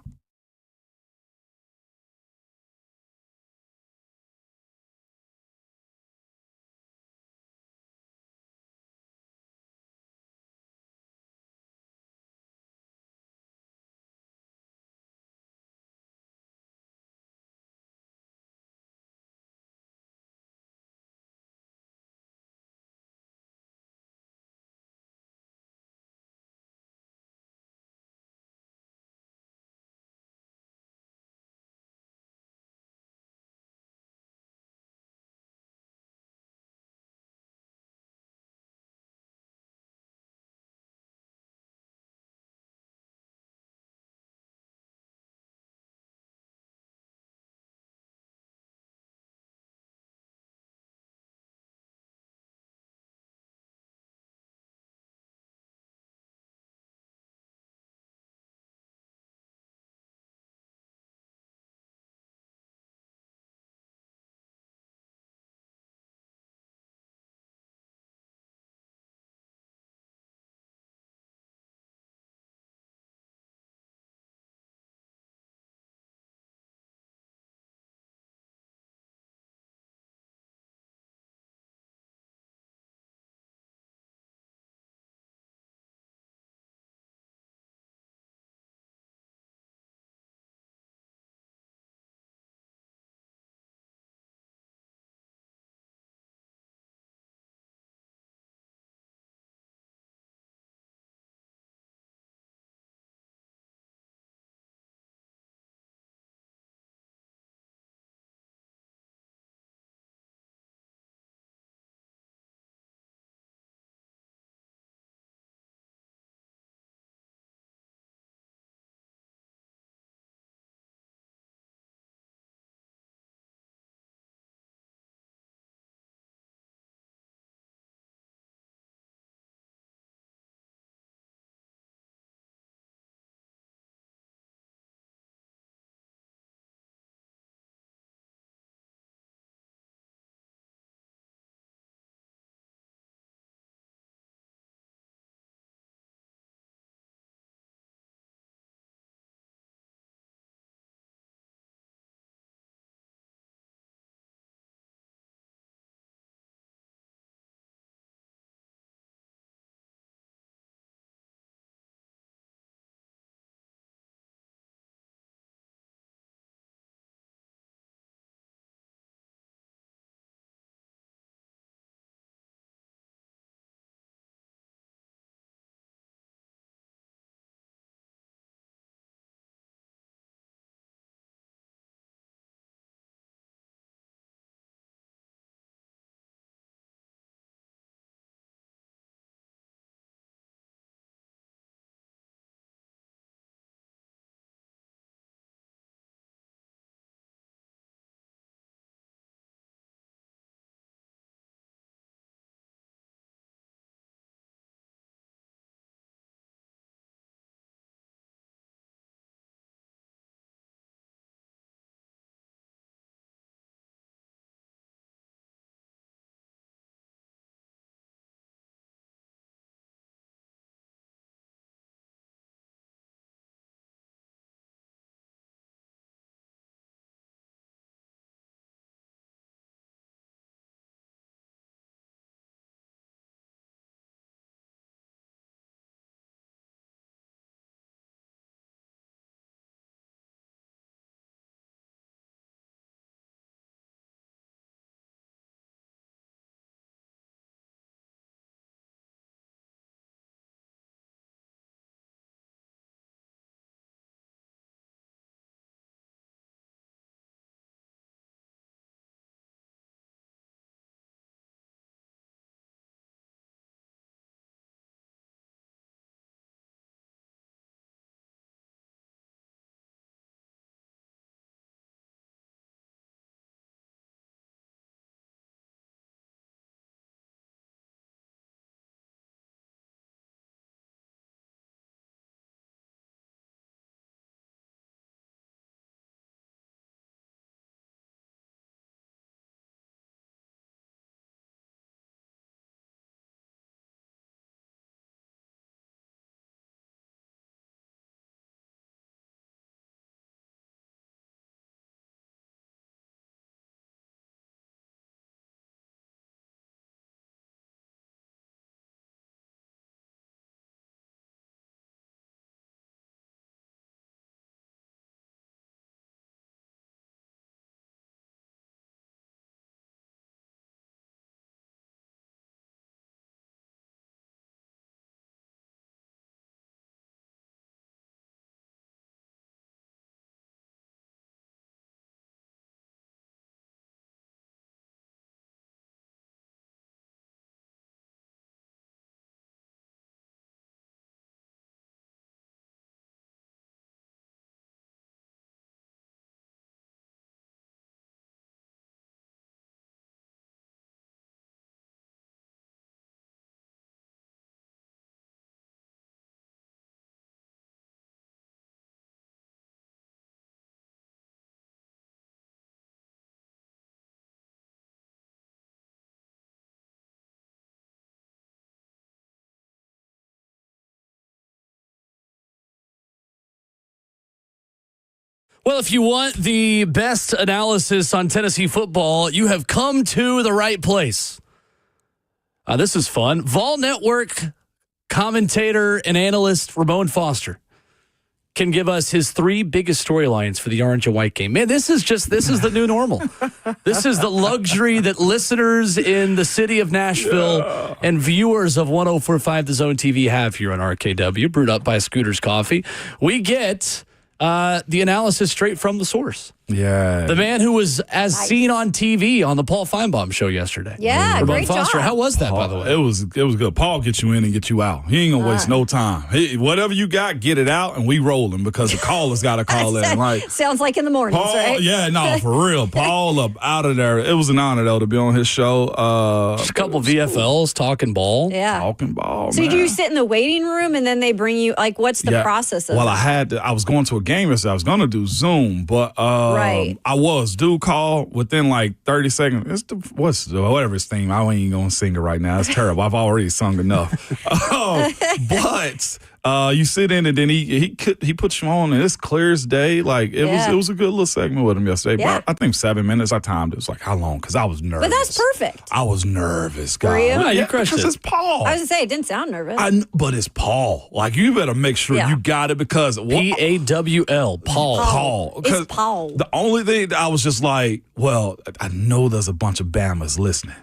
Well, if you want the best analysis on Tennessee football, you have come to the right place. This is fun. Vol Network commentator and analyst Ramon Foster can give us his 3 biggest storylines for the orange and white game. Man, this is the new normal. This is the luxury that listeners in the city of Nashville and viewers of 104.5 The Zone TV have here on RKW, brewed up by Scooter's Coffee. We get the analysis straight from the source. Yeah. The man who was as seen on TV on the Paul Feinbaum show yesterday. Yeah, Ramon great Foster. job. How was that, by the way? It was good. Paul gets you in and get you out. He ain't gonna waste no time. Whatever you got, get it out, and we rolling because the callers got to call in. Like Sounds like in the mornings, Paul, right? yeah, no, for real. Paul up out of there. It was an honor though to be on his show. Just a couple VFLs talking ball. Yeah. Talking ball. So man. do you sit in the waiting room and then they bring you, like, what's the process of Well, that? I was going to a game yesterday. I was going to do Zoom, but Right. I was do call within like 30 seconds. Whatever his theme. I ain't even going to sing it right now. It's terrible. I've already sung enough. But you sit in and then he puts you on and it's clear as day. Like it was a good little segment with him yesterday. Yeah. But I think 7 minutes. I timed it. It was like how long? Because I was nervous. But that's perfect. I was nervous, Were guys. you? Yeah, you crushed because it. it's Paul. I was going to say, it didn't sound nervous. But it's Paul. Like you better make sure Yeah. you got it because PAWL, Paul. Paul. It's 'Cause Paul. The only thing that I was just like, well, I know there's a bunch of Bamas listening.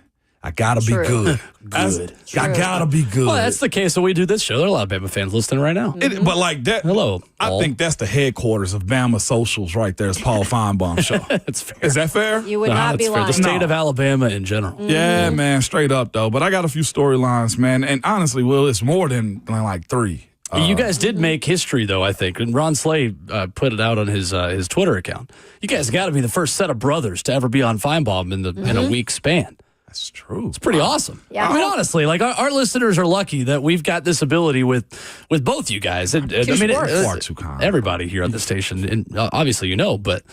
I gotta be True. good. I gotta be good. Well, that's the case when we do this show. There are a lot of Bama fans listening right now. But like that. Hello, I Paul. think that's the headquarters of Bama socials right there. Is Paul Feinbaum show. That's fair. Is that fair? You would not be That's fair. lying. The state No. of Alabama in general. Yeah, man, straight up though. But I got a few storylines, man, and honestly, Will, it's more than like 3. You guys did make history, though, I think. And Ron Slay put it out on his Twitter account. You guys got to be the first set of brothers to ever be on Feinbaum in a week span. That's true. It's pretty awesome. Yeah. I mean, honestly, like our listeners are lucky that we've got this ability with both you guys. And, I mean, Far too kind. everybody here on the station, and obviously you know, but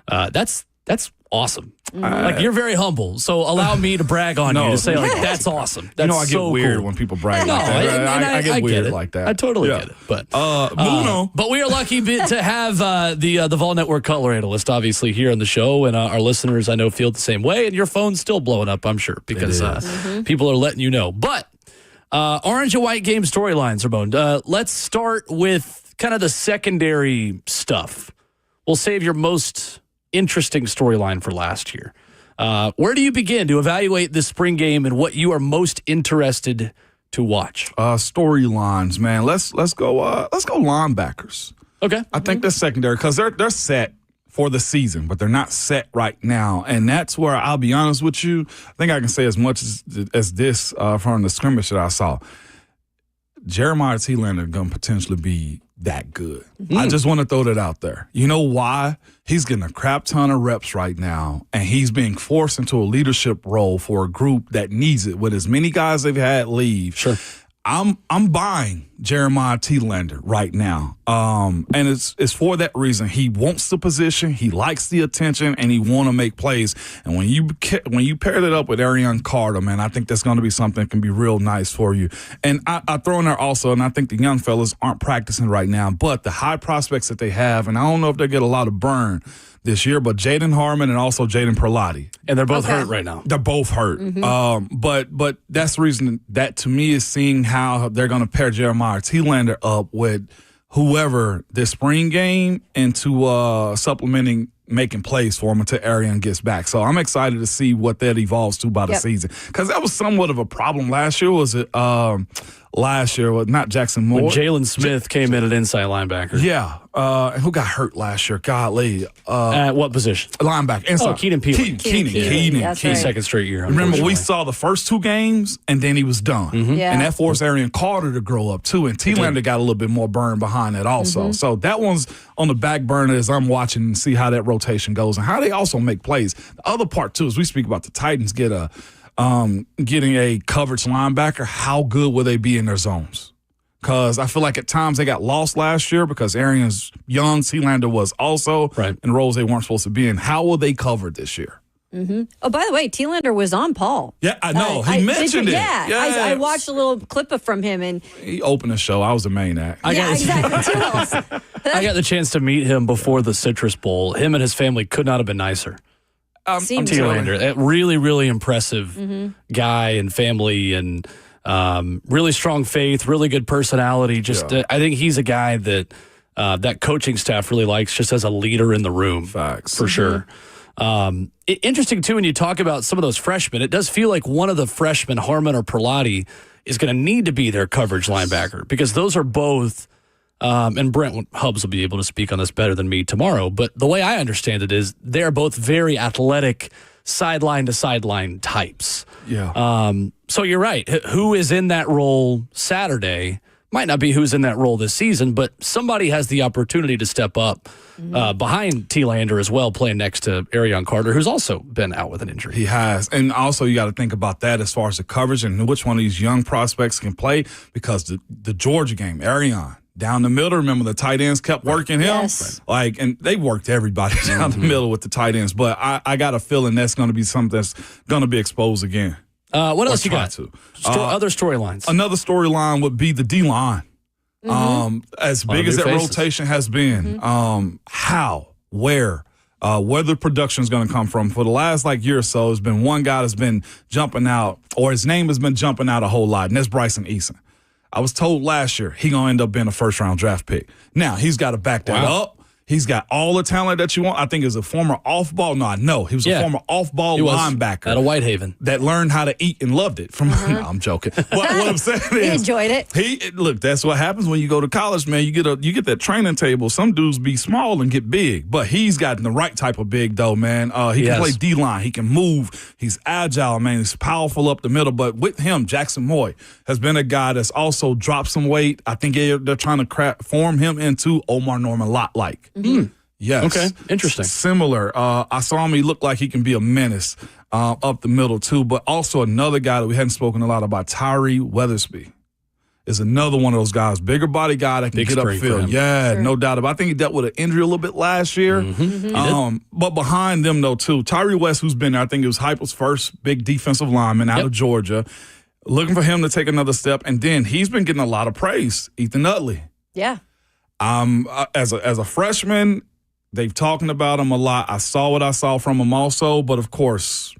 that's awesome. Like you're very humble, so allow me to brag on you to say like that's awesome. That's I get so weird cool. when people brag No, like that. and I get weird it. like that. I totally Yeah. get it. But moving on. But we are lucky to have the Vol Network color analyst obviously here on the show, and our listeners I know feel the same way. And your phone's still blowing up, I'm sure, because people are letting you know. But orange and white game storylines, Ramon. Let's start with kind of the secondary stuff. We'll save your most interesting storyline for last year. Where do you begin to evaluate this spring game and what you are most interested to watch? Storylines, man. Let's go linebackers. Okay. I think they're secondary because they're set for the season, but they're not set right now. And that's where I'll be honest with you. I think I can say as much as this from the scrimmage that I saw. Jeremiah T-Lander going to potentially be that good. I just want to throw that out there. You know why? He's getting a crap ton of reps right now, and he's being forced into a leadership role for a group that needs it. With as many guys they've had leave, Sure. I'm buying Jeremiah T-Lander right now, and it's for that reason. He wants the position, he likes the attention, and he want to make plays. And when you pair that up with Arian Carter, man, I think that's going to be something that can be real nice for you. And I throw in there also, and I think the young fellas aren't practicing right now, but the high prospects that they have, and I don't know if they get a lot of burn this year, but Jaden Harmon and also Jaden Perlotti. And they're both hurt right now. They're both hurt. But that's the reason that to me is seeing how they're going to pair Jeremiah T-Lander up with whoever this spring game into supplementing making plays for him until Arian gets back. So I'm excited to see what that evolves to by the season. Because that was somewhat of a problem last year. Was it last year? Was not Jackson Moore. When Jalen Smith came in at inside linebacker. Yeah. Who got hurt last year? Golly. At what position? Linebacker. Inside. Keenan Peele. Keenan. That's right. Second straight year. Remember, we unfortunately. saw the first 2 games, and then he was done. Yeah. And that forced Arian Carter to grow up, too. And T-Lander got a little bit more burn behind that also. So that one's on the back burner as I'm watching and see how that rotation goes and how they also make plays. The other part, too, is we speak about the Titans getting a coverage linebacker. How good will they be in their zones? Because I feel like at times they got lost last year because Arian's young, T-Lander was also right in roles they weren't supposed to be in. How will they cover this year? Oh, by the way, Thielander was on Paul. Yeah, I know. He mentioned it. Yeah, Yes. I watched a little clip from him, and He opened the show. I was the main act. exactly. Two Vols. I got the chance to meet him before the Citrus Bowl. Him and his family could not have been nicer. Seems Thielander, a really, really impressive guy and family, and really strong faith, really good personality. Just, I think he's a guy that that coaching staff really likes, just as a leader in the room. Facts. For sure. Interesting, too, when you talk about some of those freshmen, it does feel like one of the freshmen, Harmon or Perlotti, is going to need to be their coverage linebacker, because those are both, and Brent Hubbs will be able to speak on this better than me tomorrow, but the way I understand it is they're both very athletic, sideline to sideline types. Yeah. So you're right. Who is in that role Saturday might not be who's in that role this season, but somebody has the opportunity to step up behind Thielander as well, playing next to Arion Carter, who's also been out with an injury. He has. And also you got to think about that as far as the coverage and which one of these young prospects can play, because the Georgia game, Arion, down the middle, remember the tight ends kept working him? Yes. And they worked everybody down the middle with the tight ends. But I got a feeling that's going to be something that's going to be exposed again. What else you try got? to. Other storylines. Another storyline would be the D-line. As big as new that faces. rotation has been, how, where the production is going to come from. For the last year or so, there's been one guy that's been jumping out, or his name has been jumping out a whole lot, and that's Bryson Eason. I was told last year he going to end up being a first-round draft pick. Now, he's got to back that up. He's got all the talent that you want. I think he's a former off-ball. No, I know. He was a former off-ball linebacker. At a Whitehaven. That learned how to eat and loved it. No, I'm joking. What I'm saying is, He enjoyed it. Look, that's what happens when you go to college, man. You get that training table. Some dudes be small and get big, but he's gotten the right type of big, though, man. He can play D-line. He can move. He's agile, man. He's powerful up the middle. But with him, Jackson Moy has been a guy that's also dropped some weight. I think they're trying to form him into Omar Norman Lott-like. Yes. Okay. Interesting. Similar. I saw him. He looked like he can be a menace up the middle, too. But also another guy that we hadn't spoken a lot about, Tyree Weathersby, is another one of those guys. Bigger body guy that can get upfield. Yeah, no doubt about it. I think he dealt with an injury a little bit last year. But behind them, though, too, Tyree West, who's been there, I think it was Heupel's first big defensive lineman out of Georgia. Looking for him to take another step. And then he's been getting a lot of praise, Ethan Utley. Yeah. As a freshman, they've talking about him a lot. I saw what I saw from him also, but of course,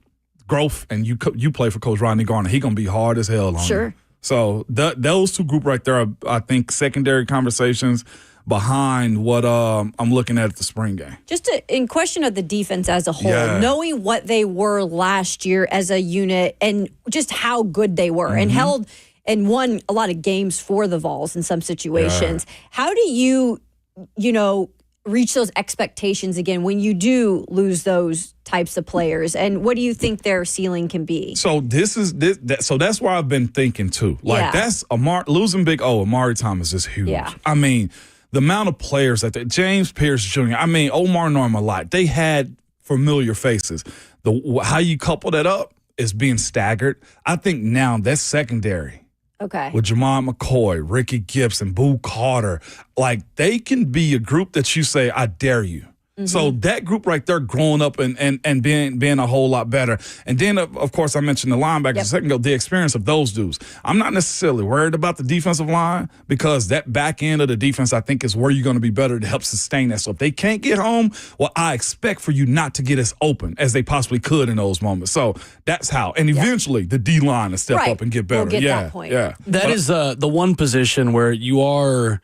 growth, and you play for Coach Rodney Garner. He gonna be hard as hell on you. So those two group right there are, I think, secondary conversations behind what I'm looking at the spring game. Just in question of the defense as a whole, knowing what they were last year as a unit and just how good they were and held and won a lot of games for the Vols in some situations. How do you reach those expectations again when you do lose those types of players? And what do you think their ceiling can be? So so that's where I've been thinking too. That's losing Big O, Amari Thomas is huge. Yeah. I mean, the amount of players that James Pierce Jr., I mean, Omar Norman Lott, they had familiar faces. How you couple that up is being staggered. I think now that's secondary. Okay. With Jamon McCoy, Ricky Gibson, Boo Carter, they can be a group that you say, I dare you. So that group right there growing up and being a whole lot better. And then, of course, I mentioned the linebackers a second ago, the experience of those dudes. I'm not necessarily worried about the defensive line because that back end of the defense, I think, is where you're going to be better to help sustain that. So if they can't get home, well, I expect for you not to get as open as they possibly could in those moments. So that's how. And eventually the D-line will step up and get better. We'll get that point. Yeah. That is the one position where you are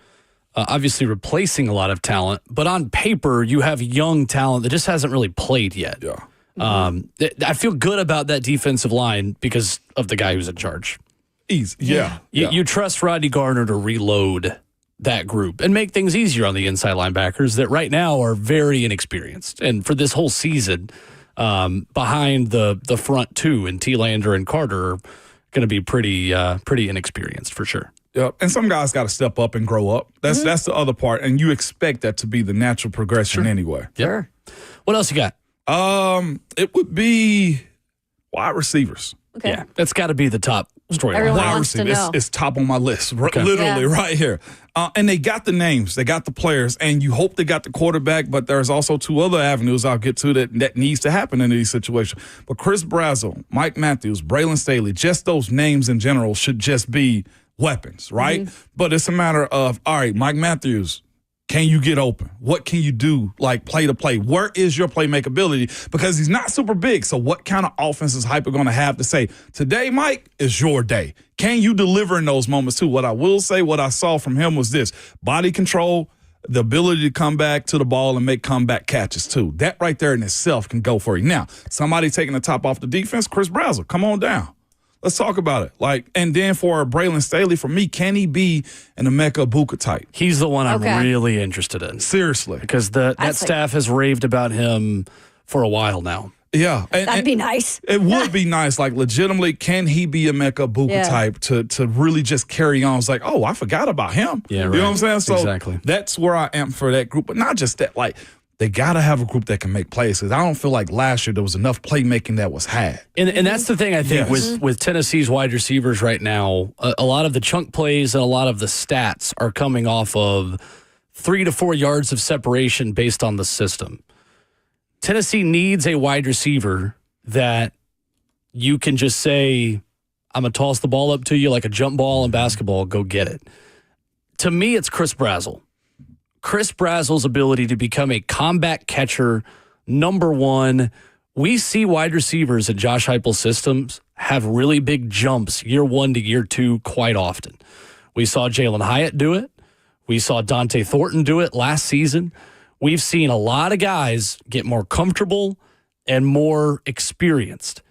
obviously replacing a lot of talent, but on paper you have young talent that just hasn't really played yet. Yeah. I feel good about that defensive line because of the guy who's in charge. Easy. Yeah. You trust Rodney Garner to reload that group and make things easier on the inside linebackers that right now are very inexperienced. And for this whole season, behind the front two and Thielander and Carter are going to be pretty inexperienced for sure. Yep. And some guys got to step up and grow up. That's the other part. And you expect that to be the natural progression anyway. Sure. What else you got? It would be wide receivers. Okay. Yeah, that's got to be the top Everyone Wide wants to receiver. know. It's top on my list, literally Yeah. right here. And they got the names, they got the players, and you hope they got the quarterback, but there's also two other avenues I'll get to that needs to happen in these situations. But Chris Brazzell, Mike Matthews, Braylon Staley, just those names in general should just be weapons, right? But it's a matter of, all right, Mike Matthews, can you get open? What can you do, like play to play? Where is your playmakability? Because he's not super big. So what kind of offense is Hyper going to have to say, today, Mike, is your day? Can you deliver in those moments too? What I will say, what I saw from him was this: body control, the ability to come back to the ball and make comeback catches too. That right there in itself can go for you. Now, somebody taking the top off the defense, Chris Brazzell, come on down. Let's talk about it. And then for Braylon Staley, for me, can he be an Emeka Ibuka type? He's the one I'm Okay. really interested in. Seriously. Because that staff has raved about him for a while now. Yeah. That'd be nice. It would be nice. Like, legitimately, can he be a Emeka Ibuka type to really just carry on? It's like, oh, I forgot about him. Yeah, You right. know what I'm saying? So Exactly. that's where I am for that group. But not just that. Like, they got to have a group that can make plays. Because I don't feel like last year there was enough playmaking that was had. And that's the thing, I think, Yes. with Tennessee's wide receivers right now, a lot of the chunk plays and a lot of the stats are coming off of 3 to 4 yards of separation based on the system. Tennessee needs a wide receiver that you can just say, I'm going to toss the ball up to you like a jump ball in basketball, go get it. To me, it's Chris Brazzell. Chris Brazzell's ability to become a combat catcher, number one. We see wide receivers in Josh Heupel's systems have really big jumps year one to year two quite often. We saw Jalen Hyatt do it. We saw Dante Thornton do it last season. We've seen a lot of guys get more comfortable and more experienced.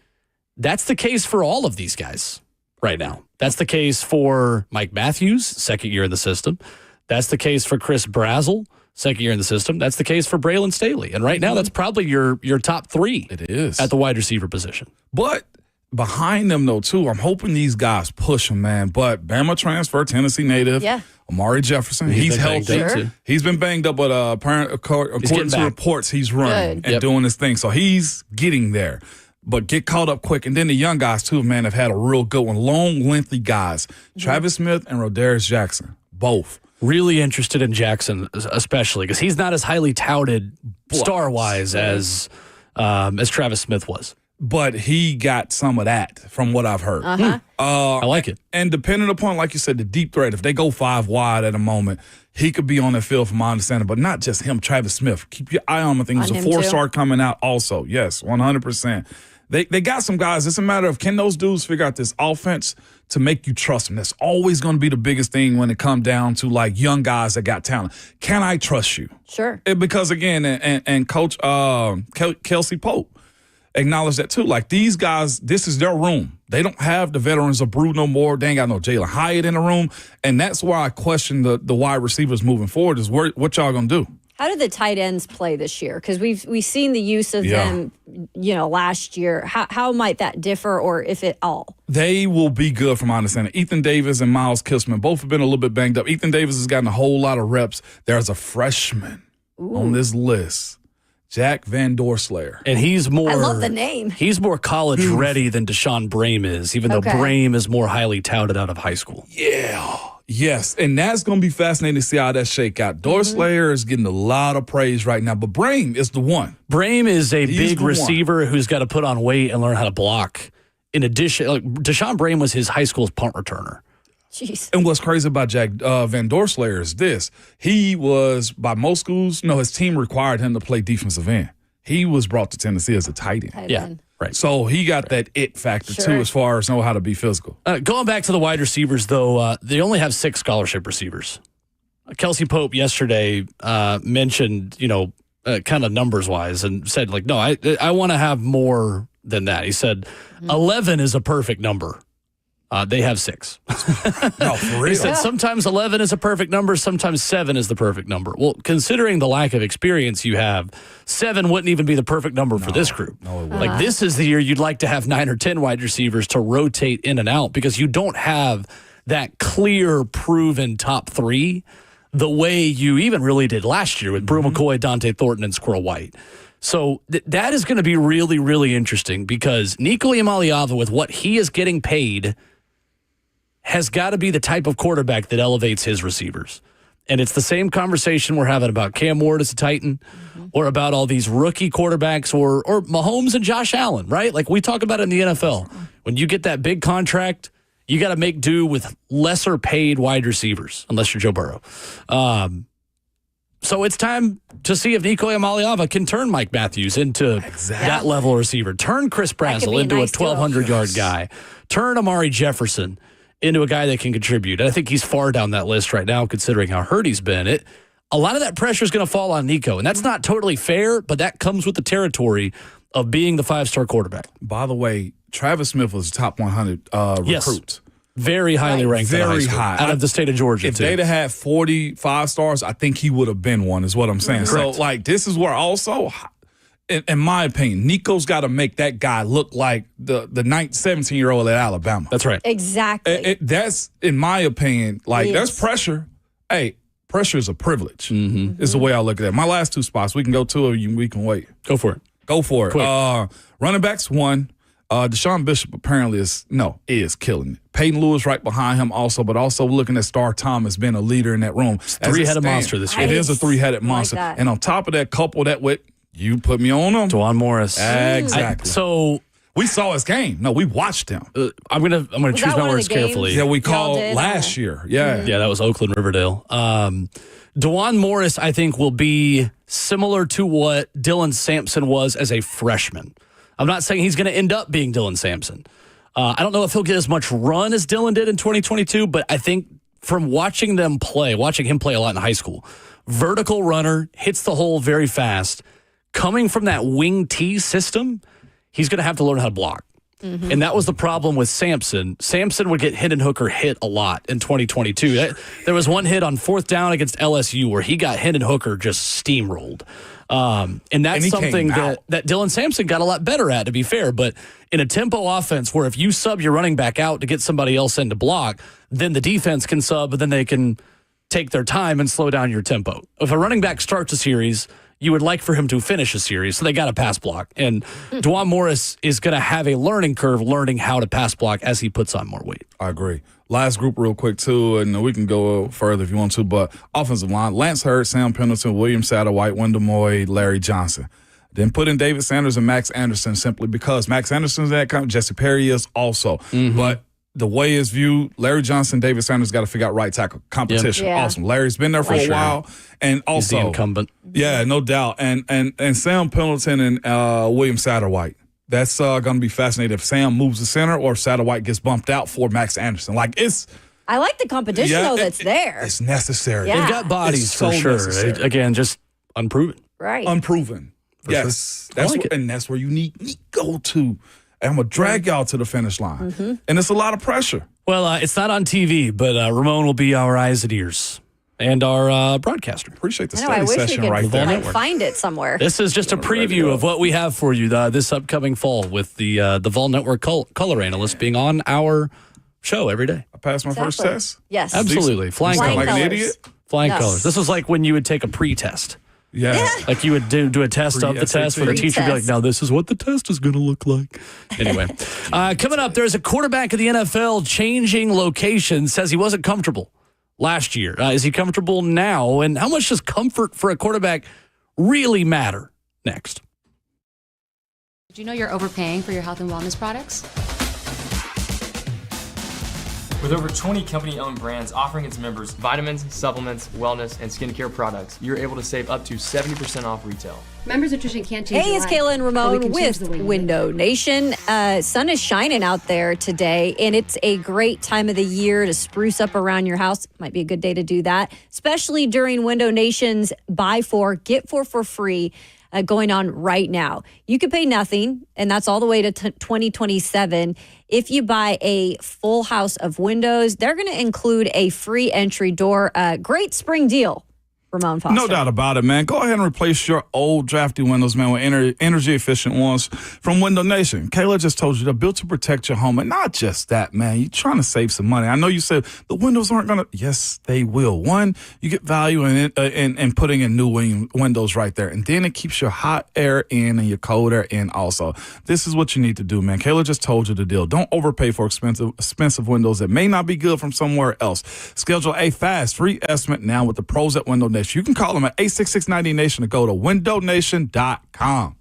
That's the case for all of these guys right now. That's the case for Mike Matthews, second year in the system. That's the case for Chris Brazzell, second year in the system. That's the case for Braylon Staley. And right now, that's probably your top three It is. at the wide receiver position. But behind them, though, too, I'm hoping these guys push them, man. But Bama transfer, Tennessee native, Yeah. Amari Jefferson, He's he's been banged healthy. up, too. He's been banged up, but according getting to back. reports, he's running Good. and Yep. doing his thing. So he's getting there. But get caught up quick. And then the young guys, too, man, have had a real good one. Long, lengthy guys. Travis Smith and Rodarius Jackson, both. Really interested in Jackson, especially because he's not as highly touted star-wise as Travis Smith was. But he got some of that from what I've heard. I like it. And depending upon, like you said, the deep threat, if they go 5 wide at a moment, he could be on the field from my understanding. But not just him, Travis Smith. Keep your eye on him. I think he's On a him, 4-star coming out also. Yes, 100%. They got some guys. It's a matter of, can those dudes figure out this offense to make you trust them? That's always going to be the biggest thing when it comes down to like young guys that got talent. Can I trust you? Sure. Because again, and Coach Kelsey Pope acknowledged that too. Like, these guys, this is their room. They don't have the veterans of Brew no more. They ain't got no Jalen Hyatt in the room. And that's why I question the wide receivers moving forward is what y'all going to do? How did the tight ends play this year? Because we've seen the use of them, last year. How might that differ, or if at all? They will be good from my understanding. Ethan Davis and Miles Kissman both have been a little bit banged up. Ethan Davis has gotten a whole lot of reps. There's a freshman on this list, Jack Van Doorslayer. And he's more. I love the name. He's more college ready than Deshaun Brame is, even though Okay. Brame is more highly touted out of high school. Yeah. Yes. And that's going to be fascinating to see how that shake out. Doorslayer is getting a lot of praise right now, but Brame is the one. Brame is a He's big the one. receiver who's got to put on weight and learn how to block. In addition, like Deshaun Brame was his high school's punt returner. Jeez. And what's crazy about Jack Van Doorslayer is this. He was, by most schools, his team required him to play defensive end. He was brought to Tennessee as a tight end. Tight Yeah, end. right. So he got that it factor, Sure. too, as far as know how to be physical. Going back to the wide receivers, though, they only have 6 scholarship receivers. Kelsey Pope yesterday mentioned, kind of numbers-wise, and said, like, no, I want to have more than that. He said 11 is a perfect number. They have 6. No, for He real. said sometimes 11 is a perfect number, sometimes 7 is the perfect number. Well, considering the lack of experience you have, 7 wouldn't even be the perfect number for this group. No, it wouldn't. Like, this is the year you'd like to have 9 or 10 wide receivers to rotate in and out because you don't have that clear, proven top 3 the way you even really did last year with Brew McCoy, Dante Thornton, and Squirrel White. So that is going to be really, really interesting because Nico Iamaleava, with what he is getting paid, has got to be the type of quarterback that elevates his receivers. And it's the same conversation we're having about Cam Ward as a Titan or about all these rookie quarterbacks or Mahomes and Josh Allen, right? Like we talk about it in the NFL. When you get that big contract, you got to make do with lesser paid wide receivers, unless you're Joe Burrow. So it's time to see if Nico Amaliava can turn Mike Matthews into that level receiver. Turn Chris Brazzell into a 1,200-yard guy. Turn Amari Jefferson into a guy that can contribute. And I think he's far down that list right now, considering how hurt he's been. A lot of that pressure is going to fall on Nico, and that's not totally fair, but that comes with the territory of being the 5-star quarterback. By the way, Travis Smith was top 100 recruits. Very highly ranked. Very high. Out of the state of Georgia, if they'd have had 45 stars, I think he would have been one, is what I'm saying. Correct. So, like, this is where also, in my opinion, Nico's got to make that guy look like the 17-year-old at Alabama. That's right. Exactly. That's, in my opinion, like, that's pressure. Hey, pressure is a privilege, is the way I look at it. My last two spots, we can go to it, we can wait. Go for it. Go for it. Quick. Running backs, one. Deshaun Bishop apparently is killing it. Peyton Lewis right behind him also, but also looking at Star Thomas being a leader in that room. Three-headed monster this year. It is a three-headed monster. Like and on top of that, couple that with, you put me on him. Juwan Morris. Exactly. So we saw his game. No, we watched him. I'm gonna choose my words carefully. Yeah, we called last year. Yeah. Yeah, that was Oakland Riverdale. Juwan Morris, I think, will be similar to what Dylan Sampson was as a freshman. I'm not saying he's going to end up being Dylan Sampson. I don't know if he'll get as much run as Dylan did in 2022, but I think from watching him play a lot in high school, vertical runner, hits the hole very fast. Coming from that wing T system, he's going to have to learn how to block. And that was the problem with Sampson. Sampson would get Hendon Hooker hit a lot in 2022. There was one hit on 4th down against LSU where he got Hendon Hooker just steamrolled. And that's something that Dylan Sampson got a lot better at, to be fair. But in a tempo offense where if you sub your running back out to get somebody else in to block, then the defense can sub, but then they can take their time and slow down your tempo. If a running back starts a series, you would like for him to finish a series, so they got to pass block. And Juwan Morris is going to have a learning curve learning how to pass block as he puts on more weight. I agree. Last group real quick, too, and we can go further if you want to, but offensive line, Lance Hurd, Sam Pendleton, William Satterwhite, Wendell Moy, Larry Johnson. Then put in David Sanders and Max Anderson simply because Max Anderson's that kind of, Jesse Perry is also. But the way it's viewed, Larry Johnson, David Sanders got to figure out right tackle competition. Yeah. Awesome. Larry's been there for a while. And also, he's the incumbent. Yeah, no doubt. And Sam Pendleton and William Satterwhite. That's going to be fascinating if Sam moves to center or Satterwhite gets bumped out for Max Anderson. I like the competition, though, that's there. It's necessary. Yeah. They've got bodies It's for so sure. necessary. Again, just unproven. Right. Unproven. Yes. That's like it. And that's where you need Nico to. And I'm going to drag y'all to the finish line. And it's a lot of pressure. Well, it's not on TV, but Ramon will be our eyes and ears and our broadcaster. Appreciate the I study wish we session could right there. find it somewhere. This is just a preview of what we have for you this upcoming fall with the Vol Network color analyst being on our show every day. I passed my first test. Yes. Absolutely. Flying Sound colors. like an colors. idiot? Flying Yes. colors. This was like when you would take a pre-test. Yeah. Like you would do a test of the Pre-SAT. test where the teacher would be like, Pre-test. now this is what the test is going to look like. Anyway, coming up, there's a quarterback of the NFL changing location, says he wasn't comfortable last year. Is he comfortable now? And how much does comfort for a quarterback really matter? Next. Did you know you're overpaying for your health and wellness products? With over 20 company-owned brands offering its members vitamins, supplements, wellness, and skincare products, you're able to save up to 70% off retail. Members Nutrition can't change Hey, your it's life, Kayla and but we Ramon can change the way with you Window live. Nation. Sun is shining out there today, and it's a great time of the year to spruce up around your house. Might be a good day to do that, especially during Window Nation's Buy 4, Get 4 for free going on right now. You could pay nothing, and that's all the way to 2027. If you buy a full house of windows, they're going to include a free entry door. Great spring deal. Ramon Foster. No doubt about it, man. Go ahead and replace your old drafty windows, man, with energy-efficient ones from Window Nation. Kayla just told you they're built to protect your home. And not just that, man. You're trying to save some money. I know you said the windows aren't going to. Yes, they will. One, you get value in putting in new windows right there. And then it keeps your hot air in and your cold air in also. This is what you need to do, man. Kayla just told you the deal. Don't overpay for expensive windows that may not be good from somewhere else. Schedule a fast, free estimate now with the pros at Window Nation. You can call them at 866-90Nation or go to windownation.com.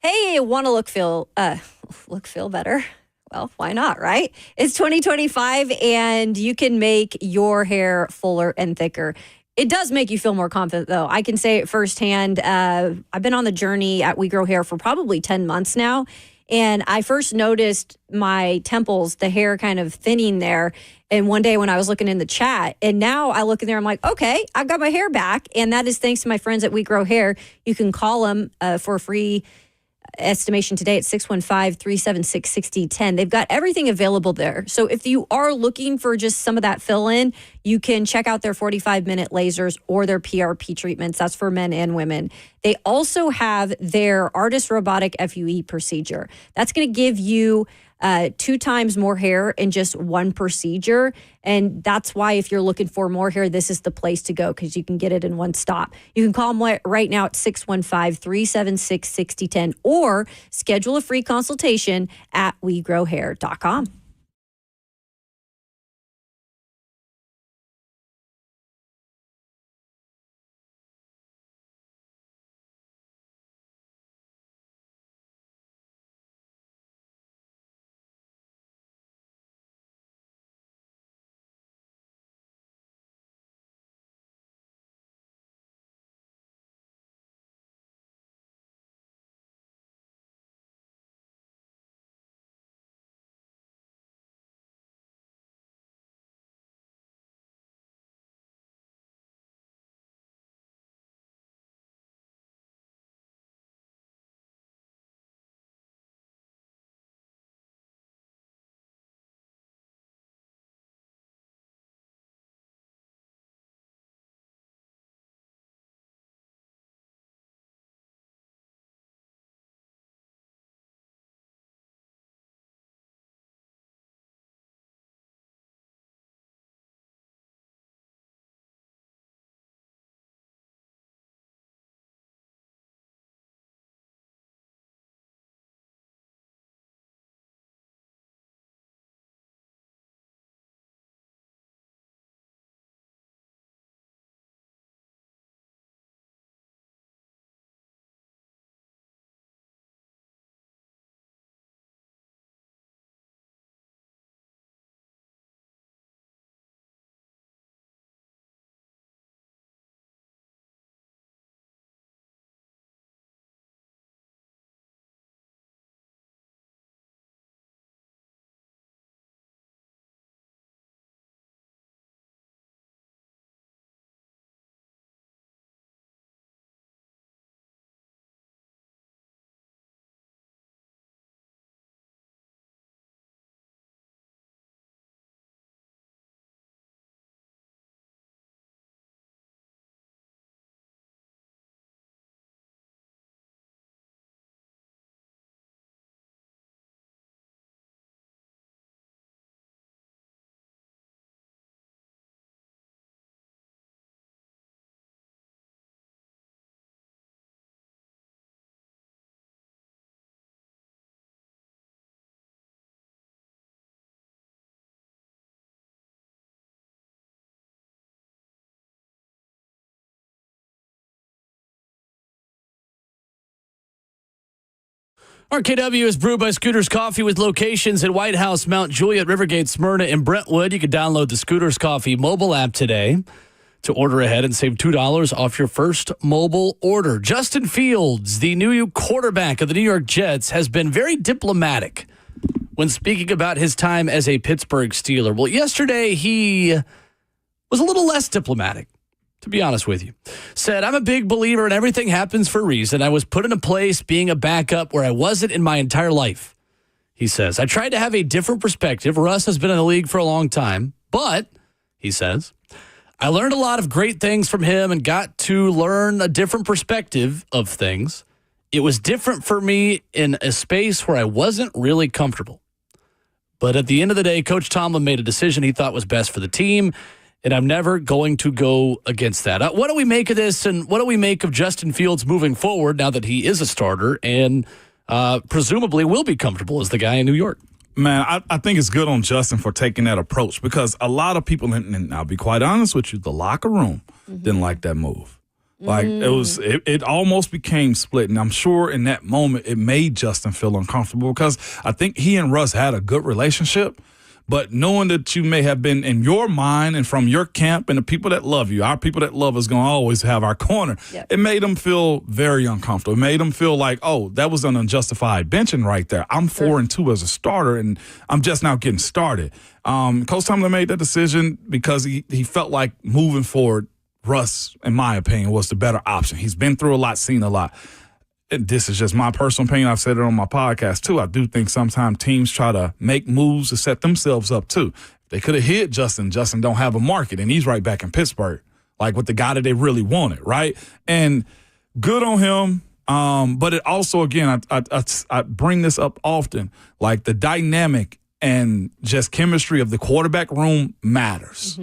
Hey, want to look feel better? Well, why not, right? It's 2025 and you can make your hair fuller and thicker. It does make you feel more confident, though. I can say it firsthand. I've been on the journey at We Grow Hair for probably 10 months now. And I first noticed my temples, the hair kind of thinning there. And one day when I was looking in the chat, and now I look in there, I'm like, okay, I've got my hair back. And that is thanks to my friends at We Grow Hair. You can call them for a free estimation today at 615-376-6010. They've got everything available there. So if you are looking for just some of that fill in, you can check out their 45-minute lasers or their PRP treatments. That's for men and women. They also have their Artist Robotic FUE procedure. That's going to give you 2 times more hair in just one procedure. And that's why if you're looking for more hair, this is the place to go because you can get it in one stop. You can call them right now at 615-376-6010 or schedule a free consultation at wegrowhair.com. RKW is brewed by Scooters Coffee with locations in White House, Mount Juliet, Rivergate, Smyrna, and Brentwood. You can download the Scooters Coffee mobile app today to order ahead and save $2 off your first mobile order. Justin Fields, the new quarterback of the New York Jets, has been very diplomatic when speaking about his time as a Pittsburgh Steeler. Well, yesterday he was a little less diplomatic, to be honest with you. Said, I'm a big believer in everything happens for a reason. I was put in a place being a backup where I wasn't in my entire life. He says, I tried to have a different perspective. Russ has been in the league for a long time, but, he says, I learned a lot of great things from him and got to learn a different perspective of things. It was different for me in a space where I wasn't really comfortable. But at the end of the day, Coach Tomlin made a decision he thought was best for the team, and I'm never going to go against that. What do we make of this, and what do we make of Justin Fields moving forward now that he is a starter and presumably will be comfortable as the guy in New York? Man, I think it's good on Justin for taking that approach because a lot of people, and I'll be quite honest with you, the locker room didn't like that move. Like it almost became split. And I'm sure in that moment it made Justin feel uncomfortable because I think he and Russ had a good relationship. But knowing that you may have been in your mind and from your camp and the people that love you, our people that love us going to always have our corner, It made them feel very uncomfortable. It made them feel like, oh, that was an unjustified benching right there. I'm 4-2 as a starter, and I'm just now getting started. Coach Tomlin made that decision because he felt like moving forward, Russ, in my opinion, was the better option. He's been through a lot, seen a lot. And this is just my personal opinion. I've said it on my podcast, too. I do think sometimes teams try to make moves to set themselves up, too. They could have hit Justin. Justin don't have a market, and he's right back in Pittsburgh, like with the guy that they really wanted, right? And good on him. But it also, again, I bring this up often, like the dynamic and just chemistry of the quarterback room matters.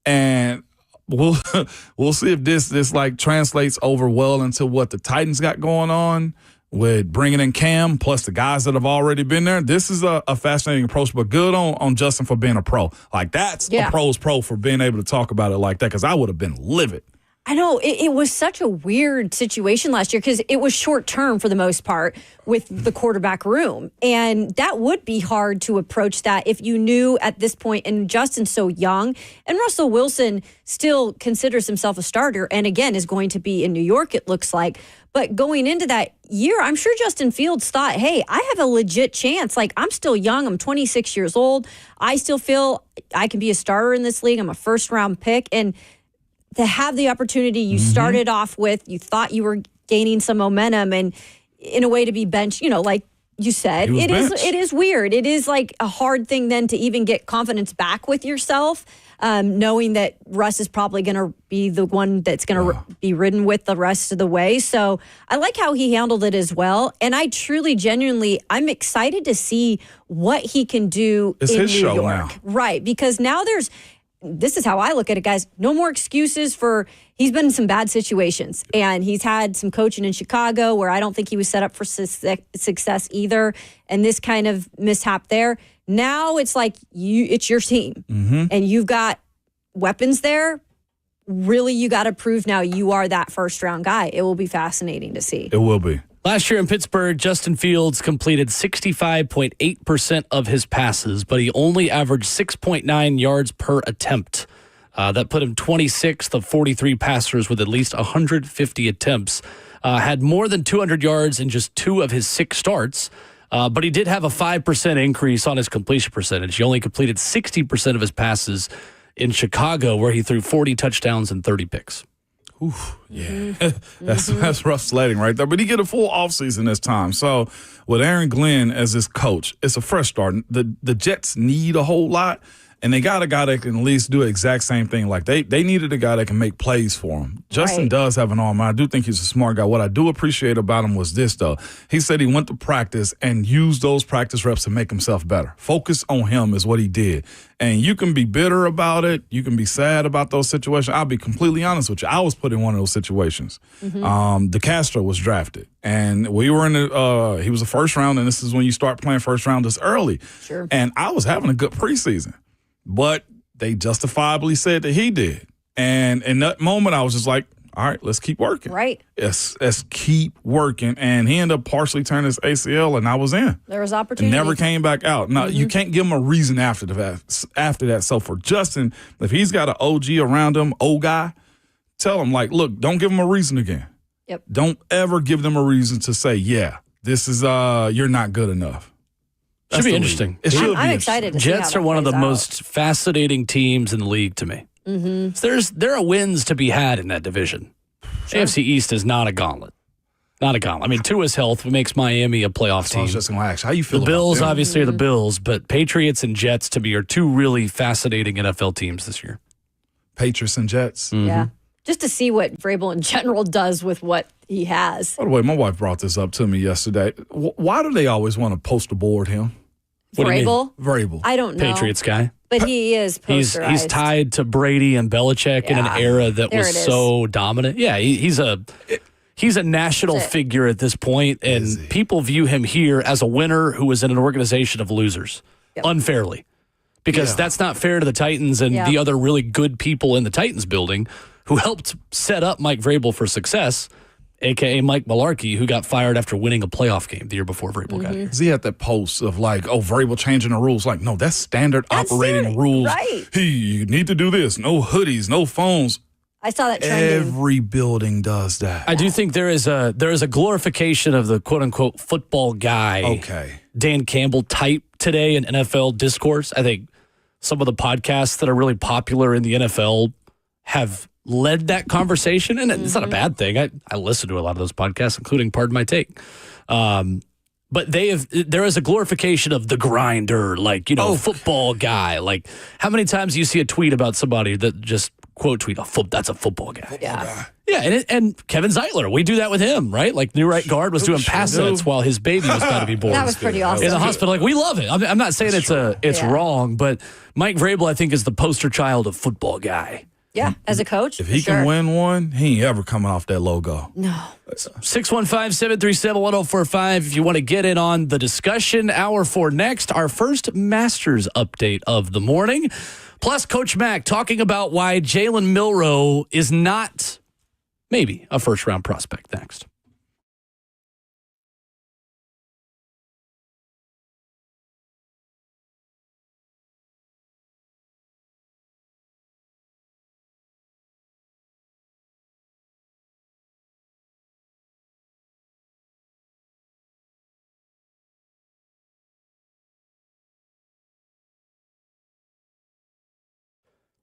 And we'll see if this like translates over well into what the Titans got going on with bringing in Cam plus the guys that have already been there. This is a fascinating approach, but good on Justin for being a pro. Like that's a pro's pro for being able to talk about it like that because I would have been livid. I know it was such a weird situation last year because it was short term for the most part with the quarterback room. And that would be hard to approach that if you knew at this point, and Justin's so young, and Russell Wilson still considers himself a starter and again is going to be in New York, it looks like. But going into that year, I'm sure Justin Fields thought, hey, I have a legit chance. Like, I'm still young. I'm 26 years old. I still feel I can be a starter in this league. I'm a first-round pick. And to have the opportunity you started off with, you thought you were gaining some momentum, and in a way to be benched, like you said, it is weird. It is like a hard thing then to even get confidence back with yourself, knowing that Russ is probably going to be the one that's going to be ridden with the rest of the way. So I like how he handled it as well. And I truly, genuinely, I'm excited to see what he can do in New York. Now. Right, because now this is how I look at it, guys. No more excuses he's been in some bad situations, and he's had some coaching in Chicago where I don't think he was set up for success either, and this kind of mishap there. Now it's like it's your team, and you've got weapons there. Really, you got to prove now you are that first-round guy. It will be fascinating to see. It will be. Last year in Pittsburgh, Justin Fields completed 65.8% of his passes, but he only averaged 6.9 yards per attempt. That put him 26th of 43 passers with at least 150 attempts. Had more than 200 yards in just 2 of his 6 starts, but he did have a 5% increase on his completion percentage. He only completed 60% of his passes in Chicago, where he threw 40 touchdowns and 30 picks. Oof, yeah, that's rough sledding right there. But he get a full offseason this time. So with Aaron Glenn as his coach, it's a fresh start. The Jets need a whole lot, and they got a guy that can at least do the exact same thing. Like they needed a guy that can make plays for him. Justin does have an arm. I do think he's a smart guy. What I do appreciate about him was this, though. He said he went to practice and used those practice reps to make himself better. Focus on him is what he did. And you can be bitter about it. You can be sad about those situations. I'll be completely honest with you. I was put in one of those situations. DeCastro was drafted, and we were in he was a first round, and this is when you start playing first round this early. Sure. And I was having a good preseason, but they justifiably said that he did. And in that moment, I was just like, all right, let's keep working. Right. Let's keep working. And he ended up partially turning his ACL, and I was in. There was And opportunity. never came back out. No, you can't give him a reason after that. So for Justin, if he's got an OG around him, old guy, tell him, like, look, don't give him a reason again. Yep. Don't ever give them a reason to say, yeah, this is you're not good enough. Should be interesting. It should I'm be excited to see how Jets that are one of the plays out. most fascinating teams in the league to me. There are wins to be had in that division. AFC East is not a gauntlet. Not a gauntlet. I mean, Tua's health makes Miami a playoff So I team. was just going to ask, how you feel The about Bills, them? obviously, are the Bills, but Patriots and Jets, to me, are two really fascinating NFL teams this year. Patriots and Jets. Yeah. Just to see what Vrabel in general does with what he has. By the way, my wife brought this up to me yesterday. Why do they always want to poster board him? What do you mean? Vrabel? Vrabel. I don't know. Patriots guy. But he is posterized. He's tied to Brady and Belichick in an Yeah. era that There was it is. so dominant. Yeah, he's a national That's it. figure at this point, and people view him here as a winner who was in an organization of losers unfairly, because that's not fair to the Titans and the other really good people in the Titans building who helped set up Mike Vrabel for success, a.k.a. Mike Mularkey, who got fired after winning a playoff game the year before Vrabel got here. Because he had that post of like, oh, Vrabel changing the rules. Like, no, that's standard operating standard, rules. right. Hey, you need to do this. No hoodies, no phones. I saw that trending. Every building does that. I do think there is a glorification of the quote unquote football guy. Okay. Dan Campbell type today in NFL discourse. I think some of the podcasts that are really popular in the NFL have led that conversation, and it's not a bad thing. I listen to a lot of those podcasts, including Pardon My Take. But there is a glorification of the grinder, like, football guy. Like, how many times do you see a tweet about somebody that just quote tweet, that's a football guy. Yeah, and Kevin Zeitler, we do that with him, right? Like, new right guard was doing pass sets while his baby was about to be born. That was pretty awesome. In the hospital, like, we love it. I'm not saying it's wrong, but Mike Vrabel, I think, is the poster child of football guy. Yeah, as a coach. If he can win one, he ain't ever coming off that logo. No. 615-737-1045 if you want to get in on the discussion. Hour 4 next, our first Masters update of the morning. Plus, Coach Mack talking about why Jalen Milroe is not maybe a first-round prospect next.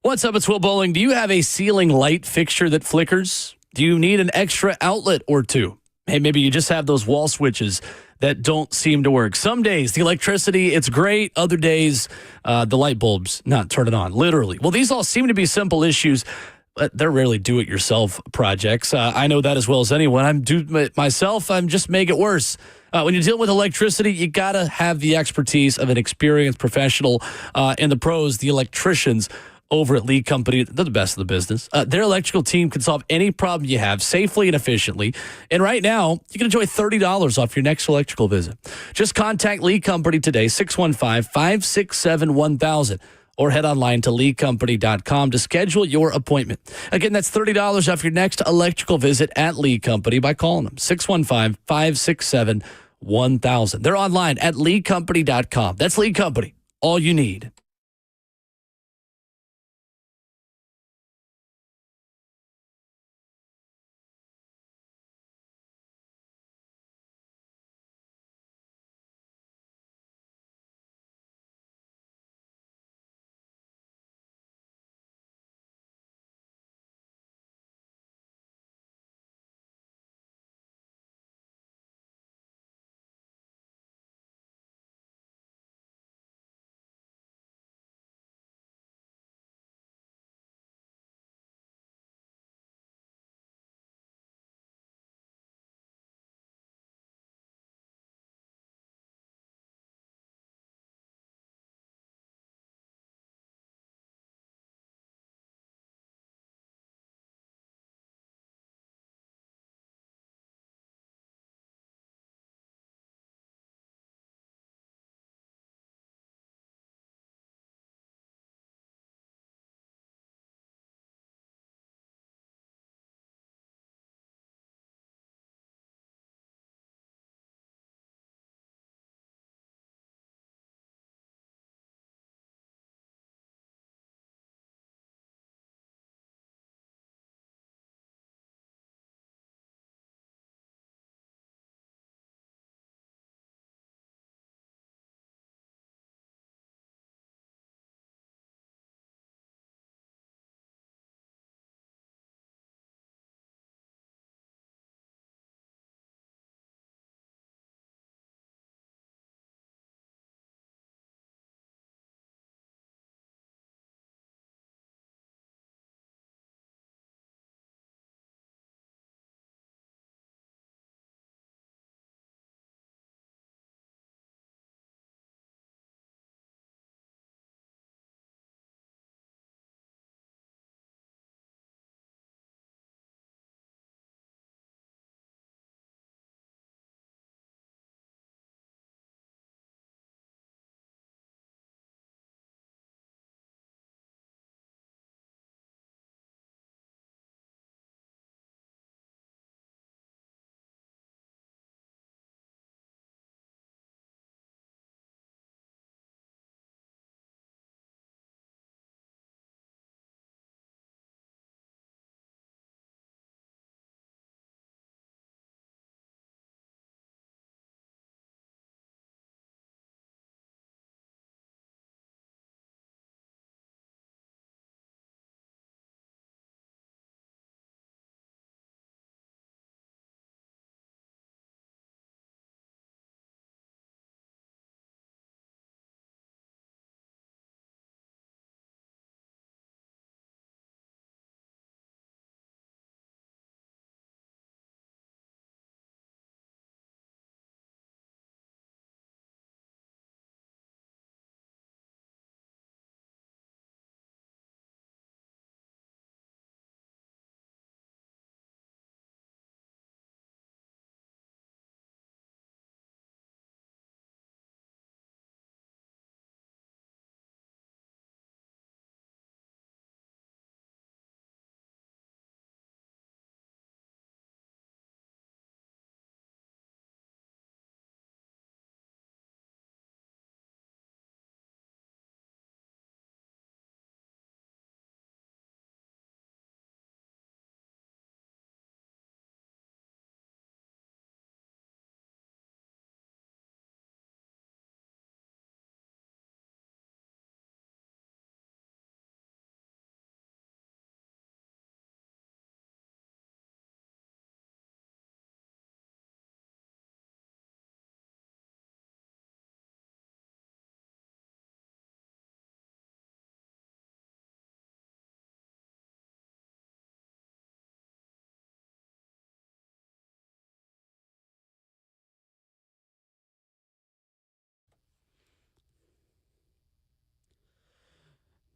What's up? It's Will Bowling. Do you have a ceiling light fixture that flickers? Do you need an extra outlet or two? Hey, maybe you just have those wall switches that don't seem to work. Some days, the electricity, it's great. Other days, the light bulb's not turning on, literally. Well, these all seem to be simple issues, but they're rarely do-it-yourself projects. I know that as well as anyone. I'm just make it worse. When you're dealing with electricity, you got to have the expertise of an experienced professional and the pros, the electricians, over at Lee Company. They're the best in the business. Their electrical team can solve any problem you have safely and efficiently. And right now, you can enjoy $30 off your next electrical visit. Just contact Lee Company today, 615-567-1000, or head online to leecompany.com to schedule your appointment. Again, that's $30 off your next electrical visit at Lee Company by calling them, 615-567-1000. They're online at leecompany.com. That's Lee Company, all you need.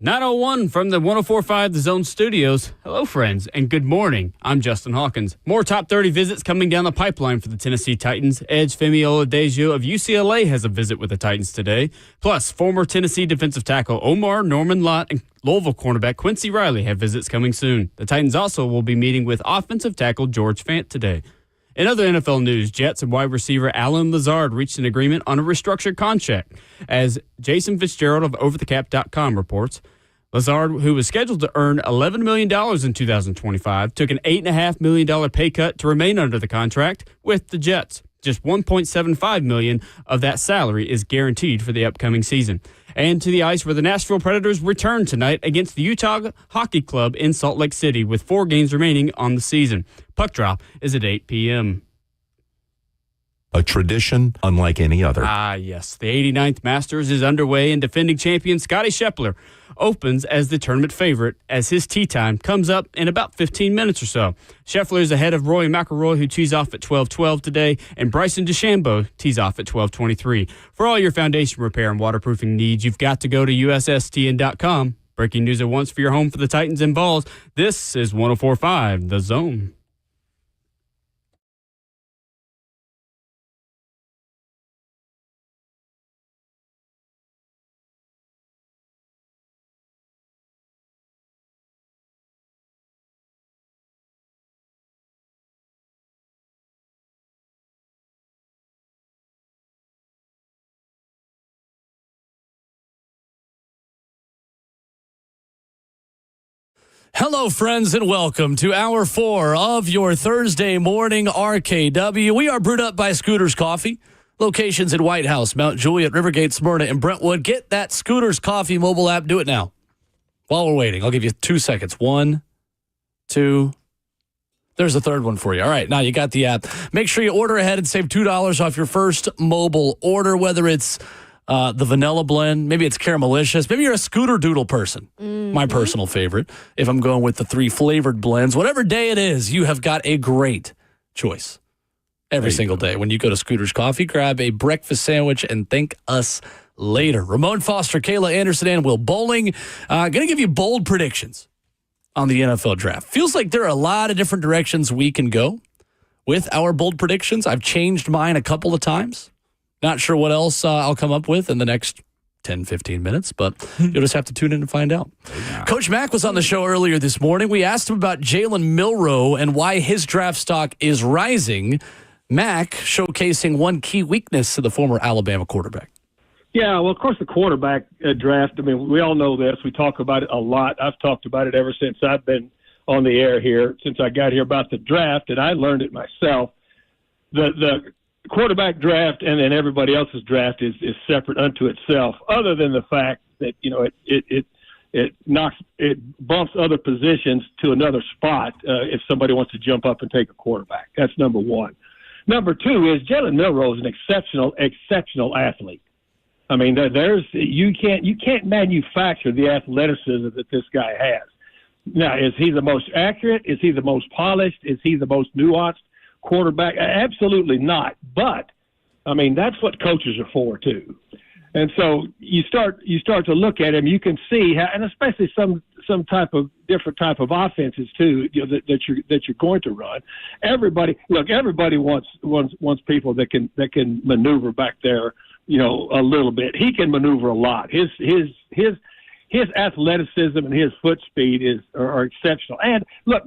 901 from the 104.5 The Zone Studios. Hello, friends, and good morning. I'm Justin Hawkins. More top 30 visits coming down the pipeline for the Tennessee Titans. Edge Femi Oladejo of UCLA has a visit with the Titans today. Plus, former Tennessee defensive tackle Omar Norman Lott and Louisville cornerback Quincy Riley have visits coming soon. The Titans also will be meeting with offensive tackle George Fant today. In other NFL news, Jets and wide receiver Allen Lazard reached an agreement on a restructured contract. As Jason Fitzgerald of OverTheCap.com reports, Lazard, who was scheduled to earn $11 million in 2025, took an $8.5 million pay cut to remain under the contract with the Jets. Just $1.75 million of that salary is guaranteed for the upcoming season. And to the ice, where the Nashville Predators return tonight against the Utah Hockey Club in Salt Lake City with 4 games remaining on the season. Puck drop is at 8 p.m. A tradition unlike any other. Yes. The 89th Masters is underway, and defending champion Scottie Scheffler opens as the tournament favorite as his tee time comes up in about 15 minutes or so. Scheffler is ahead of Rory McIlroy, who tees off at 12:12 today, and Bryson DeChambeau tees off at 12:23. For all your foundation repair and waterproofing needs, you've got to go to USSTN.com. Breaking news at once for your home for the Titans and Vols. This is 104.5 The Zone. Hello, friends, and welcome to Hour 4 of your Thursday morning RKW. We are brewed up by Scooters Coffee. Locations in White House, Mount Juliet, Rivergate, Smyrna, and Brentwood. Get that Scooters Coffee mobile app. Do it now. While we're waiting, I'll give you 2 seconds. 1, 2. There's a third one for you. All right, now you got the app. Make sure you order ahead and save $2 off your first mobile order, whether it's the vanilla blend, maybe it's caramelicious, maybe you're a Scooter Doodle person, my personal favorite. If I'm going with the 3 flavored blends, whatever day it is, you have got a great choice every single day. When you go to Scooters Coffee, grab a breakfast sandwich and thank us later. Ramon Foster, Kayla Anderson, and Will Bowling. Going to give you bold predictions on the NFL draft. Feels like there are a lot of different directions we can go with our bold predictions. I've changed mine a couple of times. Not sure what else I'll come up with in the next 10, 15 minutes, but you'll just have to tune in and find out. Coach Mack was on the show earlier this morning. We asked him about Jalen Milroe and why his draft stock is rising. Mack showcasing one key weakness to the former Alabama quarterback. Yeah, well, of course, the quarterback draft, I mean, we all know this. We talk about it a lot. I've talked about it ever since I've been on the air here, since I got here about the draft, and I learned it myself. The quarterback draft and then everybody else's draft is separate unto itself, other than the fact that, you know, it bumps other positions to another spot if somebody wants to jump up and take a quarterback. That's number one. Number two is Jalen Milroe is an exceptional athlete. I mean, you can't manufacture the athleticism that this guy has. Now, is he the most accurate? Is he the most polished? Is he the most nuanced quarterback? Absolutely not. But I mean, that's what coaches are for too. And so you start to look at him. You can see how, and especially some different type of offenses too, you know, that you're going to run. Everybody wants people that can maneuver back there, you know, a little bit. He can maneuver a lot. His athleticism and his foot speed are exceptional. And look,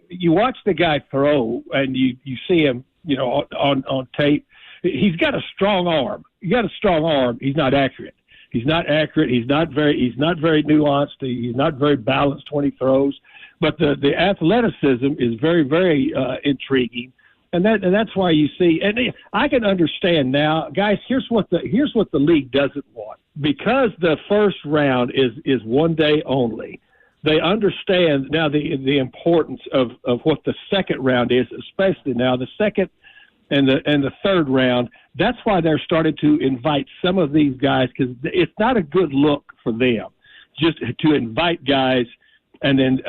you watch the guy throw, and you see him, you know, on tape. He's got a strong arm. He's not accurate. He's not very nuanced. He's not very balanced when he throws. But the athleticism is very, very intriguing. And that's why you see, and I can understand now, guys. Here's what the league doesn't want, because the first round is one day only. They understand now the importance of what the second round is, especially now the second and the third round. That's why they're starting to invite some of these guys, because it's not a good look for them just to invite guys and then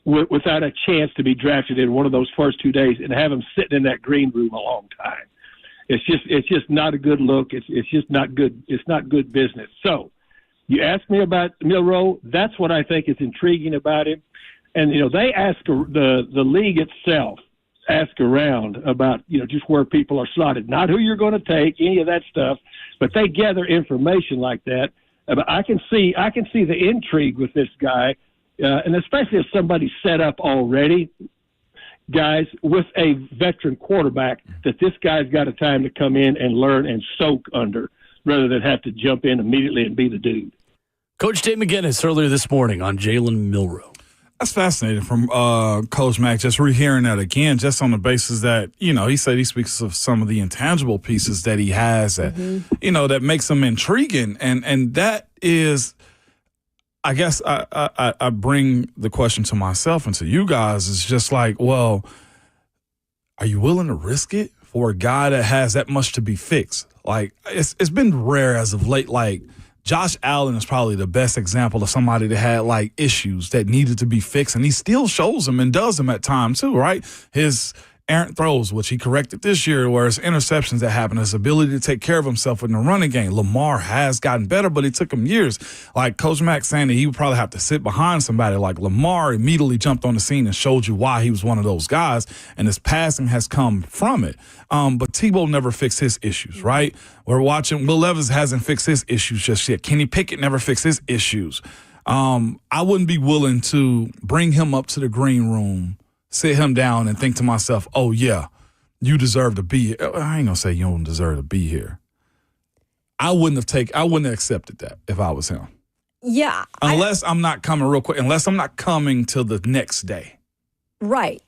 without a chance to be drafted in one of those first 2 days and have them sitting in that green room a long time. It's just not a good look. It's just not good. It's not good business. So You ask me about Milroe. That's what I think is intriguing about him. And, they ask the league itself, ask around about, just where people are slotted, not who you're going to take, any of that stuff, but they gather information like that. I can see the intrigue with this guy, and especially if somebody's set up already, guys, with a veteran quarterback, that this guy's got a time to come in and learn and soak under rather than have to jump in immediately and be the dude. Coach Dave McGinnis earlier this morning on Jalen Milroe. That's fascinating from Coach Mack, just rehearing that again, just on the basis that, he said he speaks of some of the intangible pieces that he has that, that makes him intriguing. And that is, I guess I bring the question to myself and to you guys. It's just like, well, are you willing to risk it for a guy that has that much to be fixed? Like, it's been rare as of late, like, Josh Allen is probably the best example of somebody that had like issues that needed to be fixed, and he still shows them and does them at times too, right? His errant throws, which he corrected this year, whereas interceptions that happen, his ability to take care of himself in the running game. Lamar has gotten better, but it took him years. Like Coach Mack saying that he would probably have to sit behind somebody. Like Lamar immediately jumped on the scene and showed you why he was one of those guys, and his passing has come from it. But Tebow never fixed his issues, right? We're watching Will Levis hasn't fixed his issues just yet. Kenny Pickett never fixed his issues. I wouldn't be willing to bring him up to the green room, sit him down and think to myself, oh, yeah, you deserve to be here. I ain't going to say you don't deserve to be here. I wouldn't have accepted that if I was him. Yeah. Unless I'm not coming real quick, unless I'm not coming till the next day. Right.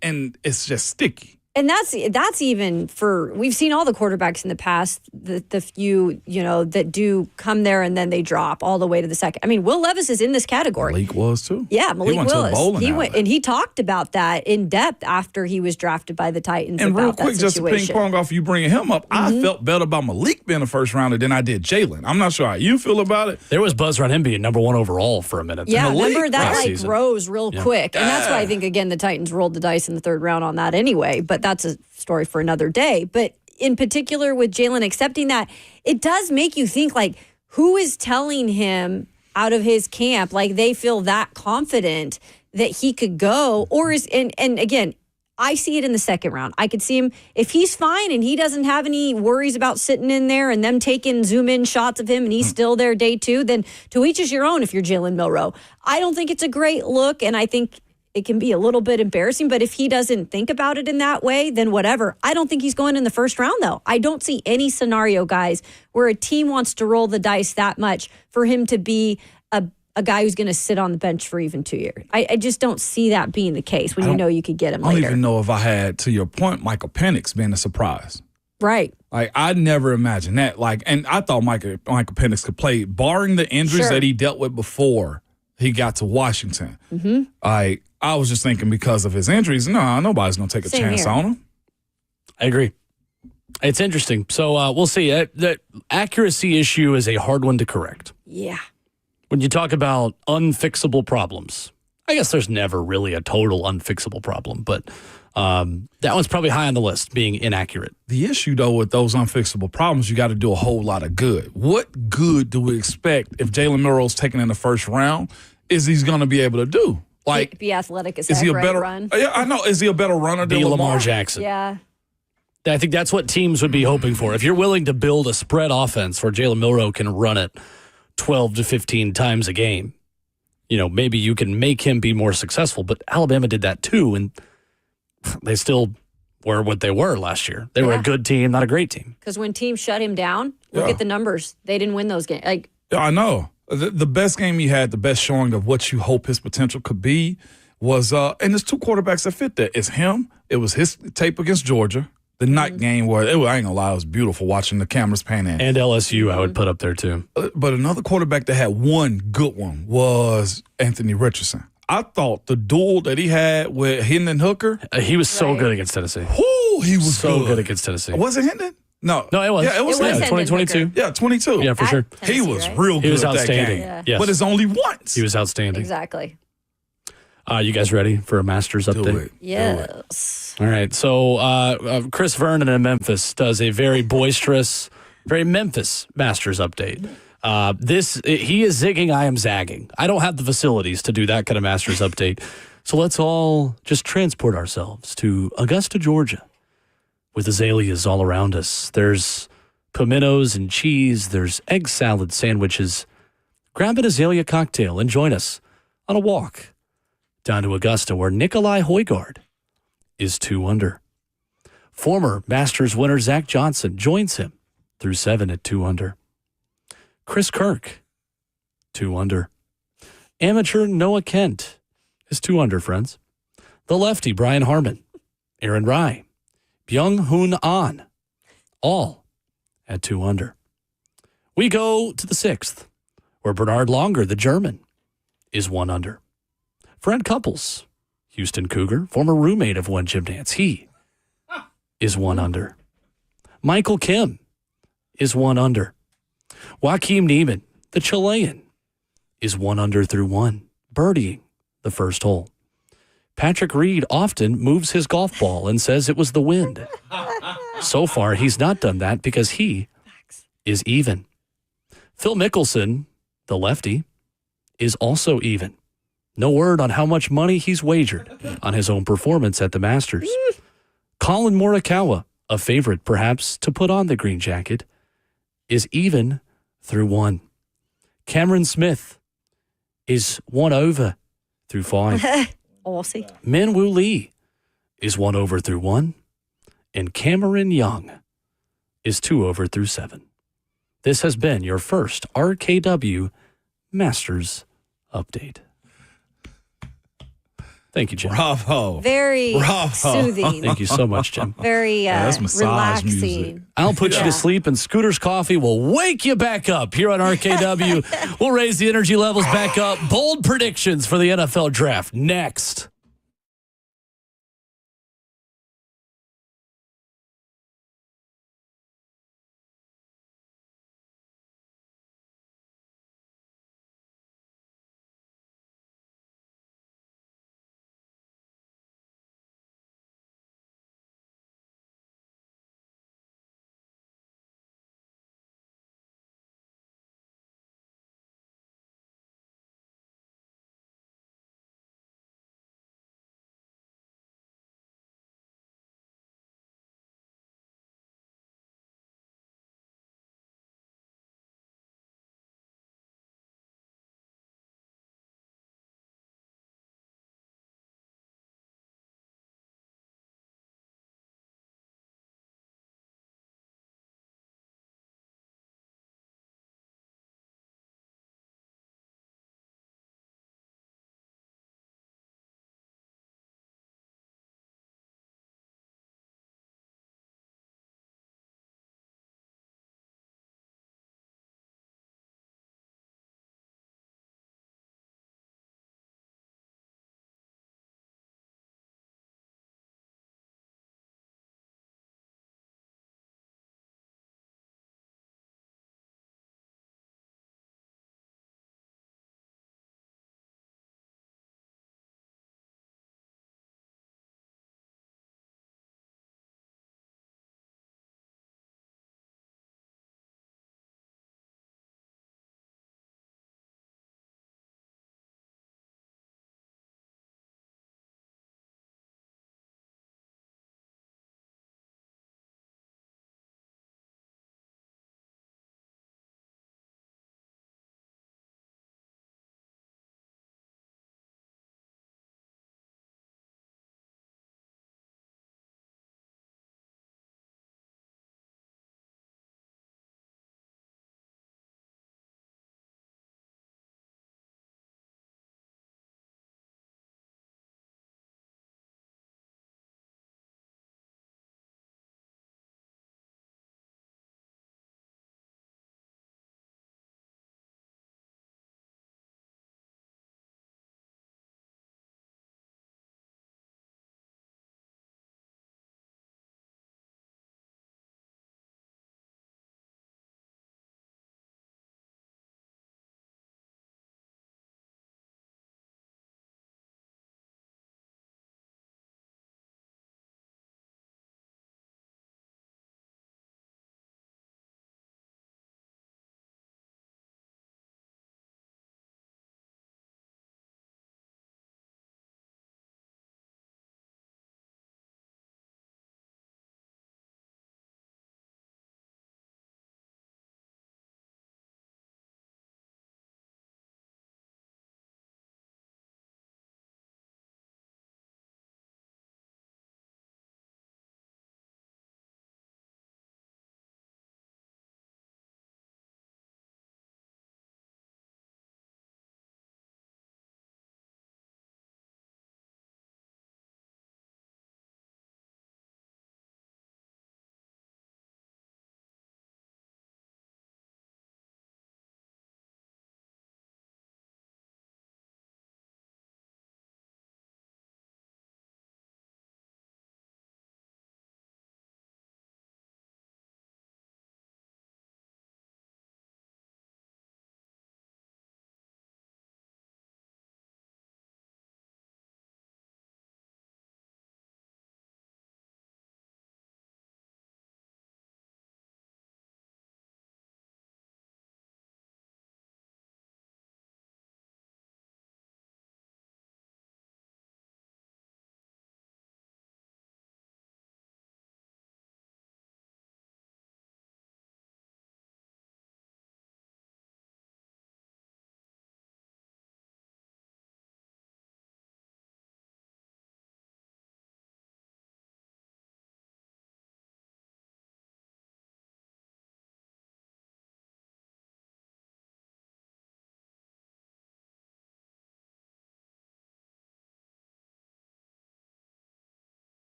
And it's just sticky. And that's even for, we've seen all the quarterbacks in the past, the few, that do come there and then they drop all the way to the second. I mean, Will Levis is in this category. Malik was too. Yeah, Malik Willis. To a bowling alley. And he talked about that in depth after he was drafted by the Titans. And about real quick, that just to ping situation. pong off you bringing him up, I felt better about Malik being a first rounder than I did Jalen. I'm not sure how you feel about it. There was buzz around him being number one overall for a minute. Yeah, Malik remember that season. rose real quick. And that's why I think, again, the Titans rolled the dice in the third round on that anyway. But that's a story for another day. But in particular with Jalen accepting that, it does make you think, like, who is telling him out of his camp, like they feel that confident that he could go? Or is, and again, I see it in the second round. I could see him, if he's fine and he doesn't have any worries about sitting in there and them taking zoom in shots of him and he's still there day two, then to each is your own if you're Jalen Milroe. I don't think it's a great look, and I think it can be a little bit embarrassing, but if he doesn't think about it in that way, then whatever. I don't think he's going in the first round, though. I don't see any scenario, guys, where a team wants to roll the dice that much for him to be a guy who's going to sit on the bench for even 2 years. I just don't see that being the case when you know you could get him later. I don't even know if I had, to your point, Michael Penix being a surprise. Right. Like, I never imagined that. Like, and I thought Michael Penix could play, barring the injuries that he dealt with before he got to Washington. I was just thinking because of his injuries, nobody's going to take a chance on him. I agree. It's interesting. So we'll see. The accuracy issue is a hard one to correct. Yeah. When you talk about unfixable problems, I guess there's never really a total unfixable problem, but that one's probably high on the list, being inaccurate. The issue, though, with those unfixable problems, you got to do a whole lot of good. What good do we expect if Jalen Milroe's taken in the first round is he's going to be able to do? Like, be athletic as is he a heck, better run? Yeah, I know. Is he a better runner than Lamar Jackson? Yeah. I think that's what teams would be hoping for. If you're willing to build a spread offense where Jalen Milroe can run it 12 to 15 times a game, maybe you can make him be more successful. But Alabama did that too, and they still were what they were last year. They were a good team, not a great team. Because when teams shut him down, look at the numbers. They didn't win those games. Yeah, I know. The best game he had, the best showing of what you hope his potential could be was, and there's two quarterbacks that fit that. It's him. It was his tape against Georgia, the night game where, I ain't going to lie, it was beautiful watching the cameras pan in. And LSU, I would put up there too. But another quarterback that had one good one was Anthony Richardson. I thought the duel that he had with Hendon Hooker. He was so good against Tennessee. He was so good against Tennessee. Was it Hendon? No, it was. Yeah, it was 2022. Yeah, 22. Yeah, for sure. He was real good. He was at outstanding. That game. Yes. But it's only once. He was outstanding. Exactly. You guys ready for a Masters update? Do it. Yes. All right. So Chris Vernon in Memphis does a very boisterous, very Memphis Masters update. He is zigging, I am zagging. I don't have the facilities to do that kind of Masters update. So let's all just transport ourselves to Augusta, Georgia, with azaleas all around us. There's pimentos and cheese. There's egg salad sandwiches. Grab an azalea cocktail and join us on a walk down to Augusta, where Nikolai Højgaard is 2 under. Former Masters winner Zach Johnson joins him through 7 at 2 under. Chris Kirk, 2 under. Amateur Noah Kent is 2 under, friends. The lefty, Brian Harmon, Aaron Rai, Byung-Hoon An, all at 2 under. We go to the 6th, where Bernard Longer, the German, is 1 under. Fred Couples, Houston Cougar, former roommate of One Gym Dance, he is 1 under. Michael Kim is 1 under. Joaquim Neiman, the Chilean, is 1 under through 1, birdieing the first hole. Patrick Reed often moves his golf ball and says it was the wind. So far, he's not done that because he is even. Phil Mickelson, the lefty, is also even. No word on how much money he's wagered on his own performance at the Masters. Colin Morikawa, a favorite perhaps to put on the green jacket, is even through 1. Cameron Smith is 1 over through 5. Aussie. Min Woo Lee is 1 over through 1. And Cameron Young is 2 over through 7. This has been your first RKW Masters Update. Thank you, Jim. Bravo. Very soothing. Thank you so much, Jim. Very that's massage relaxing. music. I'll put you to sleep, and Scooter's Coffee will wake you back up here on RKW. We'll raise the energy levels back up. Bold predictions for the NFL Draft next.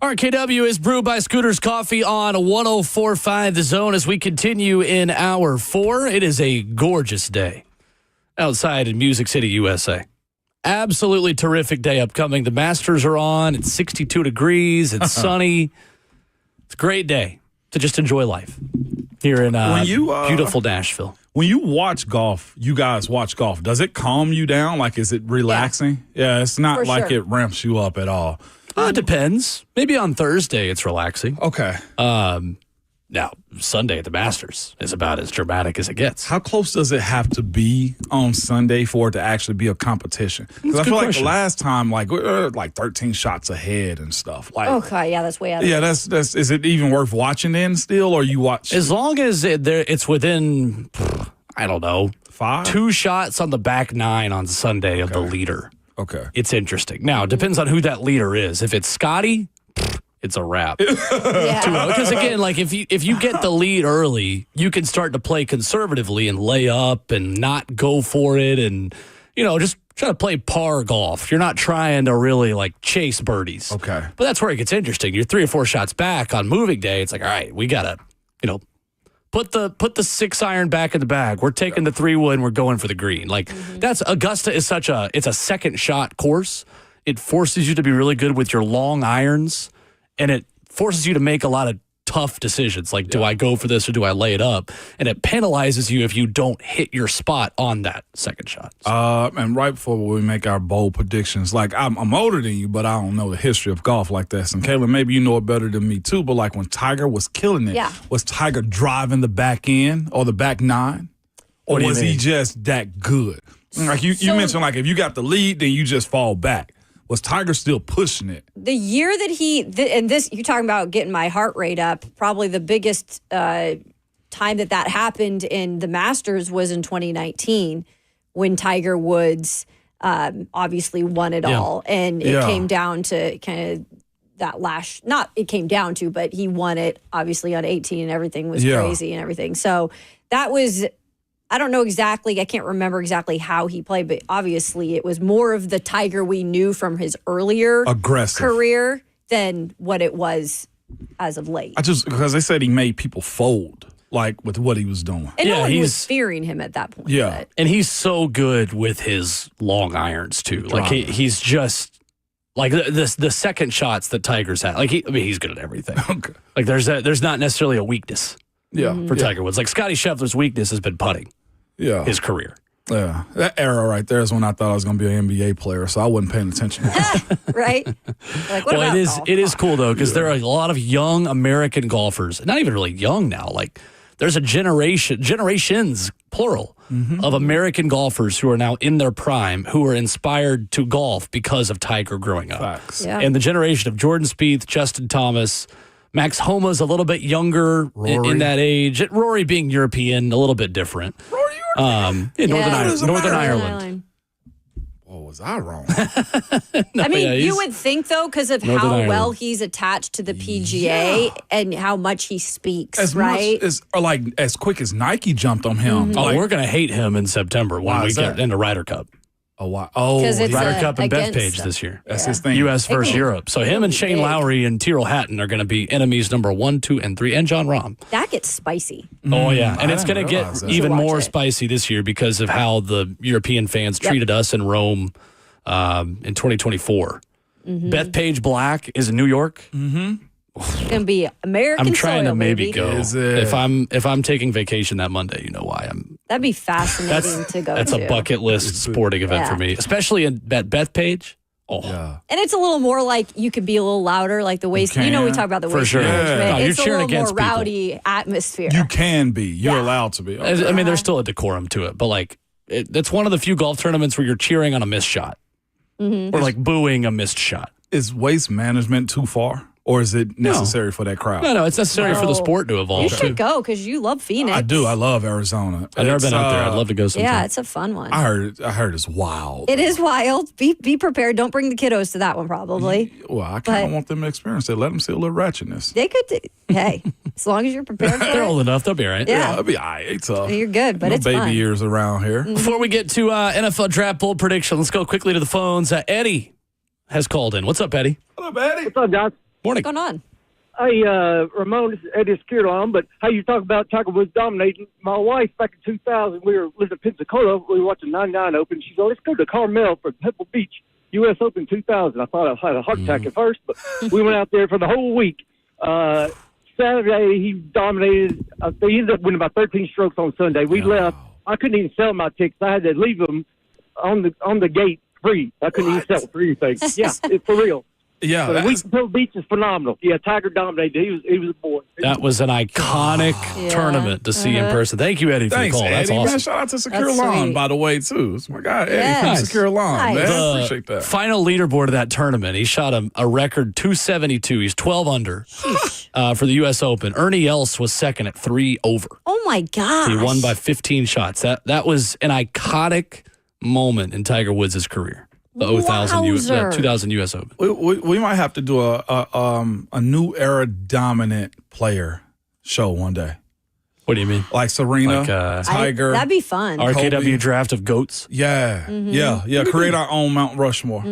RKW is brewed by Scooter's Coffee on 104.5 The Zone as we continue in hour 4. It is a gorgeous day outside in Music City, USA. Absolutely terrific day upcoming. The Masters are on. It's 62 degrees. It's sunny. It's a great day to just enjoy life here in beautiful Nashville. When you watch golf, you guys watch golf, does it calm you down? Like, is it relaxing? Yeah, it's not like it ramps you up at all. It depends. Maybe on Thursday it's relaxing. Okay. Now, Sunday at the Masters is about as dramatic as it gets. How close does it have to be on Sunday for it to actually be a competition? Because I feel like the last time, like, we're like 13 shots ahead and stuff. Like, okay, yeah, that's way out of yeah, that's. Is it even worth watching then still, or you watch? As long as it's within, I don't know, 5? 2 shots on the back 9 on Sunday of the leader. Okay. It's interesting. Now, it depends on who that leader is. If it's Scotty, it's a wrap. Because again, like if you get the lead early, you can start to play conservatively and lay up and not go for it and, just try to play par golf. You're not trying to really like chase birdies. Okay. But that's where it gets interesting. You're 3 or 4 shots back on moving day. It's like, all right, we got to, put the 6-iron back in the bag. We're taking the 3-wood and we're going for the green. Like that's Augusta is it's a second shot course. It forces you to be really good with your long irons. And it forces you to make a lot of tough decisions. Like, do I go for this or do I lay it up? And it penalizes you if you don't hit your spot on that second shot. And right before we make our bold predictions, like I'm older than you, but I don't know the history of golf like this. And Kayla, maybe you know it better than me too. But like when Tiger was killing it, was Tiger driving the back end or the back 9, or was he just that good? Like you mentioned, like if you got the lead, then you just fall back. Was Tiger still pushing it? The year that and this, you're talking about getting my heart rate up, probably the biggest time that happened in the Masters was in 2019 when Tiger Woods obviously won it all. And it came down to kind of that it came down to, but he won it obviously on 18 and everything was crazy and everything. So that was... I don't know exactly. I can't remember exactly how he played, but obviously it was more of the Tiger we knew from his earlier career than what it was as of late. Because they said he made people fold, like with what he was doing. And no one was fearing him at that point. Yeah. And he's so good with his long irons too. Like he's just like the second shots that Tiger's had. Like he's good at everything. Okay. Like there's not necessarily a weakness. Yeah. For Tiger Woods. Like Scotty Scheffler's weakness has been putting. Yeah. His career. Yeah. That era right there is when I thought I was going to be an NBA player, so I wasn't paying attention. Right? Like, what about golf? It is cool, though, because there are a lot of young American golfers, not even really young now. Like, there's a generations, plural, of American golfers who are now in their prime who are inspired to golf because of Tiger growing up. Facts. Yeah. And the generation of Jordan Spieth, Justin Thomas, Max Homa's a little bit younger in that age. Rory being European, a little bit different. Rory European? In Northern Ireland. Oh, was I wrong? You would think, though, because of Northern how Ireland. well he's attached to the PGA and how much he speaks, Much as quick as Nike jumped on him. Oh, we're going to hate him in September when we get into Ryder Cup. Ryder Cup and Bethpage this year. That's his thing. U.S. versus Europe. So him and Shane Lowry and Tyrrell Hatton are going to be enemies number 1, 2, and 3, and John Rahm. That gets spicy. Oh, yeah. And it's going to get even more it. spicy this year because of how the European fans treated us in Rome in 2024. Bethpage Black is in New York. It's going to be American I'm trying soil, to maybe baby. go. If I'm taking vacation that Monday, you know why That'd be fascinating to go That's to. a bucket list sporting event for me, especially in that Bethpage. Oh, yeah. And it's a little more like you could be a little louder, like the waist. We talk about the waist sure. management. No, you're It's a cheering little more against people. rowdy atmosphere. You can be. You're allowed to be. I mean, there's still a decorum to it, but like it's one of the few golf tournaments where you're cheering on a missed shot or like booing a missed shot. Is waste management too far? Or is it necessary for that crowd? No, it's necessary for the sport to evolve. You should go because you love Phoenix. I do. I love Arizona. I've never been out there. I'd love to go sometime. Yeah, it's a fun one. I heard it's wild. It is wild. Be prepared. Don't bring the kiddos to that one, probably. Well, I kind of want them to experience it. Let them see a little ratchetness. They could. Hey, as long as you're prepared for They're it. old enough. They'll be all right. Yeah. It'll be all right. It's You're good, but no it's baby fun. years around here. Before we get to NFL draft bold prediction, let's go quickly to the phones. Eddie has called in. What's up, Eddie? Hello, Eddie. What's up, guys? Morning. What's going on? Hey, Ramon, this is Eddie Skirlon, but how you talk about Tiger Woods dominating. My wife, back in 2000, we were living in Pensacola. We were watching 99 Open. She said, let's go to Carmel for Pebble Beach, U.S. Open 2000. I thought I had a heart attack at first, but we went out there for the whole week. Saturday, he dominated. He ended up winning about 13 strokes on Sunday. We left. I couldn't even sell my tickets. I had to leave them on the gate free. I couldn't even sell for anything. Yeah, it's for real. Yeah, So the week in Pebble Beach is phenomenal. Yeah, Tiger dominated. He was a boy. That was an iconic tournament to see in person. Thank you, Eddie, for Thanks, the call. That's Eddie. awesome. Man, shout out to Secure That's Lawn, sweet. by the way, too. It's my guy, Eddie Yes. from Secure Lawn, Nice. man. Appreciate that. Final leaderboard of that tournament, he shot a record 272. He's 12 under for the U.S. Open. Ernie Els was second at 3 over. Oh my gosh. He won by 15 shots. That was an iconic moment in Tiger Woods' career. The Wowzer. 2000 U.S. Open. We might have to do a new era dominant player show one day. What do you mean? Like Serena, Like, Tiger. That'd be fun. RKW Kobe. draft of GOATs. Yeah. Create our own Mount Rushmore.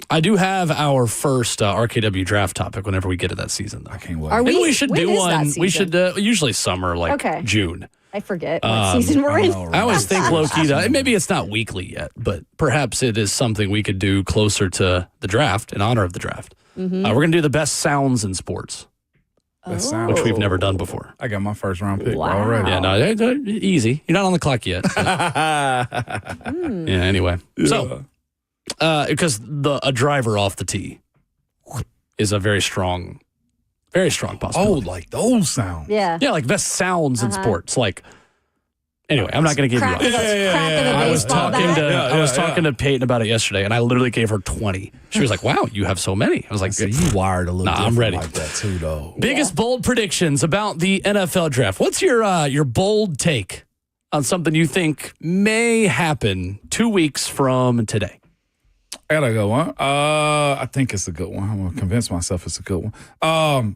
I do have our first RKW draft topic whenever we get to that season, though. I can't wait. Are Maybe we? we should when do is that one. We season? should usually summer, like Okay. June. I forget what season we're in. I always think low-key, maybe it's not weekly yet, but perhaps it is something we could do closer to the draft, in honor of the draft. We're going to do the best sounds in sports, Best sound. which we've never done before. I got my first round pick Wow. already. Yeah, no, easy. You're not on the clock yet. Yeah, anyway. So, because a driver off the tee is a very strong possibility. Oh, like those sounds. Yeah. Yeah, like best sounds in sports. Like, anyway, I'm not going to give you Cracking all. a I was baseball talking bat. I was talking to Peyton about it yesterday, and I literally gave her 20. She was like, "Wow, you have so many." I was like, So you wired a little Nah, I'm different ready. like that too, though. Biggest bold predictions about the NFL draft. What's your bold take on something you think may happen 2 weeks from today? I got a good one. I think it's a good one. I'm gonna convince myself it's a good one.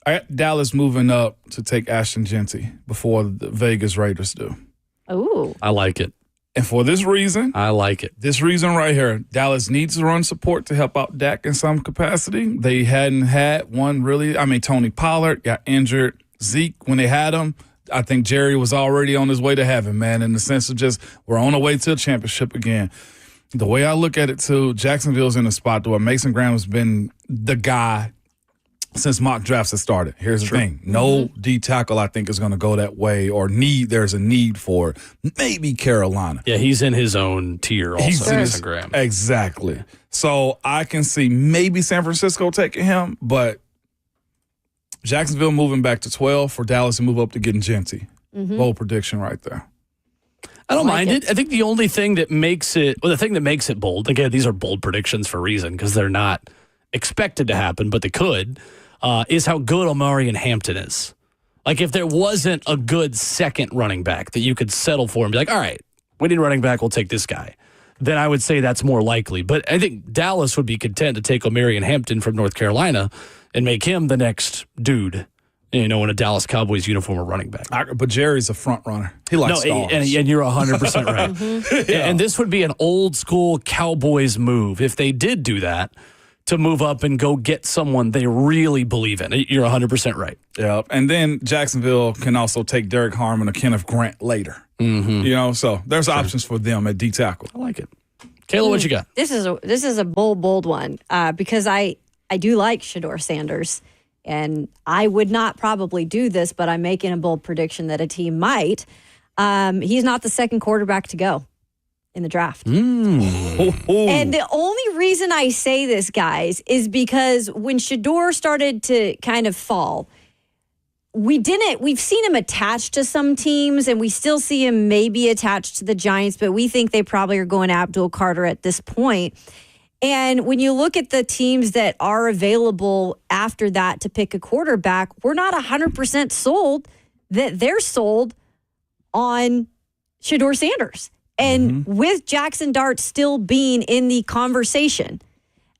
I got Dallas moving up to take Ashton Genty before the Vegas Raiders do. Ooh. I like it. And for this reason, this reason right here, Dallas needs to run support to help out Dak in some capacity. They hadn't had one really. I mean, Tony Pollard got injured. Zeke, when they had him, I think Jerry was already on his way to heaven, man, in the sense of just we're on our way to a championship again. The way I look at it, too, Jacksonville's in a spot where Mason Graham's been the guy since mock drafts have started. Here's the thing. No D tackle, I think, is going to go that way or there's a need for it. Maybe Carolina. Yeah, he's in his own tier also, Mason Graham. Exactly. So I can see maybe San Francisco taking him, but Jacksonville moving back to 12 for Dallas to move up to getting Genty. Bold prediction right there. I don't mind it. I think the only thing that makes it, the thing that makes it bold, again, these are bold predictions for a reason because they're not expected to happen, but they could, is how good Omarion Hampton is. Like if there wasn't a good second running back that you could settle for and be like, all right, we need a running back, we'll take this guy, then I would say that's more likely. But I think Dallas would be content to take Omarion Hampton from North Carolina and make him the next dude, in a Dallas Cowboys uniform or running back. But Jerry's a front runner. He likes stars. And you're 100% right. And this would be an old school Cowboys move if they did do that, to move up and go get someone they really believe in. You're 100% right. Yeah, and then Jacksonville can also take Derek Harmon or Kenneth Grant later. So there's options for them at D tackle. I like it. Kayla, what you got? This is a bold one because I do like Shedeur Sanders, and I would not probably do this, but I'm making a bold prediction that a team might. He's not the second quarterback to go in the draft. And the only reason I say this, guys, is because when Shedeur started to kind of fall, we've seen him attached to some teams, and we still see him maybe attached to the Giants, but we think they probably are going Abdul Carter at this point. And when you look at the teams that are available after that to pick a quarterback, we're not 100% sold that they're sold on Shedeur Sanders. And with Jackson Dart still being in the conversation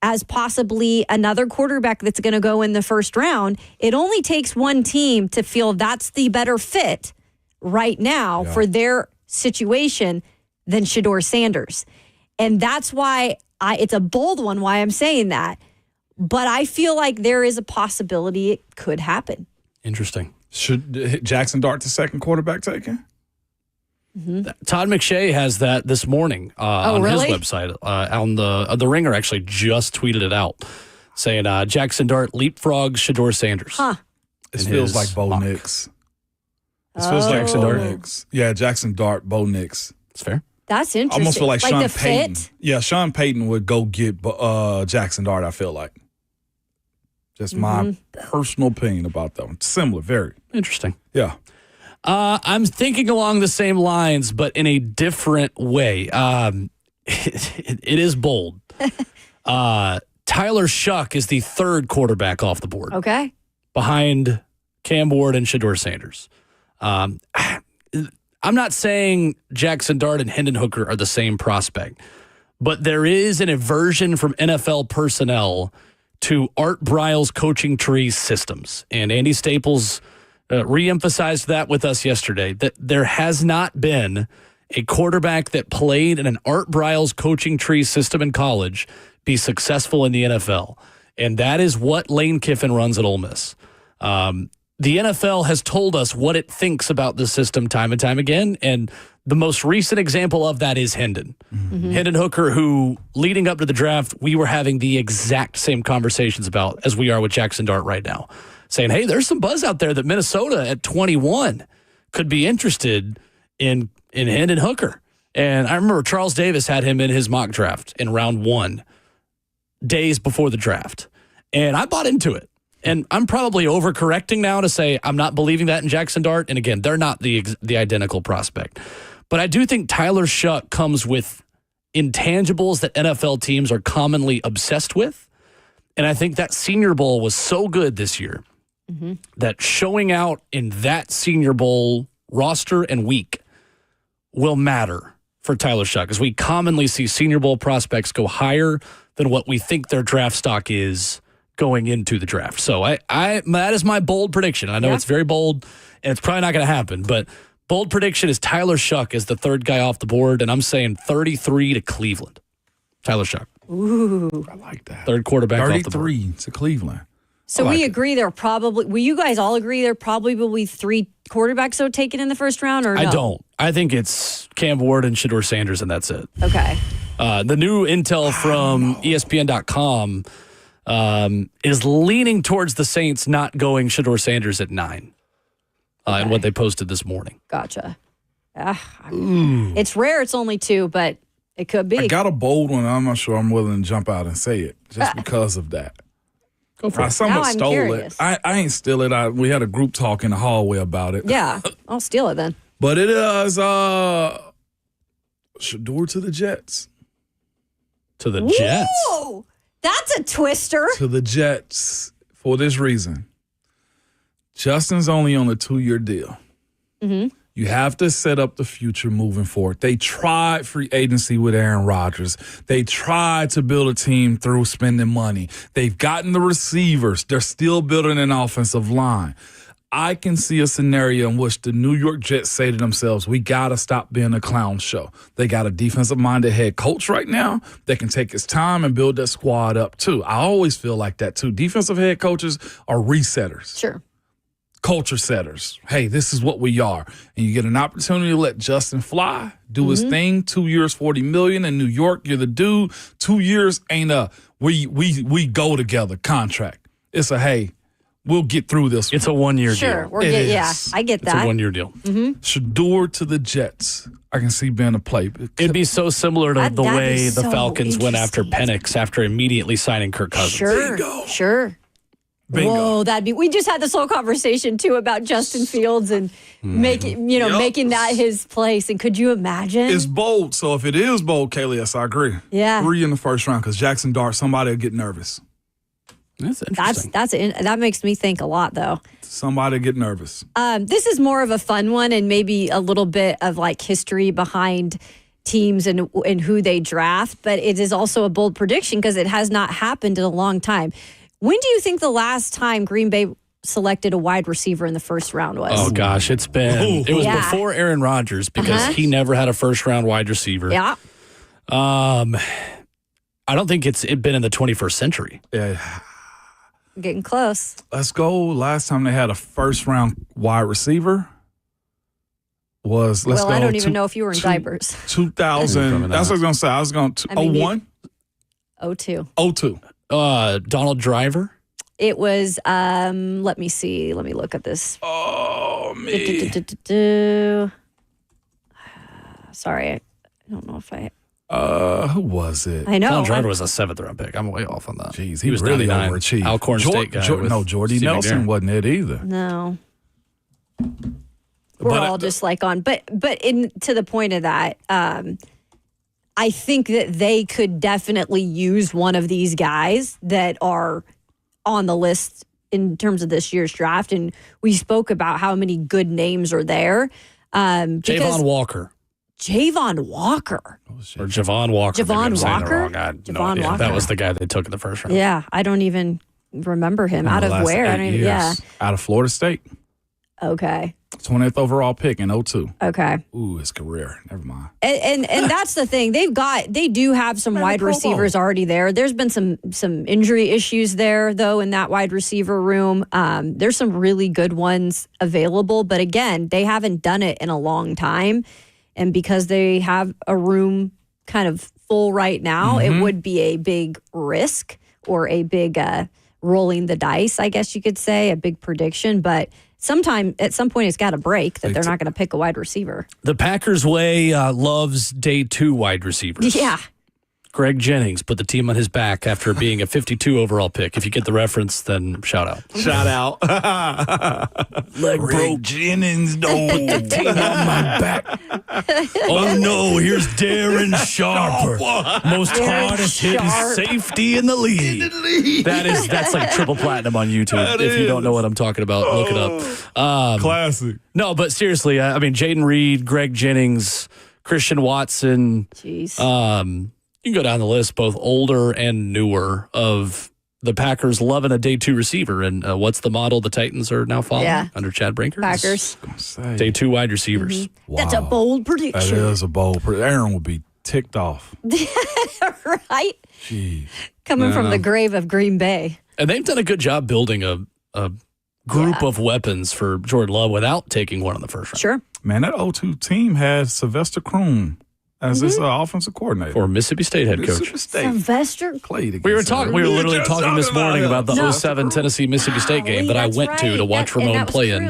as possibly another quarterback that's going to go in the first round, it only takes one team to feel that's the better fit right now for their situation than Shedeur Sanders. And that's why it's a bold one, why I'm saying that. but I feel like there is a possibility it could happen. Interesting. Should Jackson Dart the second quarterback taken? Todd McShay has that this morning on really? his website. On the Ringer actually just tweeted it out, saying Jackson Dart leapfrogs Shedeur Sanders. Huh. It feels like Bo Nix. It feels like Jackson Dart. Nix. Yeah, Jackson Dart, Bo Nix. That's fair. That's interesting. I almost feel like Sean the Payton. fit? Yeah, Sean Payton would go get Jackson Dart, I feel like. Just my personal opinion about that one. Similar, very. Interesting. Yeah. I'm thinking along the same lines, but in a different way. It is bold. Tyler Shuck is the third quarterback off the board. Okay. Behind Cam Ward and Shedeur Sanders. I'm not saying Jackson Dart and Hendon Hooker are the same prospect, but there is an aversion from NFL personnel to Art Briles' coaching tree systems. And Andy Staples reemphasized that with us yesterday, that there has not been a quarterback that played in an Art Briles coaching tree system in college be successful in the NFL. And that is what Lane Kiffin runs at Ole Miss. The NFL has told us what it thinks about the system time and time again, and the most recent example of that is Hendon. Hendon Hooker, who leading up to the draft, we were having the exact same conversations about as we are with Jackson Dart right now, saying, hey, there's some buzz out there that Minnesota at 21 could be interested in Hendon Hooker. And I remember Charles Davis had him in his mock draft in round 1, days before the draft. And I bought into it. And I'm probably overcorrecting now to say I'm not believing that in Jackson Dart. And again, they're not the identical prospect. But I do think Tyler Shuck comes with intangibles that NFL teams are commonly obsessed with. And I think that Senior Bowl was so good this year that showing out in that Senior Bowl roster and week will matter for Tyler Shuck, as we commonly see Senior Bowl prospects go higher than what we think their draft stock is going into the draft. So that is my bold prediction. I know it's very bold, and it's probably not going to happen, but bold prediction is Tyler Shuck is the third guy off the board, and I'm saying 33 to Cleveland. Tyler Shuck. Ooh. I like that. Third quarterback off the board. 33 to Cleveland. So we agree there probably, will you guys all agree there probably will be 3 quarterbacks so taken in the first round, or no? I don't. I think it's Cam Ward and Shedeur Sanders, and that's it. Okay. The new intel from ESPN.com is leaning towards the Saints not going Shedeur Sanders at 9 and what they posted this morning. Gotcha. It's rare it's only 2, but it could be. I got a bold one. I'm not sure I'm willing to jump out and say it just because of that. Go for it. Someone Now I'm stole curious. it. I ain't steal it. We had a group talk in the hallway about it. Yeah, I'll steal it then. But it is Shedeur to the Jets. To the Jets. Whoa, that's a twister. To the Jets for this reason. Justin's only on a 2-year deal. You have to set up the future moving forward. They tried free agency with Aaron Rodgers. They tried to build a team through spending money. They've gotten the receivers. They're still building an offensive line. I can see a scenario in which the New York Jets say to themselves, we got to stop being a clown show. They got a defensive-minded head coach right now that can take his time and build that squad up, too. I always feel like that, too. Defensive head coaches are resetters. Sure. Culture setters. Hey, this is what we are. And you get an opportunity to let Justin fly, do his thing. 2 years, $40 million in New York. You're the dude. 2 years ain't a we go together contract. It's a hey, we'll get through this. It's a 1-year Sure. deal. Yeah, I get It's that. a 1-year deal. Shedeur to the Jets. I can see being a play. It'd be so similar to That'd the be way the so Falcons went after interesting. Penix after immediately signing Kirk Cousins. Sure. Bingo. Sure. Bingo. Whoa, we just had this whole conversation too about Justin Fields and making that his place. And could you imagine? It's bold. So if it is bold, Kaylee, yes, I agree. Yeah. 3 in the first round because Jackson Dart, somebody will get nervous. That's interesting. That makes me think a lot though. Somebody will get nervous. This is more of a fun one and maybe a little bit of like history behind teams and who they draft, but it is also a bold prediction because it has not happened in a long time. When do you think the last time Green Bay selected a wide receiver in the first round was? Oh, gosh. It was Yeah. before Aaron Rodgers because he never had a first-round wide receiver. Yeah. I don't think it's been in the 21st century. Yeah. Getting close. Let's go. Last time they had a first round wide receiver was I don't even know if you were in diapers. 2000. That's what I was going to say. I was going to 01? 02. 02. Donald Driver. It was, let me see. Let me look at this. Oh, me. Sorry. I don't know if I. Who was it? I know. Donald Driver was a 7th-round pick. I'm way off on that. Jeez, he was really 99. overachieved. Alcorn State guy. No, Jordy Steve Nelson McNair. wasn't it either. No. We're all just like on, but to the point of that, I think that they could definitely use one of these guys that are on the list in terms of this year's draft. And we spoke about how many good names are there. Javon Walker. Javon Walker. Or Javon Walker. Javon Walker? Javon Walker. That was the guy they took in the first round. Yeah, I don't even remember him. Out of where? I don't even, yeah. Out of Florida State. Okay. 20th overall pick in 02. Okay. Ooh, his career. Never mind. And that's the thing. They do have some wide receivers already there. There's been some injury issues there, though, in that wide receiver room. There's some really good ones available. But again, they haven't done it in a long time. And because they have a room kind of full right now, it would be a big risk or a big rolling the dice, I guess you could say, a big prediction. But at some point, it's got to break that they're not going to pick a wide receiver. The Packers way loves day 2 wide receivers. Yeah. Greg Jennings put the team on his back after being a 52 overall pick. If you get the reference, then shout out. Shout out. Leg Greg Jennings, don't put the team on my back. Oh no, here's Darren Sharper. Most hardest hitting safety in the league. That's like triple platinum on YouTube. If you don't know what I'm talking about, look it up. Classic. No, but seriously, I mean, Jaden Reed, Greg Jennings, Christian Watson. Jeez. You can go down the list, both older and newer, of the Packers loving a day 2 receiver. And what's the model the Titans are now following under Chad Brinker? Packers. Day 2 wide receivers. Wow. That's a bold prediction. That is a bold prediction. Aaron would be ticked off. Right? Jeez. Coming from the grave of Green Bay. And they've done a good job building a group of weapons for Jordan Love without taking one in the first round. Sure. Man, that 02 team had Sylvester Croom as his offensive coordinator. For Mississippi State head coach. Sylvester. Played against We were literally talking this morning about the 07 Tennessee Mississippi State game that I went to watch Ramon play in.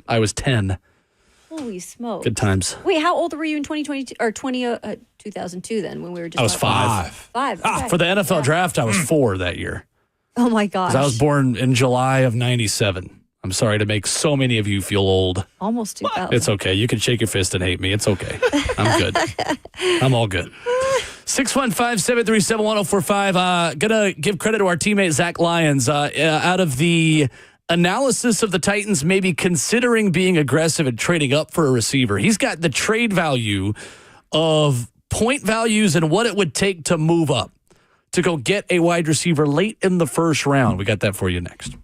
I was 10. Holy smokes. Good times. Wait, how old were you in 2022 or 2002 then when we were just I was 5. 5. Okay. For the NFL draft, I was 4 that year. Oh my gosh. I was born in July of 97. I'm sorry to make so many of you feel old. Almost 2000. It's okay. You can shake your fist and hate me. It's okay. I'm good. I'm all good. 615-737-1045. Gonna give credit to our teammate Zach Lyons. Out of the analysis of the Titans maybe considering being aggressive and trading up for a receiver, he's got the trade value of point values and what it would take to move up to go get a wide receiver late in the first round. We got that for you next.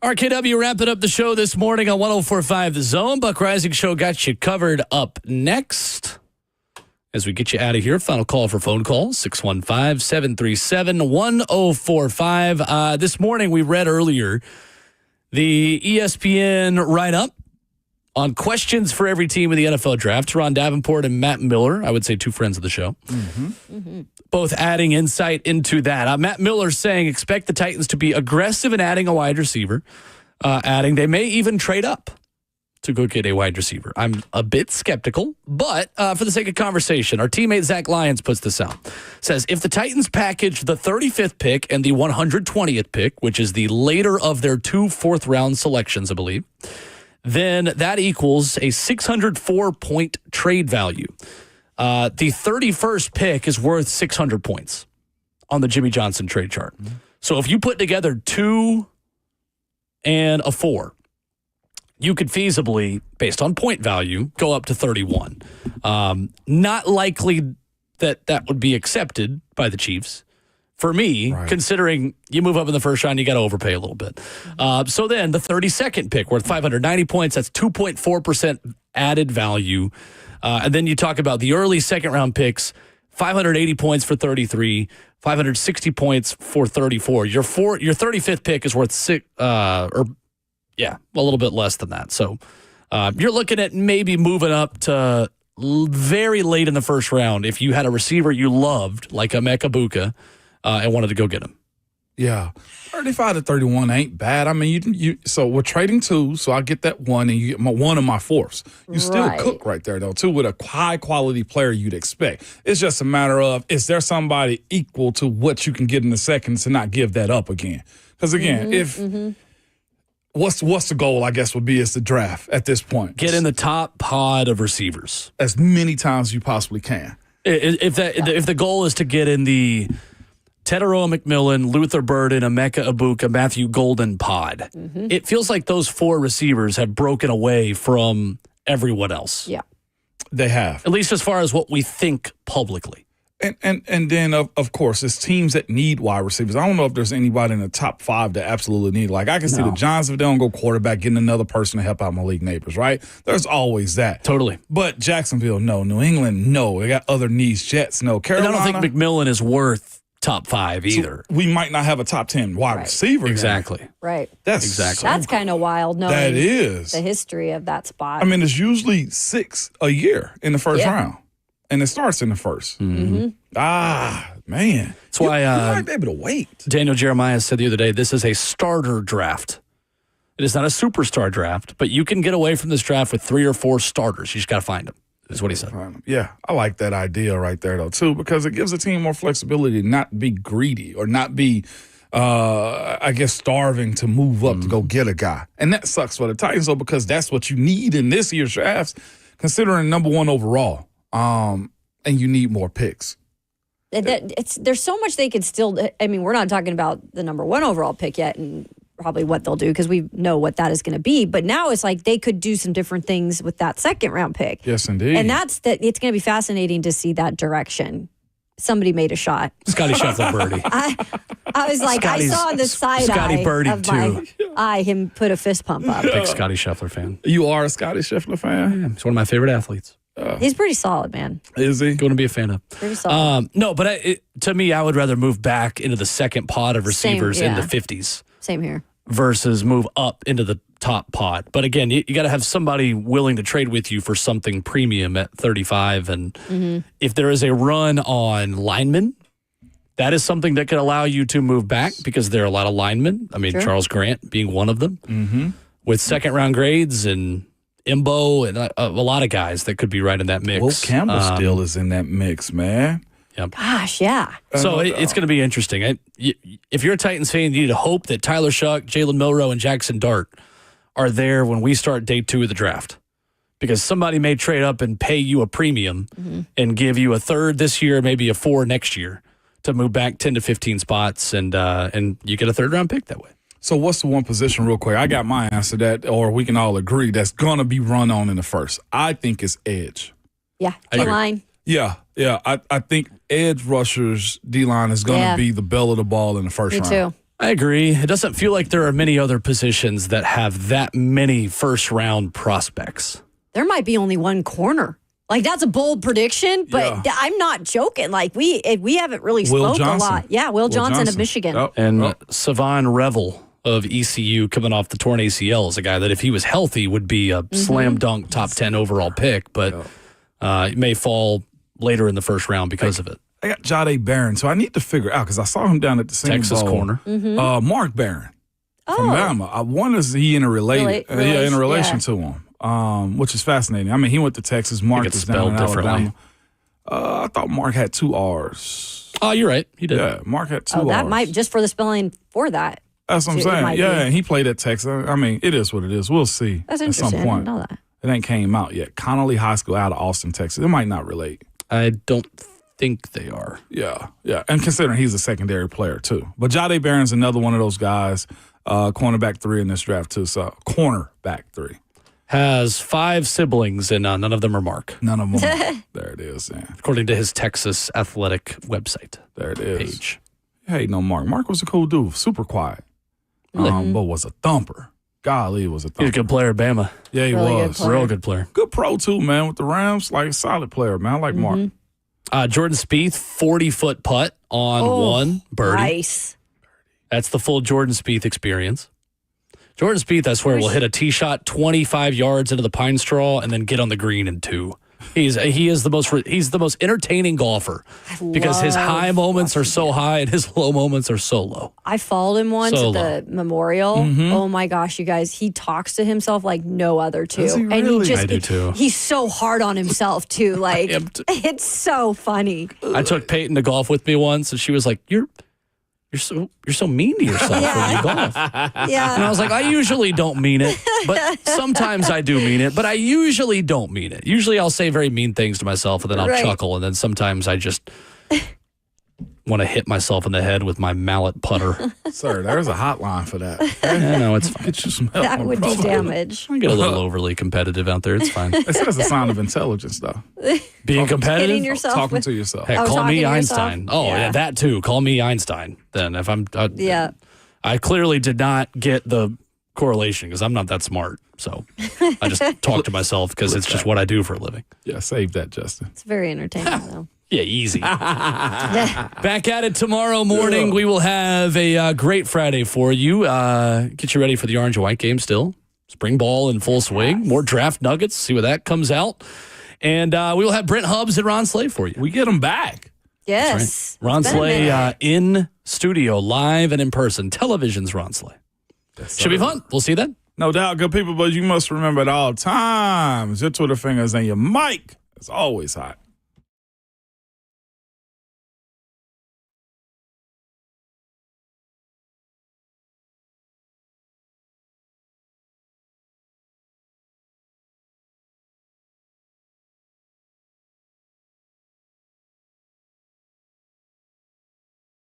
RKW wrapping up the show this morning on 104.5 The Zone. Buck Rising Show got you covered up next. As we get you out of here, final call for phone calls, 615-737-1045. This morning we read earlier the ESPN write-up on questions for every team in the NFL draft. Ron Davenport and Matt Miller, I would say two friends of the show, both adding insight into that. Matt Miller saying expect the Titans to be aggressive in adding a wide receiver, adding they may even trade up to go get a wide receiver. I'm a bit skeptical, but for the sake of conversation, our teammate Zach Lyons puts this out. Says, if the Titans package the 35th pick and the 120th pick, which is the later of their 2 fourth-round selections, I believe, then that equals a 604-point trade value. The 31st pick is worth 600 points on the Jimmy Johnson trade chart. So if you put together 2 and a 4, you could feasibly, based on point value, go up to 31. Not likely that would be accepted by the Chiefs. For me, considering you move up in the first round, you got to overpay a little bit. So then the 32nd pick worth 590 points, that's 2.4% added value. And then you talk about the early second-round picks, 580 points for 33, 560 points for 34. Your 35th pick is worth a little bit less than that. So you're looking at maybe moving up to very late in the first round if you had a receiver you loved, like Emeka Egbuka, and wanted to go get him. Yeah. 35 to 31 ain't bad. I mean, so we're trading 2, so I get that 1, and you get one of my 4ths. You still cook right there, though, too, with a high-quality player you'd expect. It's just a matter of, is there somebody equal to what you can get in the second to not give that up again? Because, again, What's the goal, I guess, would be is the draft at this point. Get in the top pod of receivers. As many times as you possibly can. If the goal is to get in the Teteroa McMillan, Luther Burden, Emeka Egbuka, Matthew Golden pod, it feels like those 4 receivers have broken away from everyone else. Yeah. They have. At least as far as what we think publicly. And then, of course, it's teams that need wide receivers. I don't know if there's anybody in the top 5 that absolutely need. Like, I can see the Giants, if they don't go quarterback, getting another person to help out Malik Neighbors, right? There's always that. Totally. But Jacksonville, no. New England, no. They got other needs. Jets, no. Carolina. And I don't think McMillan is worth top 5 either. So we might not have a top 10 wide receiver. Exactly. Right. That's kind of wild, knowing that is the history of that spot. I mean, it's usually 6 a year in the first round. And it starts in the first. Man. That's why you might be able to wait. Daniel Jeremiah said the other day, this is a starter draft. It is not a superstar draft, but you can get away from this draft with 3 or 4 starters. You just got to find them, is what he said. Yeah, I like that idea right there, though, too, because it gives the team more flexibility to not be greedy or not be, starving to move up to go get a guy. And that sucks for the Titans, though, because that's what you need in this year's drafts, considering number 1 overall. And you need more picks. There's so much they could still. I mean, we're not talking about the number 1 overall pick yet, and probably what they'll do because we know what that is going to be. But now it's like they could do some different things with that second round pick. Yes, indeed. And it's going to be fascinating to see that direction. Somebody made a shot. Scotty Scheffler birdie. I was like, I saw the side Scotty eye birdied of my eye, him put a fist pump up. Big Scotty Scheffler fan. You are a Scotty Scheffler fan? Yeah, he's one of my favorite athletes. He's pretty solid, man. Is he? Going to be a fan of. Pretty solid. No, but to me, I would rather move back into the second pod of receivers in the 50s. Same here. Versus move up into the top pod. But again, you got to have somebody willing to trade with you for something premium at 35. And if there is a run on linemen, that is something that could allow you to move back because there are a lot of linemen. I mean, Charles Grant being one of them. With second round grades and Imbo and a lot of guys that could be right in that mix. Will Campbell still is in that mix, man. Yep. Gosh, yeah. So it's going to be interesting. If you're a Titans fan, you need to hope that Tyler Shuck, Jalen Milroe, and Jackson Dart are there when we start day 2 of the draft. Because somebody may trade up and pay you a premium and give you a 3rd this year, maybe a 4 next year to move back 10 to 15 spots, and you get a 3rd round pick that way. So what's the one position, real quick? I got my answer that, or we can all agree, that's going to be run on in the first. I think it's edge. Yeah, D-line. Yeah. I think edge rushers, D-line is going to be the bell of the ball in the first round. Me too. I agree. It doesn't feel like there are many other positions that have that many first-round prospects. There might be only one corner. Like, that's a bold prediction, but I'm not joking. Like, we haven't really spoke a lot. Yeah, Will Johnson of Michigan. And Savon Revel of ECU, coming off the torn ACL, is a guy that if he was healthy would be a slam dunk top 10 overall pick, but it may fall later in the first round because of it. I got Jade Barron, so I need to figure out, because I saw him down at the Senior Texas Bowl. corner. Mark Barron from Bama. I wonder is he in a relation to him. Which is fascinating. I mean, he went to Texas. Mark is down in Alabama. I thought Mark had 2 R's. Oh, you're right. He did. Yeah, Mark had 2 R's. That might, just for the spelling for that. That's what I'm saying. Yeah, and he played at Texas. I mean, it is what it is. We'll see. That's at some interesting. point. I didn't know that. It ain't came out yet. Connolly High School out of Austin, Texas. It might not relate. I don't think they are. Yeah. And considering he's a secondary player, too. But Jade Barron's another one of those guys, cornerback 3 in this draft, too. So, cornerback 3. Has 5 siblings, and none of them are Mark. None of them are. There it is. Yeah. According to his Texas Athletic website. There it is. Page. Hey, no, Mark. Mark was a cool dude. Super quiet. But was a thumper. Golly, was a thumper. He's a good player at Bama. Yeah, he Really was. Real good player. Good pro, too, man, with the Rams. Like, solid player, man. I like Mark. Jordan Spieth, 40-foot putt on one birdie. Nice. That's the full Jordan Spieth experience. Jordan Spieth, I swear, will hit a tee shot 25 yards into the pine straw and then get on the green in 2. He's the most entertaining golfer because his high moments are so high and his low moments are so low. I followed him once at the memorial. Oh my gosh, you guys, he talks to himself like no other too. Does he And he really? just I do too. he's so hard on himself too. Like it's so funny. I took Peyton to golf with me once and she was like, You're so mean to yourself when you golf. Yeah. And I was like, I usually don't mean it, but sometimes I do mean it, but I usually don't mean it. Usually I'll say very mean things to myself and then I'll chuckle, and then sometimes I just want to hit myself in the head with my mallet putter. Sir, there's a hotline for that. Yeah, no, it's fine. Get you some help. That would do damage. I get a little overly competitive out there. It's fine. It says a sign of intelligence, though. Being competitive? Hitting yourself Talking with, to yourself. Heck, call talking me to Einstein. yourself? Oh, yeah, that too. Call me Einstein. Then if I'm... I clearly did not get the correlation because I'm not that smart. So I just talk to myself because it's just what I do for a living. Yeah, save that, Justin. It's very entertaining though. Yeah, easy. Back at it tomorrow morning. We will have a great Friday for you. Get you ready for the orange and white game still. Spring ball in full swing. More draft nuggets. See what that comes out. And we will have Brent Hubbs and Ron Slay for you. We get them back. Yes. Right. Ron Slay in studio, live and in person. Television's Ron Slay. Should be fun. We'll see you then. No doubt, good people, but you must remember at all times, your Twitter fingers and your mic is always hot.